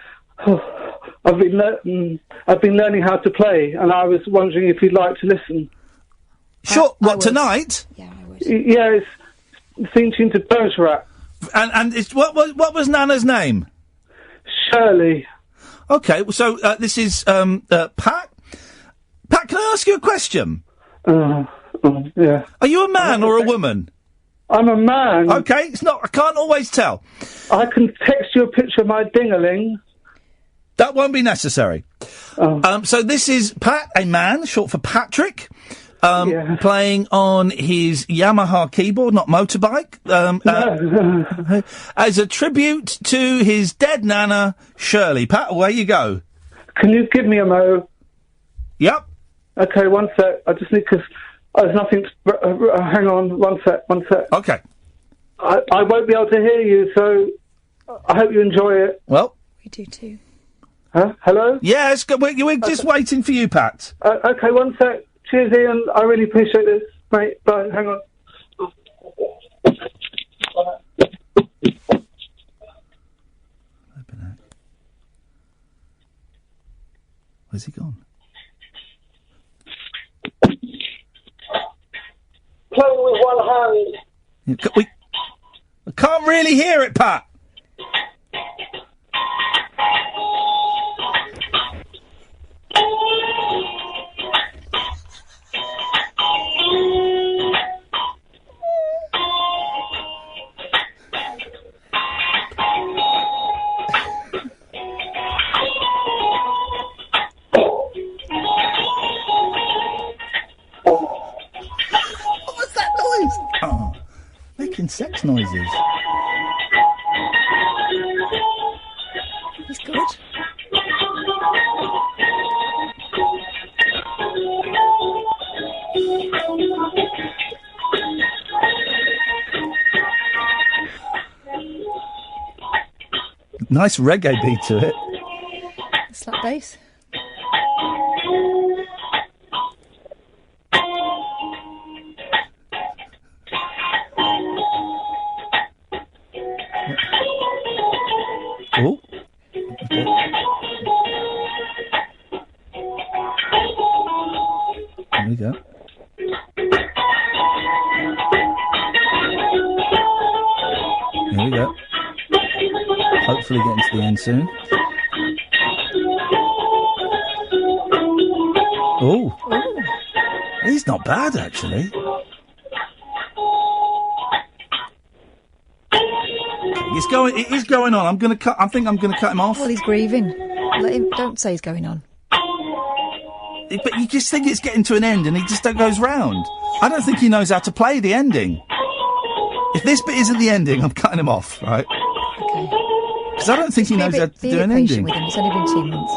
I've been learning how to play, and I was wondering if you'd like to listen. Sure. Tonight? Yeah, I would. Yeah, it's theme tune to Bergerac. And it's what was Nana's name? Shirley. Okay, so this is Pat. Pat, can I ask you a question? Yeah. Are you a man or a woman? I'm a man. Okay, it's not. I can't always tell. I can text you a picture of my ding-a-ling. That won't be necessary. So this is Pat, a man, short for Patrick. Playing on his Yamaha keyboard, not motorbike, as a tribute to his dead nana, Shirley. Pat, away you go. Can you give me a mo? Yep. Okay, one sec. I just need, because there's nothing hang on, one sec. Okay. I won't be able to hear you, so I hope you enjoy it. Well. We do too. Huh? Hello? Yes, we're just waiting for you, Pat. Okay, one sec. Cheers, Ian. I really appreciate this. Mate, bye. Hang on. Where's he gone? Playing with one hand. I can't really hear it, Pat. Making sex noises. He's good. Nice reggae beat to it. Slap bass. Oh. There we go. There we go. Hopefully getting to the end soon. Oh. He's not bad, actually. It is going on. I think I'm gonna cut him off. Well, he's grieving. Let him. Don't say he's going on. But you just think it's getting to an end, and he just goes round. I don't think he knows how to play the ending. If this bit isn't the ending, I'm cutting him off, right? Okay. Because I don't think he knows how to do an ending. With him. It's only been 2 months.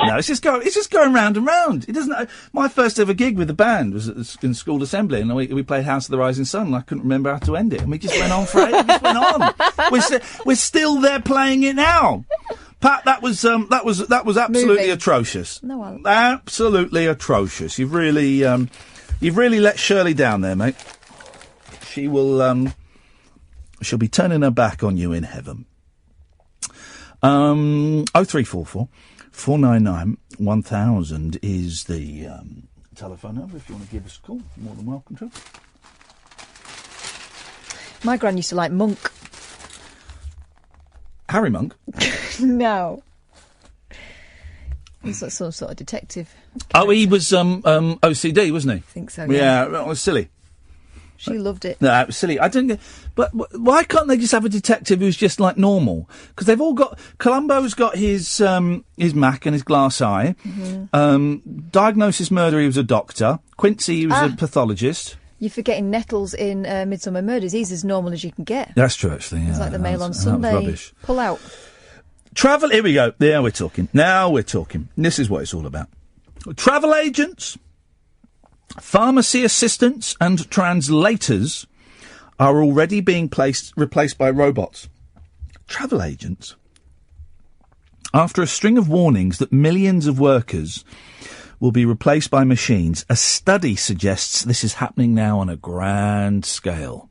No, it's just going round and round. It doesn't. My first ever gig with the band was in school assembly, and we played House of the Rising Sun, and I couldn't remember how to end it, and we just went on for ages. Went on. We're still there playing it now. Pat, that was absolutely atrocious. No, absolutely atrocious. You've really let Shirley down there, mate. She'll be turning her back on you in heaven. 0344 499 1000 is the telephone number. If you want to give us a call, you're more than welcome to. My gran used to like Monk. Harry Monk? No. He's like some sort of detective. Oh, he was OCD, wasn't he? I think so, yeah. It was silly. She loved it. No, it was silly. I don't get... But why can't they just have a detective who's just, like, normal? Because they've all got... Colombo's got his Mac and his glass eye. Mm-hmm. Diagnosis Murder, he was a doctor. Quincy, he was a pathologist. You're forgetting Nettles in Midsummer Murders. He's as normal as you can get. That's true, actually. Yeah, it's like the Mail on that was Sunday. rubbish. Pull out. Travel. Here we go. Now we're talking. This is what it's all about. Travel agents, pharmacy assistants, and translators are already being replaced by robots. Travel agents. After a string of warnings that millions of workers will be replaced by machines, a study suggests this is happening now on a grand scale.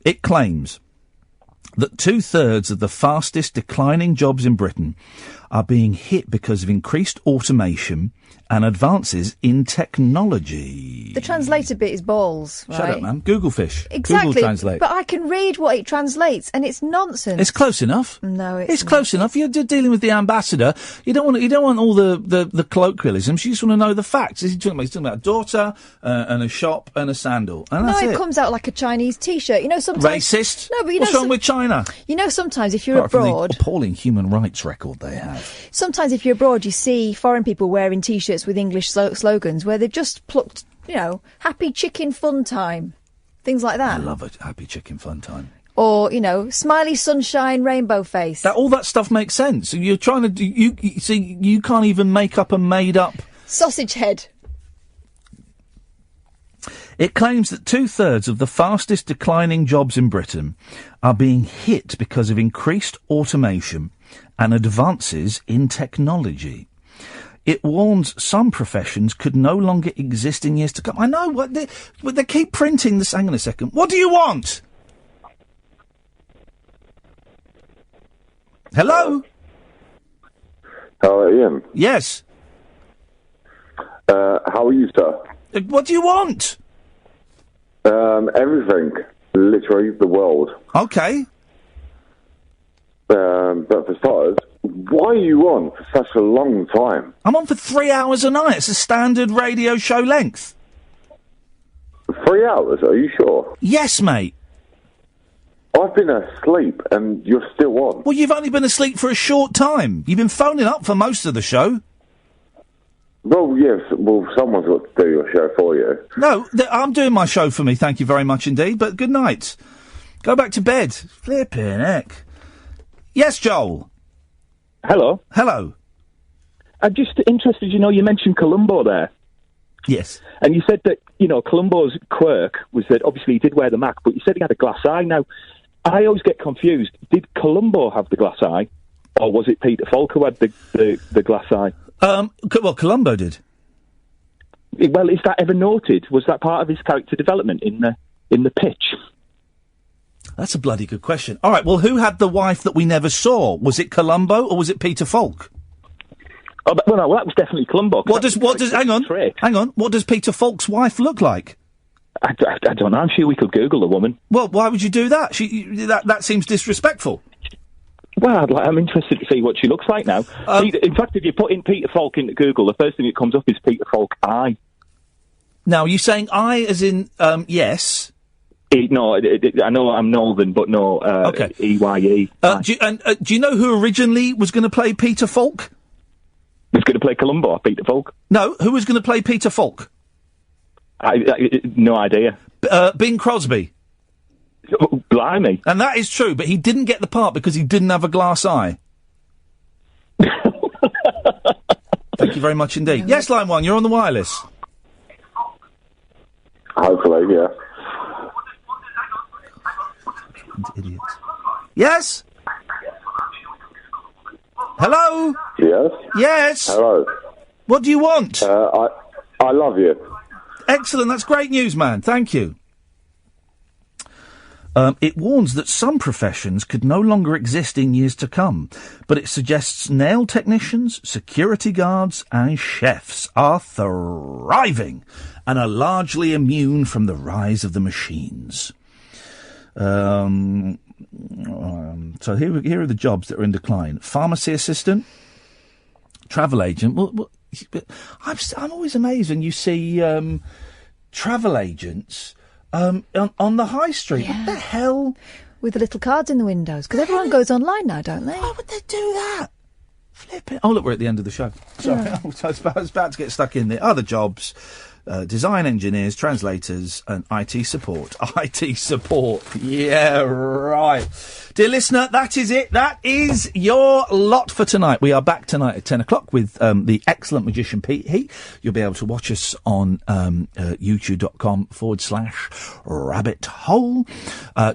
It claims that 2/3 of the fastest declining jobs in Britain are being hit because of increased automation and advances in technology. The translator bit is balls, right? Shut up, man. Google fish. Exactly. Google Translate. But I can read what it translates, and it's nonsense. It's close enough. No, it's close enough. You're dealing with the ambassador. You don't want all the colloquialisms. You just want to know the facts. He's talking about a daughter and a shop and a sandal, and that's it comes out like a Chinese T-shirt. You know, sometimes racist. No, but what's wrong with China? You know, sometimes if you're Apart from abroad, the appalling human rights record they have. Sometimes if you're abroad, you see foreign people wearing T-shirts with English slogans where they've just plucked, happy chicken fun time, things like that. I love it, happy chicken fun time. Or, smiley sunshine rainbow face. All that stuff makes sense. You're trying to do, you can't even make up a made up sausage head. It claims that 2/3 of the fastest declining jobs in Britain are being hit because of increased automation and advances in technology. It warns some professions could no longer exist in years to come. I know, they keep printing this. Hang on a second. What do you want? Hello? Hello, Ian. Yes. How are you, sir? What do you want? Everything. Literally the world. Okay. But for starters, why are you on for such a long time? I'm on for 3 hours a night. It's a standard radio show length. 3 hours? Are you sure? Yes, mate. I've been asleep and you're still on. Well, you've only been asleep for a short time. You've been phoning up for most of the show. Well, yes. Well, someone's got to do your show for you. No, I'm doing my show for me, thank you very much indeed, but good night. Go back to bed. Flippin' heck. Yes, Joel. Hello. Hello. I'm just interested, you mentioned Colombo there. Yes. And you said that, Colombo's quirk was that obviously he did wear the Mac, but you said he had a glass eye. Now, I always get confused. Did Colombo have the glass eye, or was it Peter Falk who had the glass eye? Well, Colombo did. Well, is that ever noted? Was that part of his character development in the pitch? That's a bloody good question. All right, well, who had the wife that we never saw? Was it Colombo or was it Peter Falk? Oh, well, that was definitely Colombo. Hang on. What does Peter Falk's wife look like? I don't know. I'm sure we could Google the woman. Well, why would you do that? That seems disrespectful. Well, I'm interested to see what she looks like now. In fact, if you put in Peter Falk into Google, the first thing that comes up is Peter Falk eye. Now, are you saying eye as in yes? No, I know I'm Northern, but no, okay. EYE. Do you know who originally was going to play Peter Falk? Was going to play Colombo or Peter Falk? No, who was going to play Peter Falk? No idea. Bing Crosby. Oh, blimey. And that is true, but he didn't get the part because he didn't have a glass eye. Thank you very much indeed. Yes, line 1, you're on the wireless. Hopefully, yeah. Idiots. Yes? Hello? Yes? Yes? Hello. What do you want? I love you. Excellent, that's great news, man. Thank you. It warns that some professions could no longer exist in years to come, but it suggests nail technicians, security guards and chefs are thriving and are largely immune from the rise of the machines. So here are the jobs that are in decline. Pharmacy assistant, travel agent. Well, I'm always amazed when you see travel agents on the high street. Yeah. What the hell? With the little cards in the windows, because everyone goes online now, don't they? Why would they do that? Flip it. Oh, look, we're at the end of the show. Sorry, I was about to get stuck in there. Other jobs. design engineers, translators, and IT support. IT support. Yeah, right. Dear listener, that is it. That is your lot for tonight. We are back tonight at 10 o'clock with the excellent magician Pete Heat. You'll be able to watch us on youtube.com/rabbit hole.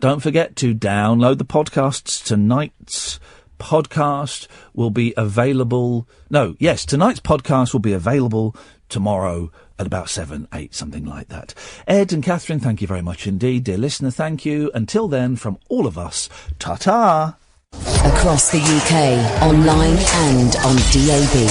Don't forget to download the podcasts. Tonight's podcast will be available. Tonight's podcast will be available tomorrow at about 7, 8, something like that. Ed and Catherine, thank you very much indeed. Dear listener, thank you. Until then, from all of us, ta-ta. Across the UK, online and on DAB.